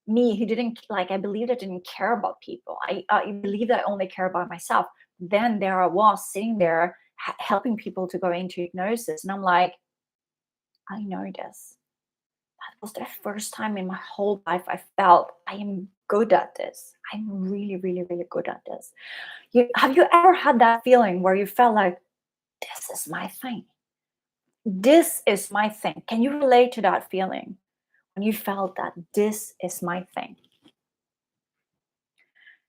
Me, who didn't like, I believed I didn't care about people. I believed I only care about myself. Then there I was sitting there helping people to go into hypnosis, and I'm like, I know this. That was the first time in my whole life I felt I am good at this. I'm really, really, really good at this. Have you ever had that feeling where you felt like, this is my thing? This is my thing. Can you relate to that feeling when you felt that this is my thing?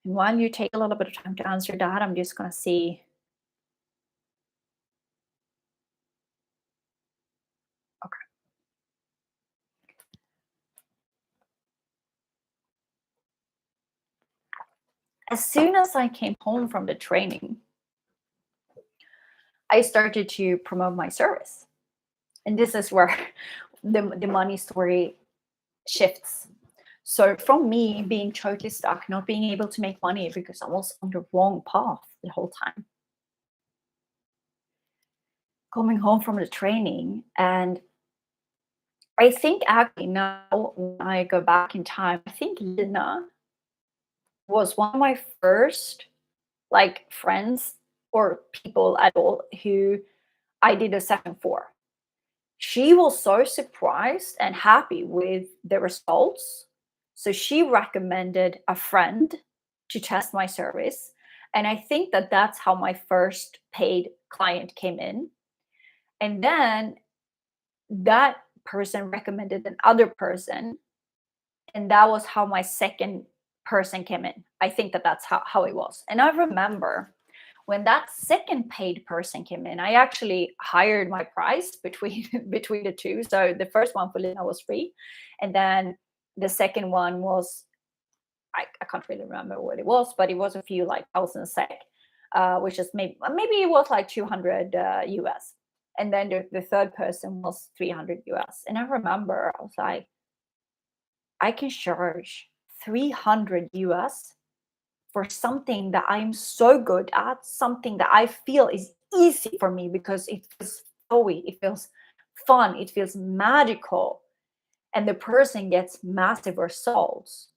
And while you take a little bit of time to answer that, I'm just going to see. Okay. As soon as I came home from the training, I started to promote my service. And this is where the money story shifts. So from me being totally stuck, not being able to make money because I was on the wrong path the whole time, coming home from the training, and I think actually now when I go back in time, I think Lina was one of my first like friends or people at all who I did a session for. She was so surprised and happy with the results. So she recommended a friend to test my service. And I think that that's how my first paid client came in. And then that person recommended another person. And that was how my second person came in. I think that that's how it was. And I remember when that second paid person came in, I actually hired my price between between the two. So the first one for Lina was free, and then the second one was, I can't really remember what it was, but it was a few like thousand sec, which is maybe it was like 200 US. And then the third person was 300 US. And I remember I was like, I can charge 300 US for something that I'm so good at, something that I feel is easy for me because it feels flowy, it feels fun, it feels magical. And the person gets massive results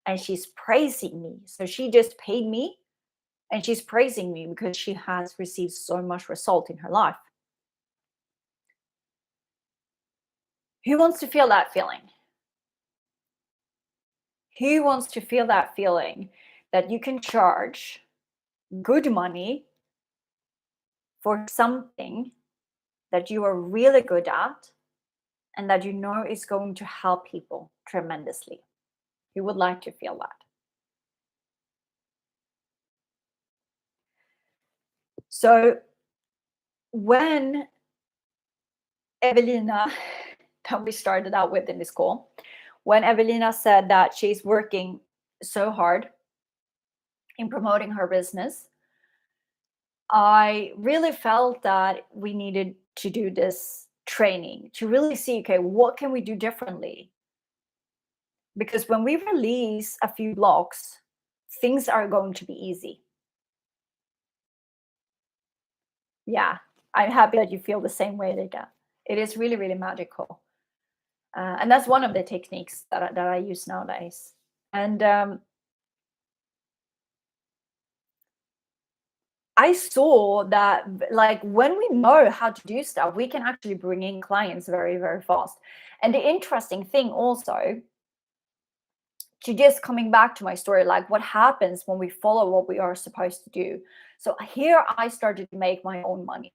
and she's praising me. So she just paid me and she's praising me because she has received so much result in her life. Who wants to feel that feeling? Who wants to feel that feeling that you can charge good money for something that you are really good at and that you know is going to help people tremendously? You would like to feel that. So when Evelina, that we started out with in this call, when Evelina said that she's working so hard in promoting her business, I really felt that we needed to do this training to really see, okay, what can we do differently? Because when we release a few blocks, things are going to be easy. Yeah, I'm happy that you feel the same way, Rika. It is really, really magical. And that's one of the techniques that I use nowadays. And I saw that, like, when we know how to do stuff, we can actually bring in clients very, very fast. And the interesting thing also, to just coming back to my story, like what happens when we follow what we are supposed to do. So here I started to make my own money.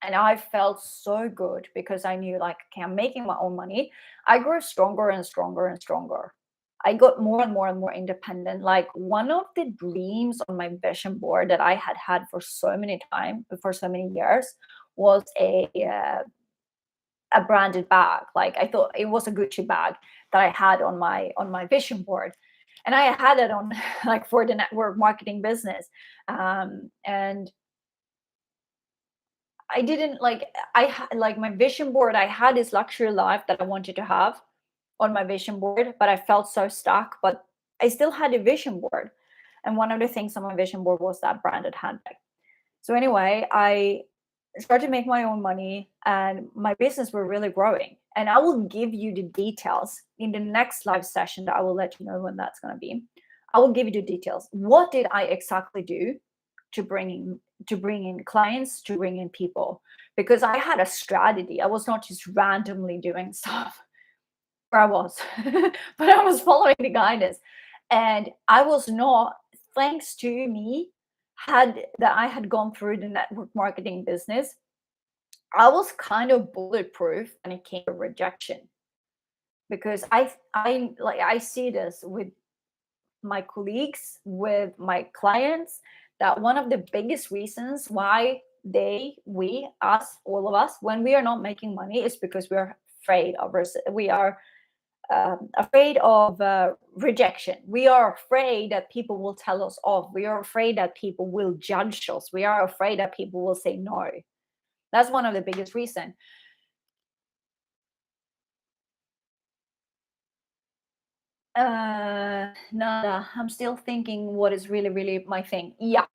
And I felt so good because I knew, like, okay, I'm making my own money. I grew stronger and stronger and stronger. I got more and more and more independent. Like, one of the dreams on my vision board that I had had for so many years, was a branded bag. Like, I thought it was a Gucci bag that I had on my vision board, and I had it on like for the network marketing business, and I didn't like like my vision board. I had this luxury life that I wanted to have on my vision board, but I felt so stuck. But I still had a vision board, and one of the things on my vision board was that branded handbag. So anyway, I started to make my own money, and my business were really growing. And I will give you the details in the next live session that I will let you know when that's going to be. I will give you the details. What did I exactly do to bring in clients, to bring in people? Because I had a strategy. I was not just randomly doing stuff. Or I was, but I was following the guidance, and I was not, thanks to me, I had gone through the network marketing business. I was kind of bulletproof when it came to rejection, because I see this with my colleagues, with my clients, that one of the biggest reasons why all of us, when we are not making money, is because we are afraid of we are afraid of rejection. We are afraid that people will tell us off. We are afraid that people will judge us. We are afraid that people will say no. That's one of the biggest reasons. Nada, I'm still thinking what is really, really my thing. Yeah,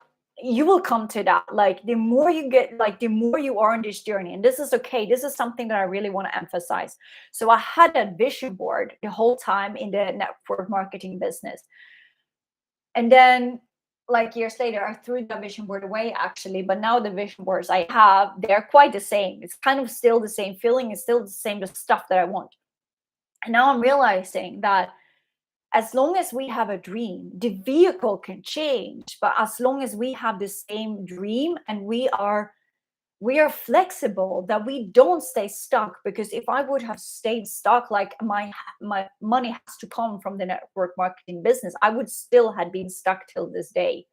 you will come to that. Like, the more you get, like, the more you are on this journey. And this is okay. This is something that I really want to emphasize. So I had a vision board the whole time in the network marketing business. And then, like, years later, I threw the vision board away, actually. But now the vision boards I have, they're quite the same. It's kind of still the same feeling. It's still the same, the stuff that I want. And now I'm realizing that as long as we have a dream, the vehicle can change. But as long as we have the same dream and we are we are flexible, that we don't stay stuck. Because if I would have stayed stuck, like my money has to come from the network marketing business, I would still had been stuck till this day.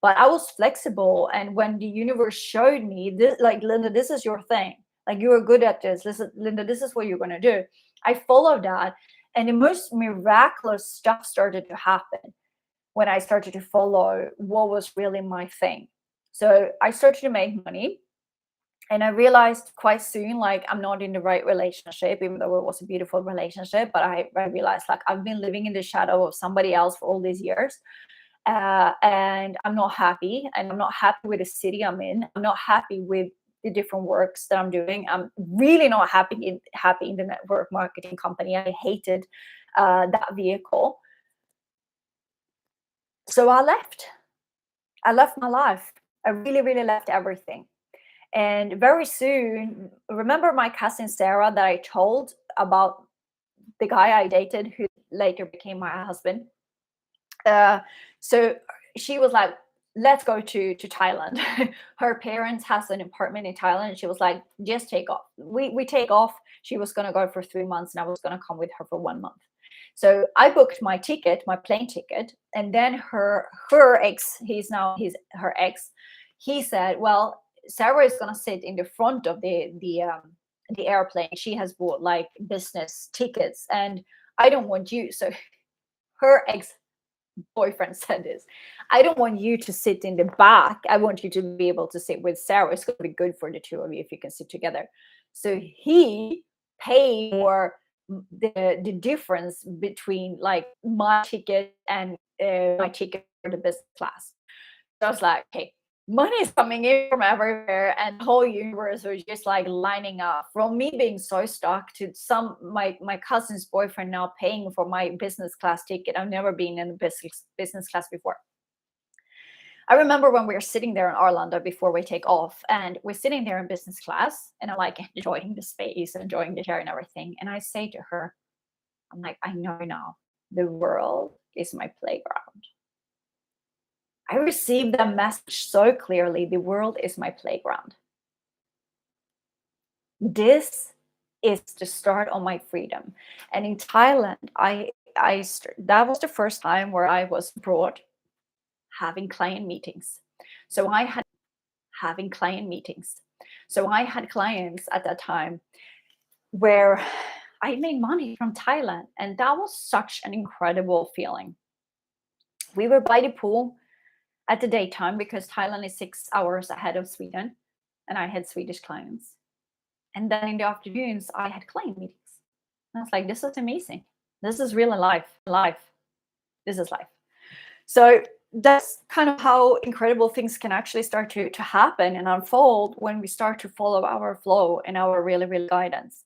But I was flexible, and when the universe showed me this, like, Linda, this is your thing, like, you are good at this, listen, Linda, this is what you're going to do, I followed that. And the most miraculous stuff started to happen when I started to follow what was really my thing. So I started to make money, and I realized quite soon, like, I'm not in the right relationship, even though it was a beautiful relationship. But I realized, like, I've been living in the shadow of somebody else for all these years. And I'm not happy. And I'm not happy with the city I'm in. I'm not happy with the different works that I'm doing. I'm really not happy in the network marketing company. I hated that vehicle. So I left. I left my life. I really, really left everything. And very soon, remember my cousin Sarah that I told about, the guy I dated who later became my husband? Uh, so she was like, let's go to Thailand. Her parents has an apartment in Thailand. And she was like, just take off. We take off. She was going to go for 3 months, and I was going to come with her for 1 month. So I booked my ticket, my plane ticket. And then her ex, he's her ex, he said, well, Sarah is going to sit in the front of the airplane. She has bought like business tickets, and I don't want you. So her ex boyfriend said this, I don't want you to sit in the back. I want you to be able to sit with Sarah. It's going to be good for the two of you if you can sit together. So he paid for the difference between like my ticket and my ticket for the business class. So I was like, hey, money is coming in from everywhere, and the whole universe was just like lining up, from me being so stuck to my cousin's boyfriend now paying for my business class ticket. I've never been in a business class before. I remember when we were sitting there in Arlanda before we take off, and we're sitting there in business class, and I'm like enjoying the space, enjoying the chair and everything. And I say to her, I'm like, I know now the world is my playground. I received that message so clearly. The world is my playground. This is the start of my freedom. And in Thailand, that was the first time where I was abroad having client meetings. So I had having client meetings. So I had clients at that time where I made money from Thailand, and that was such an incredible feeling. We were by the pool at the daytime because Thailand is 6 hours ahead of Sweden, and I had Swedish clients. And then in the afternoons, I had client meetings. And I was like, this is amazing. This is real life. This is life. So that's kind of how incredible things can actually start to happen and unfold when we start to follow our flow and our really, really guidance.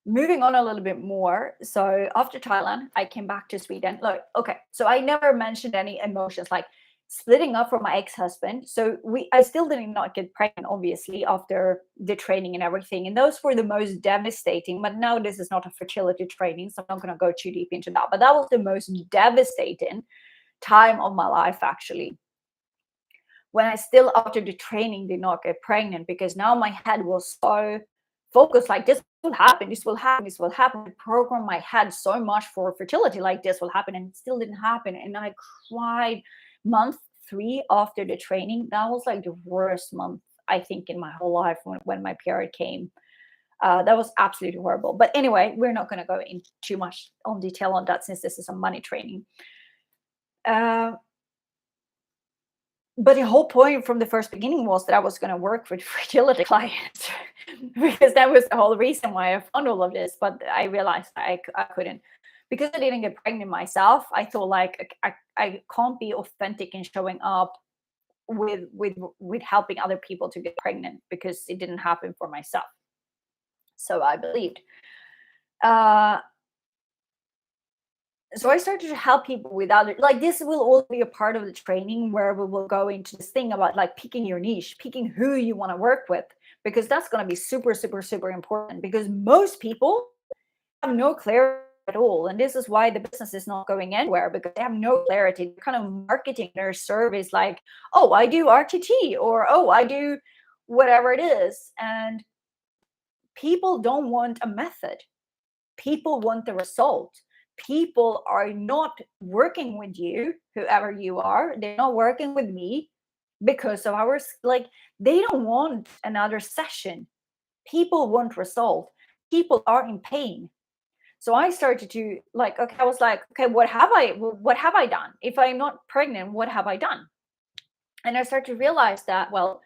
Moving on a little bit more. So after Thailand, I came back to Sweden. Look, okay. So I never mentioned any emotions like splitting up from my ex-husband. So I still did not get pregnant, obviously, after the training and everything. And those were the most devastating. But now this is not a fertility training, so I'm not going to go too deep into that. But that was the most devastating time of my life, actually. When I still, after the training, did not get pregnant, because now my head was so focused, like this will happen, this will happen, this will happen. I programmed my head so much for fertility, like this will happen, and it still didn't happen. And I cried month 3 after the training. That was like the worst month, I think, in my whole life when my period came. That was absolutely horrible. But anyway, we're not going to go into too much on detail on that, since this is a money training. But the whole point from the first beginning was that I was going to work with fertility clients because that was the whole reason why I found all of this. But I realized I couldn't, because I didn't get pregnant myself. I thought like I can't be authentic in showing up with helping other people to get pregnant, because it didn't happen for myself. So I believed. So I started to help people with other, like, this will all be a part of the training, where we will go into this thing about like picking your niche, picking who you want to work with, because that's going to be super, super, super important, because most people have no clarity at all. And this is why the business is not going anywhere, because they have no clarity. They're kind of marketing their service like, oh, I do RTT, or oh, I do whatever it is. And people don't want a method. People want the result. People are not working with you, whoever you are. They're not working with me because of our, like, they don't want another session. People want result. People are in pain. So I started to, like, okay, I was like, okay, what have I done? If I'm not pregnant, what have I done? And I started to realize that, well,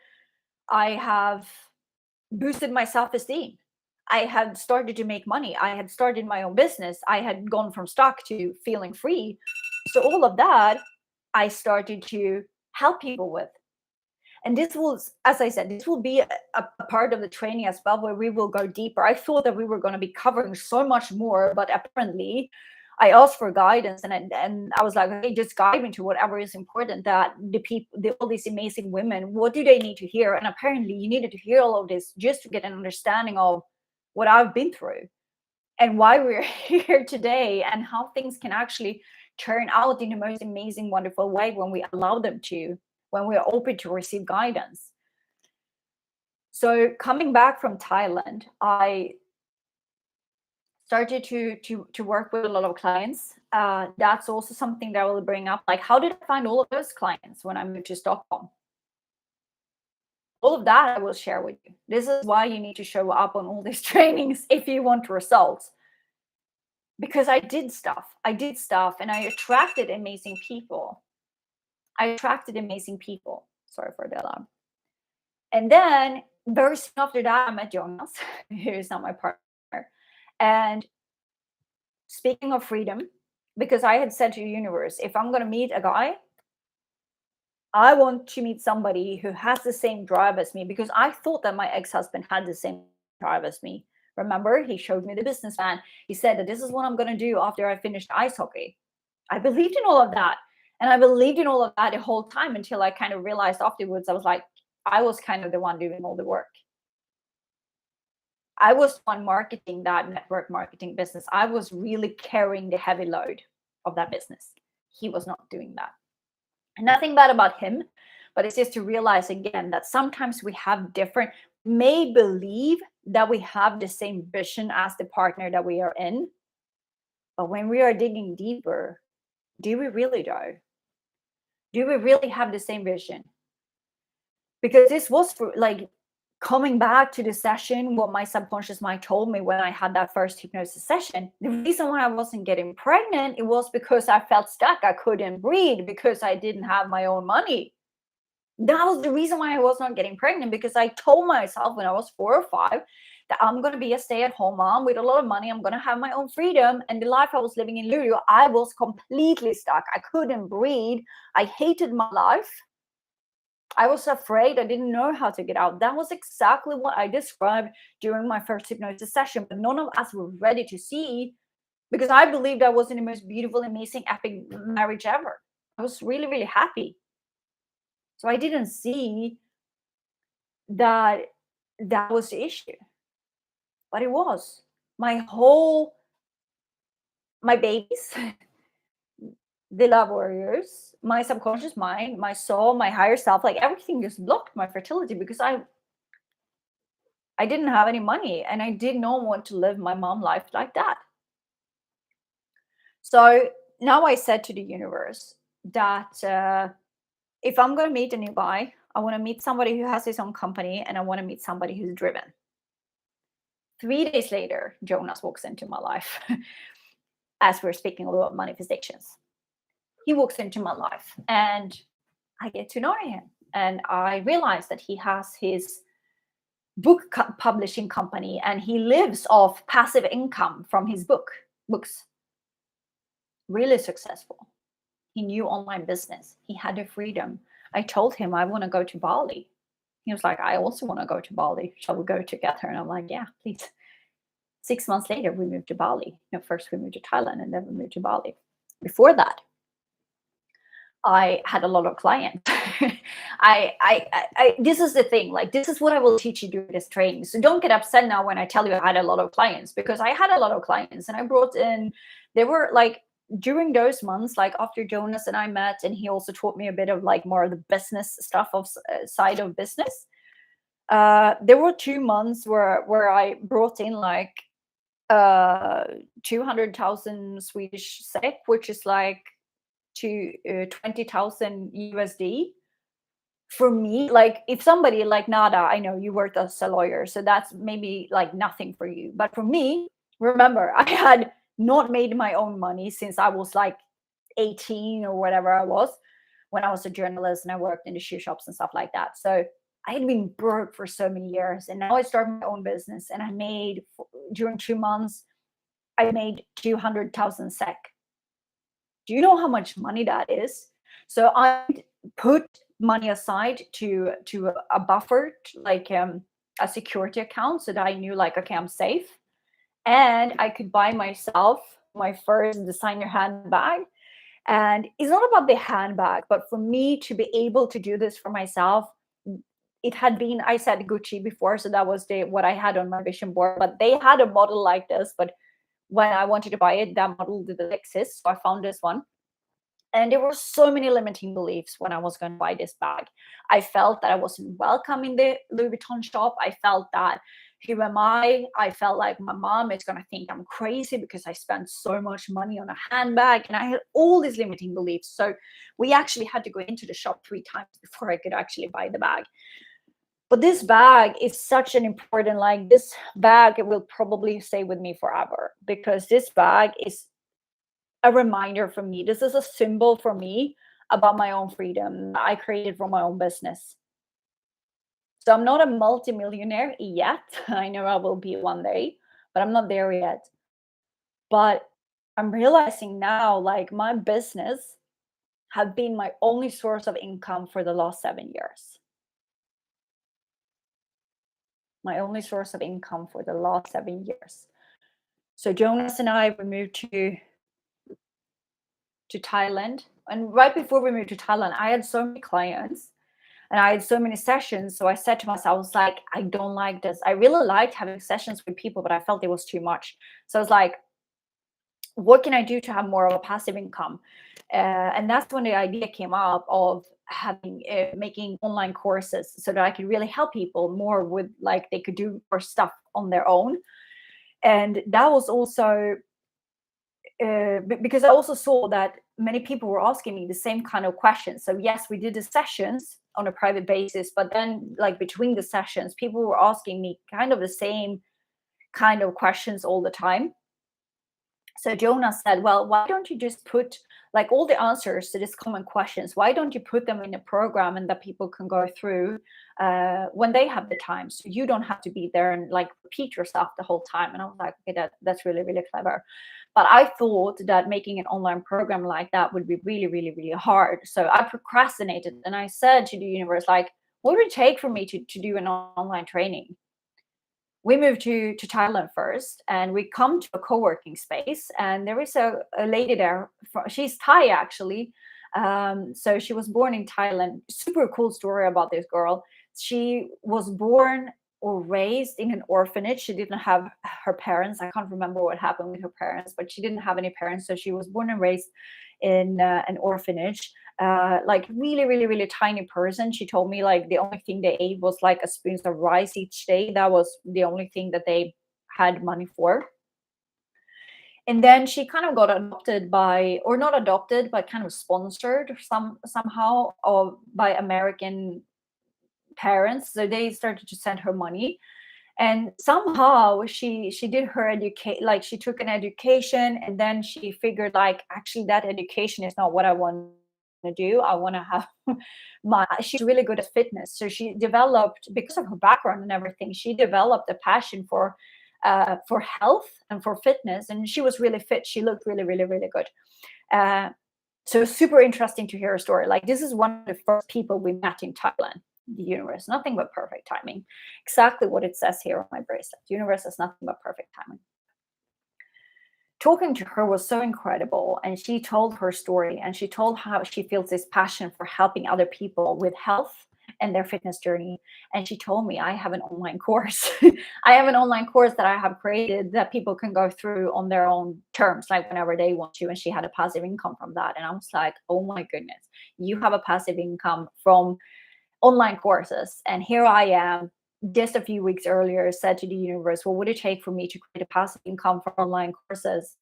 I have boosted my self-esteem. I had started to make money. I had started my own business. I had gone from stuck to feeling free. So all of that I started to help people with. And this will, as I said, this will be a part of the training as well, where we will go deeper. I thought that we were going to be covering so much more, but apparently I asked for guidance, and I was like, hey, just guide me to whatever is important, that the people, all these amazing women, what do they need to hear? And apparently you needed to hear all of this just to get an understanding of what I've been through and why we're here today, and how things can actually turn out in the most amazing, wonderful way when we allow them to, when we are open to receive guidance. So coming back from Thailand, I started to work with a lot of clients. That's also something that I will bring up. Like, how did I find all of those clients when I moved to Stockholm? All of that I will share with you. This is why you need to show up on all these trainings if you want results. Because I did stuff, and I attracted amazing people. Sorry for the alarm. And then very soon after that, I met Jonas, who's not my partner. And speaking of freedom, because I had said to the universe, if I'm going to meet a guy, I want to meet somebody who has the same drive as me, because I thought that my ex-husband had the same drive as me. Remember, he showed me the business plan. He said that this is what I'm going to do after I finished ice hockey. I believed in all of that. And I believed in all of that the whole time, until I kind of realized afterwards, I was like, I was kind of the one doing all the work. I was the one marketing that network marketing business. I was really carrying the heavy load of that business. He was not doing that. And nothing bad about him, but it's just to realize again that sometimes we have different, may believe that we have the same vision as the partner that we are in. But when we are digging deeper, do we really though? Do we really have the same vision? Because this was for, like, coming back to the session, what my subconscious mind told me when I had that first hypnosis session. The reason why I wasn't getting pregnant, it was because I felt stuck. I couldn't breathe because I didn't have my own money. That was the reason why I was not getting pregnant, because I told myself when I was 4 or 5 that I'm going to be a stay-at-home mom with a lot of money. I'm going to have my own freedom. And the life I was living in Luleå, I was completely stuck. I couldn't breathe. I hated my life. I was afraid. I didn't know how to get out. That was exactly what I described during my first hypnosis session, but none of us were ready to see, because I believed I was in the most beautiful, amazing, epic marriage ever. I was really, really happy. So I didn't see that that was the issue. But it was. My babies, the love warriors, my subconscious mind, my soul, my higher self, like everything just blocked my fertility, because I didn't have any money, and I did not want to live my mom life like that. So now I said to the universe that if I'm going to meet a new guy, I want to meet somebody who has his own company, and I want to meet somebody who's driven. 3 days later, Jonas walks into my life as we're speaking about manifestations. He walks into my life, and I get to know him. And I realize that he has his book publishing company, and he lives off passive income from his books. Really successful. He knew online business. He had the freedom. I told him I want to go to Bali. He was like, I also want to go to Bali. Shall we go together? And I'm like, yeah, please. 6 months later, we moved to Bali. First we moved to Thailand, and then we moved to Bali. Before that, I had a lot of clients. This is the thing. Like, this is what I will teach you during this training. So don't get upset now when I tell you I had a lot of clients, because I had a lot of clients, and I brought in. They were like, during those months, like after Jonas and I met, and he also taught me a bit of like more of the business stuff of side of business. There were 2 months where I brought in like 200,000 Swedish SEK, which is like to 20,000 USD. For me, like if somebody like Nada, I know you worked as a lawyer, so that's maybe like nothing for you. But for me, remember, I had not made my own money since I was like 18 or whatever I was, when I was a journalist and I worked in the shoe shops and stuff like that. So I had been broke for so many years, and now I started my own business, and I made, during 2 months, I made 200,000 SEK. Do you know how much money that is? So I put money aside to a buffer, like a security account, so that I knew like, okay, I'm safe, and I could buy myself my first designer handbag. And it's not about the handbag, but for me to be able to do this for myself, it had been, I said Gucci before, so that was the what I had on my vision board, but they had a model like this, but when I wanted to buy it, that model didn't exist, so I found this one. And there were so many limiting beliefs when I was going to buy this bag. I felt that I wasn't welcome in the Louis Vuitton shop. I felt that, who am I? I felt like my mom is going to think I'm crazy because I spent so much money on a handbag. And I had all these limiting beliefs. So we actually had to go into the shop 3 times before I could actually buy the bag. But this bag is such an important, like this bag, it will probably stay with me forever, because this bag is a reminder for me. This is a symbol for me about my own freedom I created for my own business. So I'm not a multimillionaire yet. I know I will be one day, but I'm not there yet. But I'm realizing now, like my business have been my only source of income for the last 7 years. My only source of income for the last 7 years. So Jonas and I, we moved to Thailand. And right before we moved to Thailand, I had so many clients and I had so many sessions. So I said to myself, I was like, I don't like this. I really liked having sessions with people, but I felt it was too much. So I was like, what can I do to have more of a passive income? And that's when the idea came up of having making online courses, so that I could really help people more with, like, they could do more stuff on their own. And that was also because I also saw that many people were asking me the same kind of questions. So yes, we did the sessions on a private basis, but then like between the sessions, people were asking me kind of the same kind of questions all the time. So Jonas said, well, why don't you just put like all the answers to these common questions? Why don't you put them in a program and that people can go through when they have the time? So you don't have to be there and like repeat yourself the whole time. And I was like, okay, that's really, really clever. But I thought that making an online program like that would be really, really, really hard. So I procrastinated, and I said to the universe, like, what would it take for me to do an online training? We moved to Thailand first, and we come to a co-working space, and there is a lady there. She's Thai actually. So she was born in Thailand. Super cool story about this girl. She was born or raised in an orphanage. She didn't have her parents. I can't remember what happened with her parents, but she didn't have any parents. So she was born and raised in an orphanage. Like really, really, really tiny person. She told me like the only thing they ate was like a spoon of rice each day. That was the only thing that they had money for. And then she kind of got adopted by, or not adopted, but kind of sponsored somehow or by American parents. So they started to send her money. And somehow she did her educate, like she took an education, and then she figured like, actually that education is not what I want to do. I want to have she's really good at fitness. So she developed, because of her background and everything, she developed a passion for health and for fitness. And she was really fit. She looked really, really, really good. So super interesting to hear her story. Like this is one of the first people we met in Thailand. The universe, nothing but perfect timing. Exactly what it says here on my bracelet. The universe has nothing but perfect timing. talking to her was so incredible. And she told her story, and she told how she feels this passion for helping other people with health and their fitness journey. And she told me, I have an online course. I have an online course that I have created that people can go through on their own terms, like whenever they want to. And she had a passive income from that. And I was like, oh my goodness, you have a passive income from online courses. And here I am, just a few weeks earlier, said to the universe, what would it take for me to create a passive income from online courses?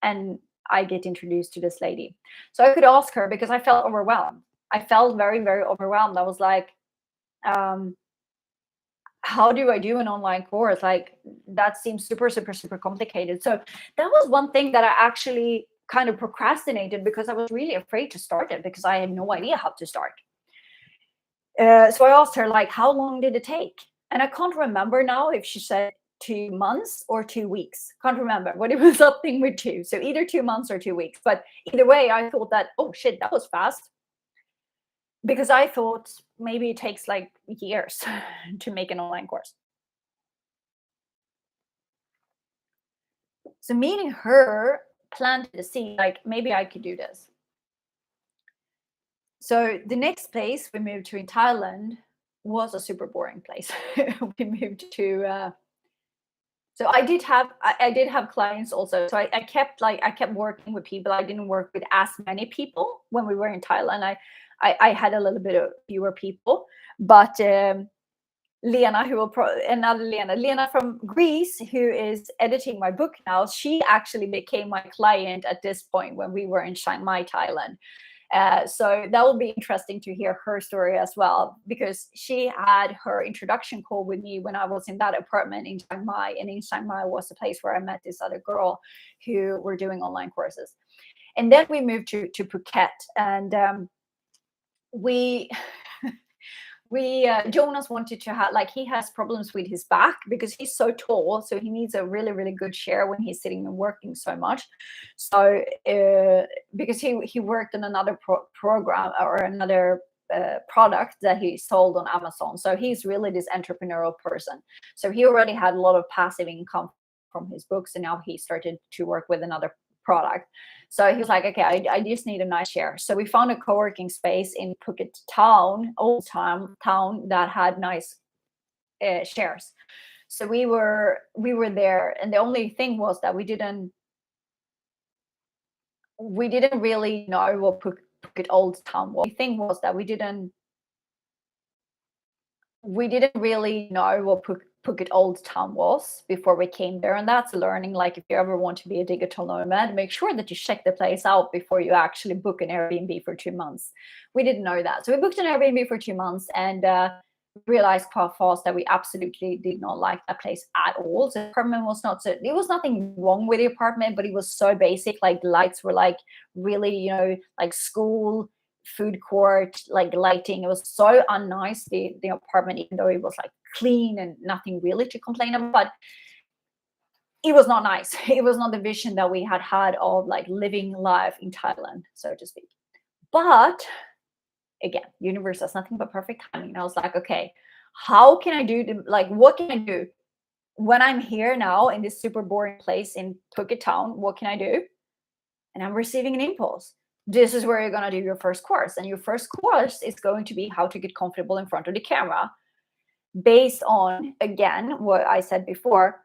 And I get introduced to this lady. So I could ask her, because I felt overwhelmed. I felt very, very overwhelmed. I was like, um, how do I do an online course? Like, that seems super, super, super complicated. So that was one thing that I actually kind of procrastinated, because I was really afraid to start it, because I had no idea how to start. So I asked her, like, how long did it take? And I can't remember now if she said 2 months or 2 weeks. Can't remember, but it was something with two. So either 2 months or 2 weeks. But either way, I thought that, oh shit, that was fast. Because I thought maybe it takes like years to make an online course. So meeting her planted the seed, like maybe I could do this. So the next place we moved to in Thailand was a super boring place. We moved to so I did have clients also. So I kept working with people. I didn't work with as many people when we were in Thailand. I had a little bit of fewer people, but Lena, another Lena from Greece, who is editing my book now, she actually became my client at this point when we were in Chiang Mai, Thailand. So that will be interesting to hear her story as well, because she had her introduction call with me when I was in that apartment in Chiang Mai. And in Chiang Mai was the place where I met this other girl who were doing online courses. And then we moved to Phuket, and we Jonas wanted to have, like, he has problems with his back because he's so tall, so he needs a really, really good chair when he's sitting and working so much. So because he worked in another program or another product that he sold on Amazon, so he's really this entrepreneurial person. So he already had a lot of passive income from his books, and now he started to work with another product. So he was like, okay, I just need a nice chair. So we found a co-working space in Phuket town, old town that had nice chairs. So we were there, and the only thing was that we didn't really know what Phuket old town was. The thing was that we didn't really know what Phuket Old Town was before we came there. And that's a learning. Like, if you ever want to be a digital nomad, make sure that you check the place out before you actually book an Airbnb for 2 months. We didn't know that. So we booked an Airbnb for 2 months, and realized quite fast that we absolutely did not like that place at all. So the apartment was not so, there was nothing wrong with the apartment, but it was so basic. Like, the lights were like really, like school food court, like lighting. It was so unnice, the apartment, even though it was like clean and nothing really to complain about. But it was not nice. It was not the vision that we had of like living life in Thailand, so to speak. But again, universe has nothing but perfect timing. And I was like, okay, how can I do what can I do when I'm here now in this super boring place in Phuket town? What can I do? And I'm receiving an impulse. This is where you're going to do your first course. And your first course is going to be how to get comfortable in front of the camera, based on, again, what I said before,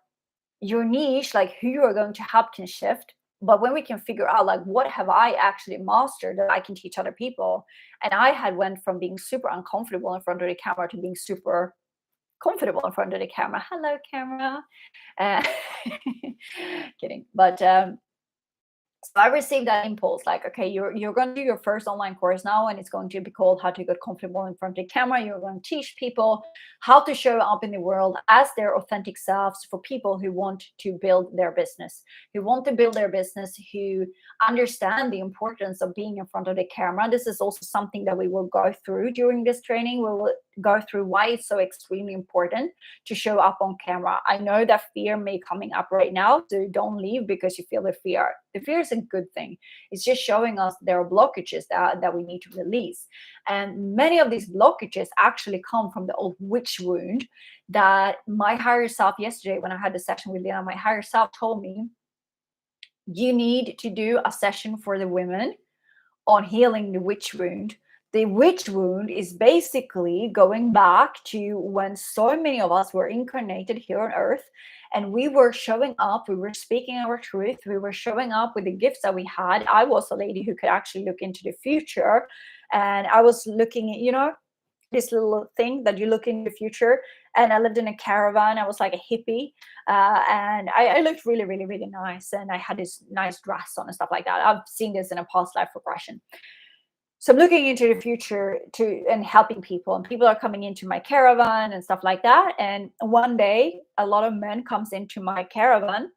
your niche, like who you are going to help can shift. But when we can figure out, like, what have I actually mastered that I can teach other people? And I had went from being super uncomfortable in front of the camera to being super comfortable in front of the camera. Hello, camera. Uh, kidding. But so I received that impulse, like, okay, you're going to do your first online course now, and it's going to be called How to Get Comfortable in Front of the Camera. You're going to teach people how to show up in the world as their authentic selves, for people who want to build their business, who understand the importance of being in front of the camera. This is also something that we will go through during this training. We will go through why it's so extremely important to show up on camera. I know that fear may coming up right now, so don't leave because you feel the fear. The fear is a good thing. It's just showing us there are blockages that we need to release. And many of these blockages actually come from the old witch wound that my higher self, yesterday when I had the session with Lena, my higher self told me, You need to do a session for the women on healing the witch wound. The witch wound is basically going back to when so many of us were incarnated here on earth, and we were showing up, we were speaking our truth, we were showing up with the gifts that we had. I was a lady who could actually look into the future, and I was looking at, this little thing that you look in the future. And I lived in a caravan. I was like a hippie, and I looked really, really, really nice. And I had this nice dress on and stuff like that. I've seen this in a past life regression. So I'm looking into the future and helping people, and people are coming into my caravan and stuff like that. And one day, a lot of men comes into my caravan.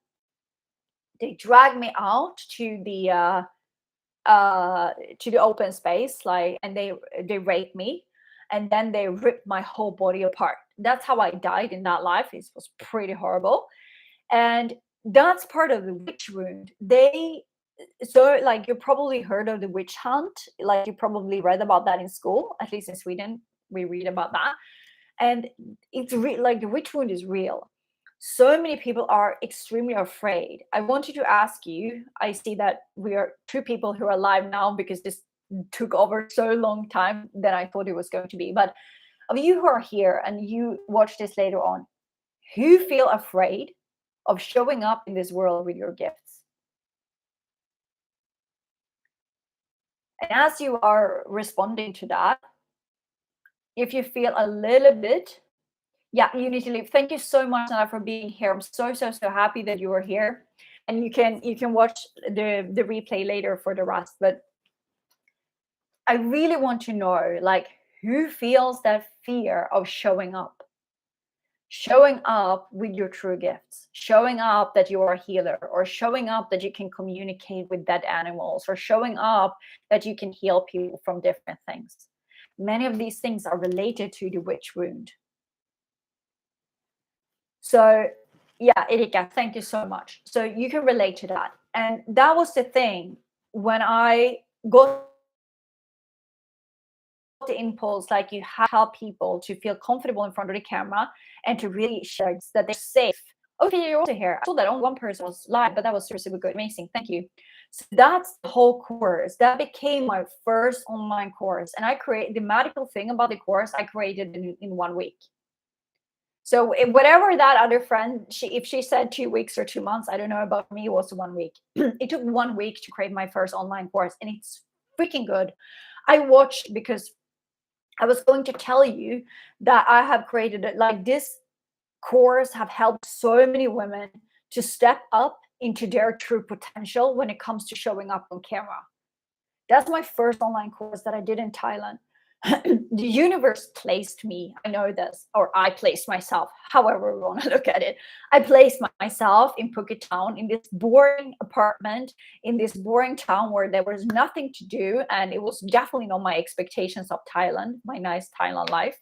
They drag me out to the open space, like, and they rape me, and then they rip my whole body apart. That's how I died in that life. It was pretty horrible. And that's part of the witch wound. So like, you probably heard of the witch hunt, like you probably read about that in school. At least in Sweden we read about that. And it's like the witch wound is real. So many people are extremely afraid. I wanted to ask you, I see that we are two people who are alive now because this took over so long time than I thought it was going to be. But of you who are here and you watch this later on, who feel afraid of showing up in this world with your gifts? And as you are responding to that, if you feel a little bit, yeah, you need to leave. Thank you so much, Nana, for being here. I'm so, so, so happy that you are here. And you can watch the replay later for the rest. But I really want to know, like, who feels that fear of showing up? Showing up with your true gifts, showing up that you are a healer, or showing up that you can communicate with dead animals, or showing up that you can heal people from different things. Many of these things are related to the witch wound. So yeah, Erika, thank you so much. So you can relate to that. And that was the thing when I got the impulse, like, you help people to feel comfortable in front of the camera and to really share that they're safe. Okay, you're also here. I saw that only one person was live, but that was super, super good. Amazing. Thank you. So that's the whole course. That became my first online course. And I created the magical thing about the course, I created in 1 week. So whatever that other friend, if she said 2 weeks or 2 months, I don't know. About me, it was 1 week. It took 1 week to create my first online course, and it's freaking good. I watched because I was going to tell you that I have created it. Like, this course have helped so many women to step up into their true potential when it comes to showing up on camera. That's my first online course that I did in Thailand. The universe placed me, I know this, or I placed myself, however we want to look at it. I placed myself in Phuket town, in this boring apartment, in this boring town where there was nothing to do, and it was definitely not my expectations of Thailand, my nice Thailand life.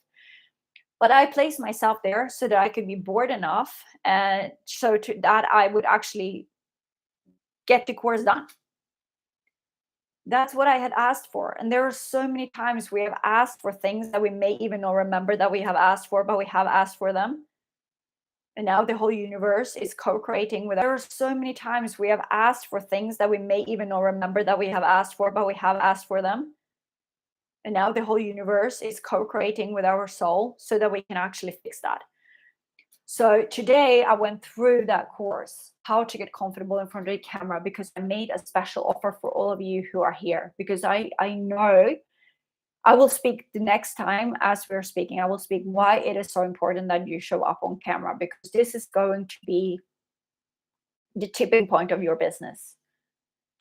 But I placed myself there so that I could be bored enough, and so that I would actually get the course done. That's what I had asked for. And there are so many times we have asked for things that we may even not remember that we have asked for, but we have asked for them. And now the whole universe is co-creating with us. There are so many times we have asked for things that we may even not remember that we have asked for, but we have asked for them. And now the whole universe is co-creating with our soul so that we can actually fix that. So today I went through that course, how to get comfortable in front of the camera, because I made a special offer for all of you who are here, because I know I will speak the next time as we're speaking. I will speak why it is so important that you show up on camera, because this is going to be the tipping point of your business.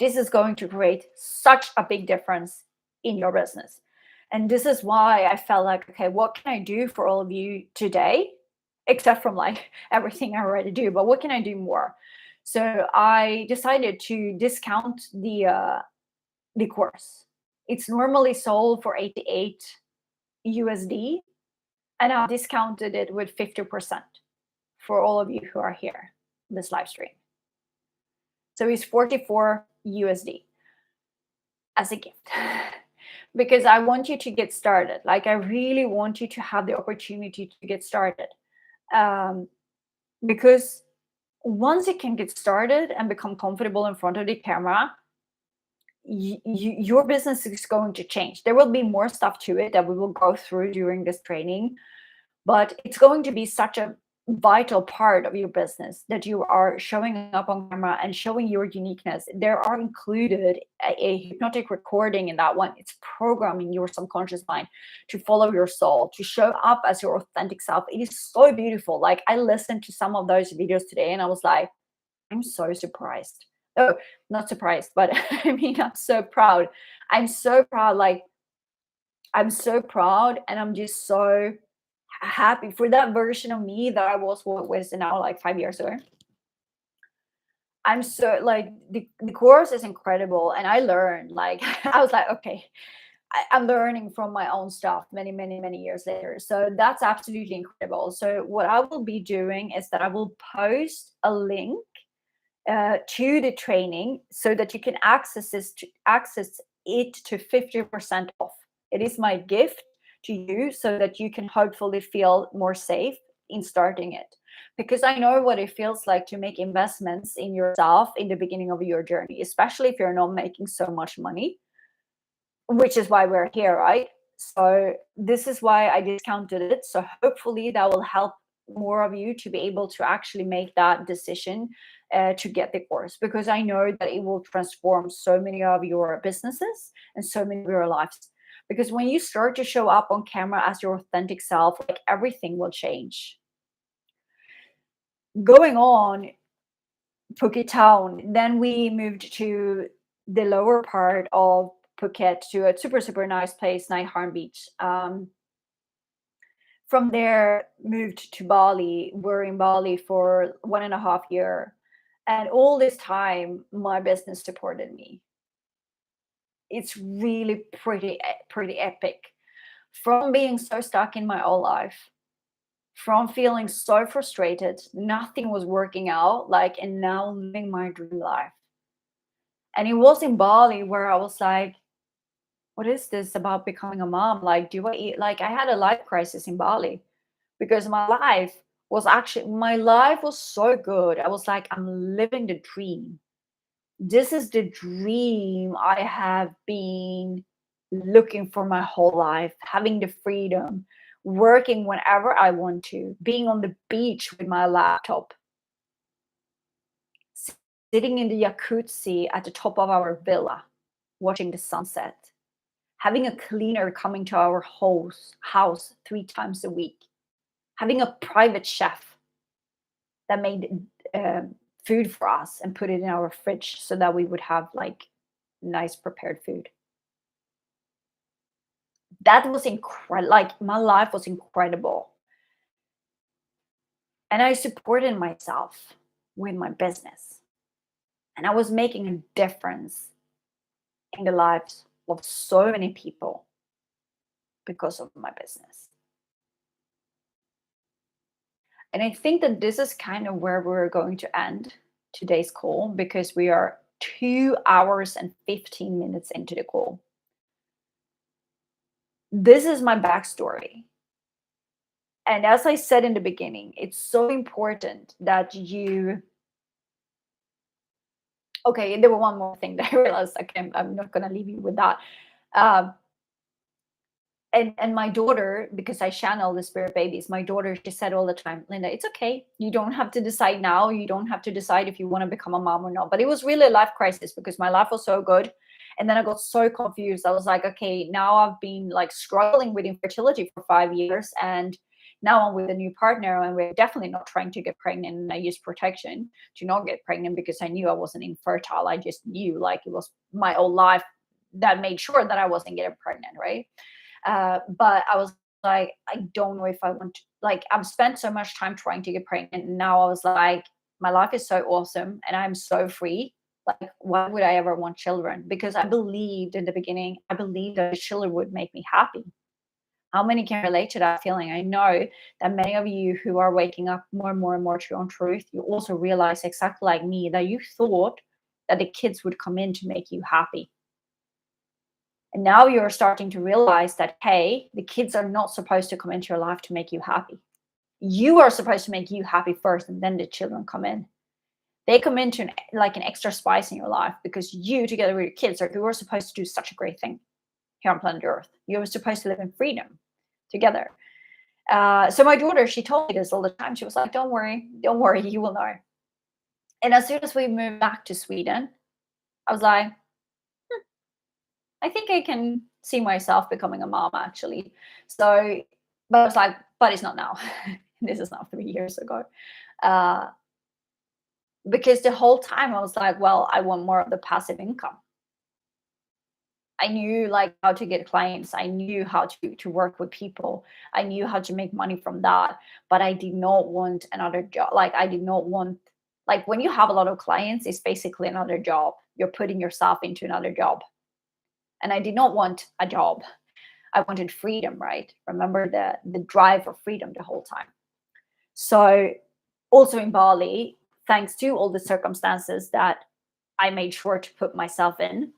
This is going to create such a big difference in your business. And this is why I felt like, okay, what can I do for all of you today? Except from like everything I already do, but what can I do more? So I decided to discount the course. It's normally sold for 88 USD, and I discounted it with 50% for all of you who are here in this live stream. So it's 44 USD as a gift. Because I want you to get started. Like, I really want you to have the opportunity to get started. Because once you can get started and become comfortable in front of the camera, your business is going to change. There will be more stuff to it that we will go through during this training, but it's going to be such a vital part of your business that you are showing up on camera and showing your uniqueness. There are included a hypnotic recording in that one. It's programming your subconscious mind to follow your soul, to show up as your authentic self. It is so beautiful. Like, I listened to some of those videos today and I was like, I'm so surprised. Oh, not surprised, but I mean, I'm so proud. I'm so proud. Like, I'm so proud, and I'm just so happy for that version of me that I what was now like 5 years ago. I'm so like the course is incredible, and I learned like I was like, okay, I'm learning from my own stuff many years later. So that's absolutely incredible. So what I will be doing is that I will post a link to the training so that you can access it to 50% off. It is my gift to you so that you can hopefully feel more safe in starting it, because I know what it feels like to make investments in yourself in the beginning of your journey, especially if you're not making so much money, which is why we're here, right? So this is why I discounted it. So hopefully that will help more of you to be able to actually make that decision to get the course, because I know that it will transform so many of your businesses and so many of your lives. Because when you start to show up on camera as your authentic self, like, everything will change. Going on, Phuket town, then we moved to the lower part of Phuket to a super nice place, Nai Harm Beach. From there, moved to Bali. We're in Bali for 1.5 year, and all this time, my business supported me. It's really pretty epic. From being so stuck in my old life, from feeling so frustrated, nothing was working out, like, and now living my dream life. And it was in Bali where I was like, what is this about becoming a mom? Like, do I eat? Like, I had a life crisis in Bali because my life was so good. I was like, I'm living the dream. This is the dream I have been looking for my whole life, having the freedom, working whenever I want to, being on the beach with my laptop, sitting in the jacuzzi at the top of our villa, watching the sunset, having a cleaner coming to our house 3 times a week, having a private chef that made uh, food for us and put it in our fridge so that we would have like nice prepared food. That was incredible. Like, my life was incredible. And I supported myself with my business. And I was making a difference in the lives of so many people because of my business. And I think that this is kind of where we're going to end today's call, because we are 2 hours and 15 minutes into the call. This is my backstory. And as I said in the beginning, it's so important that you. Okay, there was one more thing that I realized. Okay, I'm not going to leave you with that. Um, and my daughter, because I channel the spirit babies, my daughter, she said all the time, Linda, it's okay. You don't have to decide now. You don't have to decide if you want to become a mom or not. But it was really a life crisis because my life was so good. And then I got so confused. I was like, okay, now I've been like struggling with infertility for 5 years. And now I'm with a new partner, and we're definitely not trying to get pregnant. And I used protection to not get pregnant because I knew I wasn't infertile. I just knew, like, it was my old life that made sure that I wasn't getting pregnant, right? But I was like, I don't know if I want to, like, I've spent so much time trying to get pregnant. And now I was like, my life is so awesome and I'm so free. Like, why would I ever want children? Because I believed in the beginning, I believed that children would make me happy. How many can relate to that feeling? I know that many of you who are waking up more and more to your own truth, you also realize, exactly like me, that you thought that the kids would come in to make you happy. And now you're starting to realize that, hey, the kids are not supposed to come into your life to make you happy. You are supposed to make you happy first, and then the children come in. They come into like an extra spice in your life because you, together with your kids, are you are supposed to do such a great thing here on planet Earth. You're supposed to live in freedom together. So my daughter, she told me this all the time. She was like, don't worry, you will know." And as soon as we moved back to Sweden, I was like, I think I can see myself becoming a mom actually. So, but I was like, but it's not now. This is now 3 years ago. Uh, because the whole time I was like, well, I want more of the passive income. I knew like how to get clients. I knew how to work with people. I knew how to make money from that. But I did not want another job. Like I did not want, like when you have a lot of clients, it's basically another job. You're putting yourself into another job. And I did not want a job. I wanted freedom, right? Remember the drive for freedom the whole time. So also in Bali, thanks to all the circumstances that I made sure to put myself in,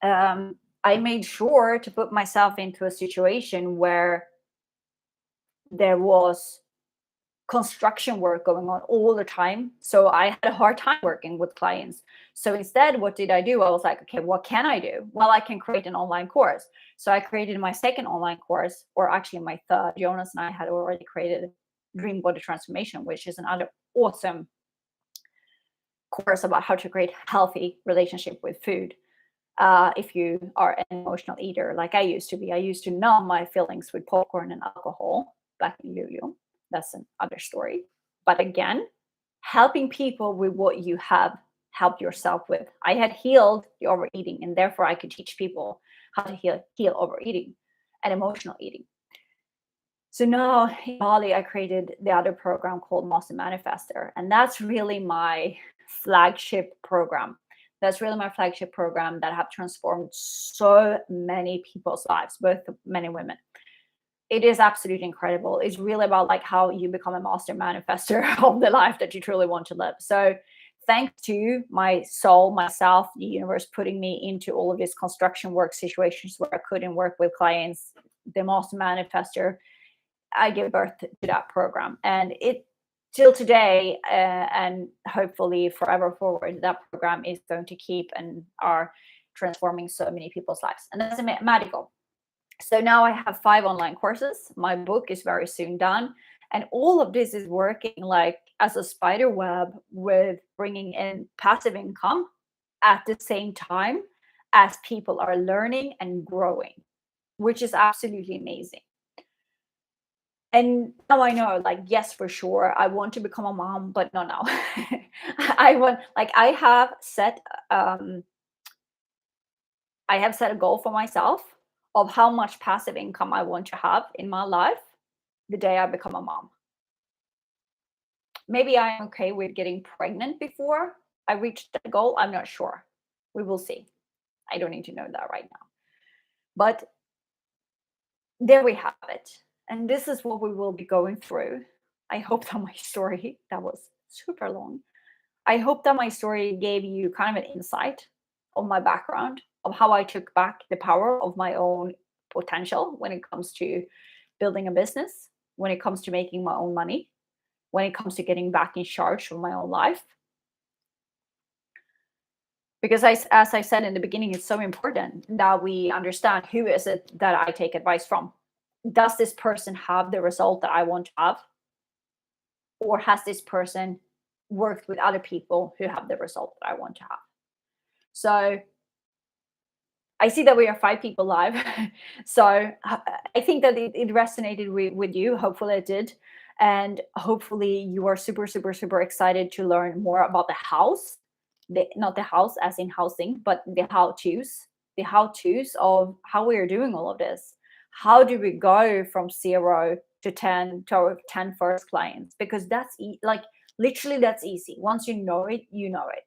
I made sure to put myself into a situation where there was construction work going on all the time. So I had a hard time working with clients. So instead, what did I do? I was like, okay, what can I do? Well, I can create an online course. So I created my second online course, or actually my third. Jonas and I had already created Dream Body Transformation, which is another awesome course about how to create healthy relationship with food. If you are an emotional eater like I used to be. I used to numb my feelings with popcorn and alcohol back in Luleå. That's another story. But again, helping people with what you have helped yourself with. I had healed the overeating, and therefore I could teach people how to heal overeating and emotional eating. So now in Bali, I created the other program called Master Manifester, and that's really my flagship program. That's really my flagship program that have transformed so many people's lives, both men and women. It is absolutely incredible. It's really about like how you become a master manifester of the life that you truly want to live. So thanks to my soul, myself, the universe putting me into all of these construction work situations where I couldn't work with clients, the master manifester, I give birth to that program. And it till today, and hopefully forever forward, that program is going to keep and are transforming so many people's lives. And that's magical. So now I have 5 online courses. My book is very soon done. And all of this is working like as a spider web with bringing in passive income at the same time as people are learning and growing, which is absolutely amazing. And now I know, like, yes, for sure, I want to become a mom, but not now. I want, like, I have set a goal for myself of how much passive income I want to have in my life the day I become a mom. Maybe I'm okay with getting pregnant before I reach that goal. I'm not sure. We will see. I don't need to know that right now. But there we have it. And this is what we will be going through. I hope that my story, that was super long. I hope that my story gave you kind of an insight of my background, of how I took back the power of my own potential when it comes to building a business, when it comes to making my own money, when it comes to getting back in charge of my own life. Because as I said in the beginning, it's so important that we understand who is it that I take advice from. Does this person have the result that I want to have? Or has this person worked with other people who have the result that I want to have? So I see that we are 5 people live. So I think that it resonated with you. Hopefully it did. And hopefully you are super, super, super excited to learn more about the house. Not the house as in housing, but the how-tos of how we are doing all of this. How do we go from 0 to 10 to our 10 first clients? Because that's like literally that's easy. Once you know it, you know it.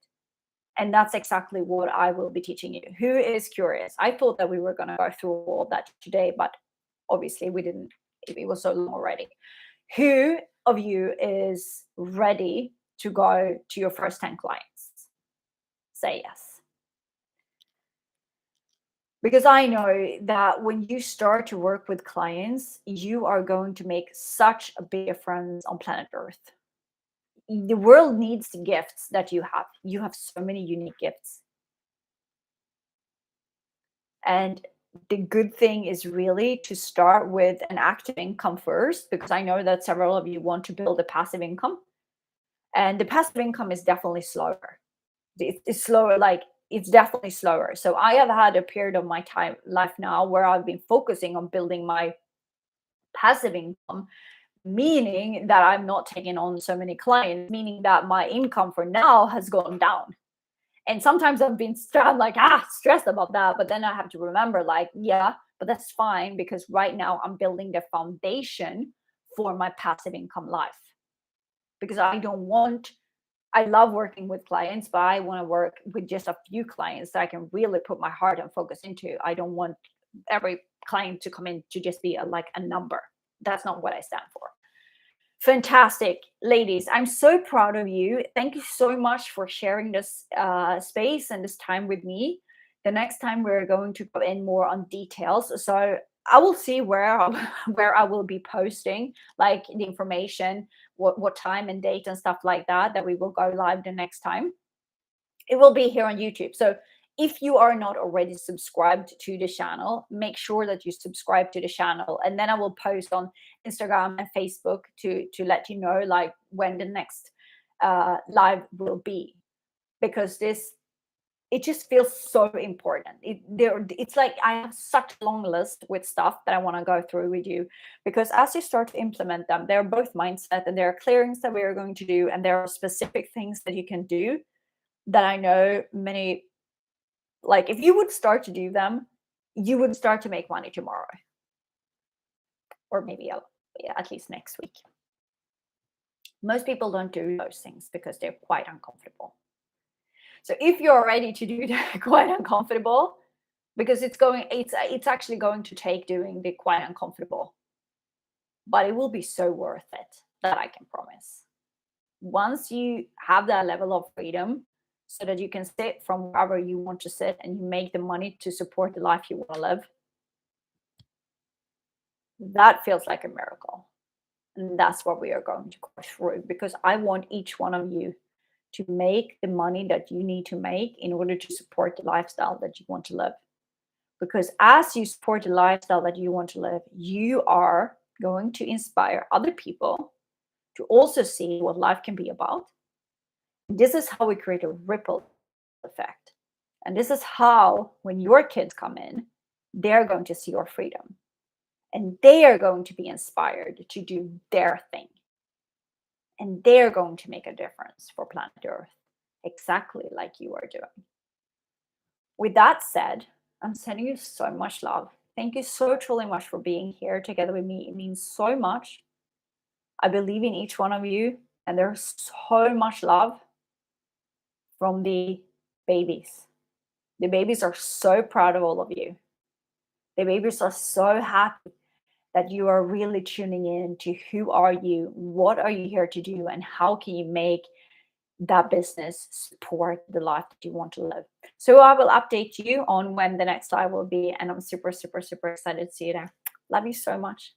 And that's exactly what I will be teaching you. Who is curious? I thought that we were going to go through all of that today, but obviously we didn't. It was so long already. Who of you is ready to go to your first 10 clients? Say yes. Because I know that when you start to work with clients, you are going to make such a big difference on planet Earth. The world needs the gifts that you have. You have so many unique gifts. And the good thing is really to start with an active income first, because I know that several of you want to build a passive income. And the passive income is definitely slower. It's slower, like it's definitely slower. So I have had a period of my time life now where I've been focusing on building my passive income, meaning that I'm not taking on so many clients, meaning that my income for now has gone down. And sometimes I've been I'm like, stressed about that. But then I have to remember, like, yeah, but that's fine, because right now I'm building the foundation for my passive income life. Because I love working with clients, but I want to work with just a few clients that I can really put my heart and focus into. I don't want every client to come in to just be like a number. That's not what I stand for. Fantastic, ladies. I'm so proud of you. Thank you so much for sharing this space and this time with me. The next time we're going to go in more on details. So I will see where I will be posting like the information, what time and date and stuff like that we will go live the next time. It will be here on YouTube. So if you are not already subscribed to the channel, make sure that you subscribe to the channel. And then I will post on Instagram and Facebook to let you know like when the next live will be. Because it just feels so important. It's like I have such a long list with stuff that I want to go through with you, because as you start to implement them, they're both mindset and there are clearings that we are going to do, and there are specific things that you can do that I know many, like if you would start to do them, you would start to make money tomorrow, or maybe yeah, at least next week. Most people don't do those things because they're quite uncomfortable. So if you're ready to do that quite uncomfortable, because it's actually going to take doing the quite uncomfortable, but it will be so worth it, that I can promise. Once you have that level of freedom so that you can sit from wherever you want to sit and you make the money to support the life you want to live, that feels like a miracle. And that's what we are going to go through, because I want each one of you to make the money that you need to make in order to support the lifestyle that you want to live. Because as you support the lifestyle that you want to live, you are going to inspire other people to also see what life can be about. This is how we create a ripple effect. And this is how, when your kids come in, they're going to see your freedom. And they are going to be inspired to do their thing. And they're going to make a difference for planet Earth, exactly like you are doing. With that said, I'm sending you so much love. Thank you so truly much for being here together with me. It means so much. I believe in each one of you, and there's so much love from the babies. The babies are so proud of all of you. The babies are so happy that you are really tuning in to who are you, what are you here to do, and how can you make that business support the life that you want to live. So I will update you on when the next live will be, and I'm super, super, super excited to see you there. Love you so much.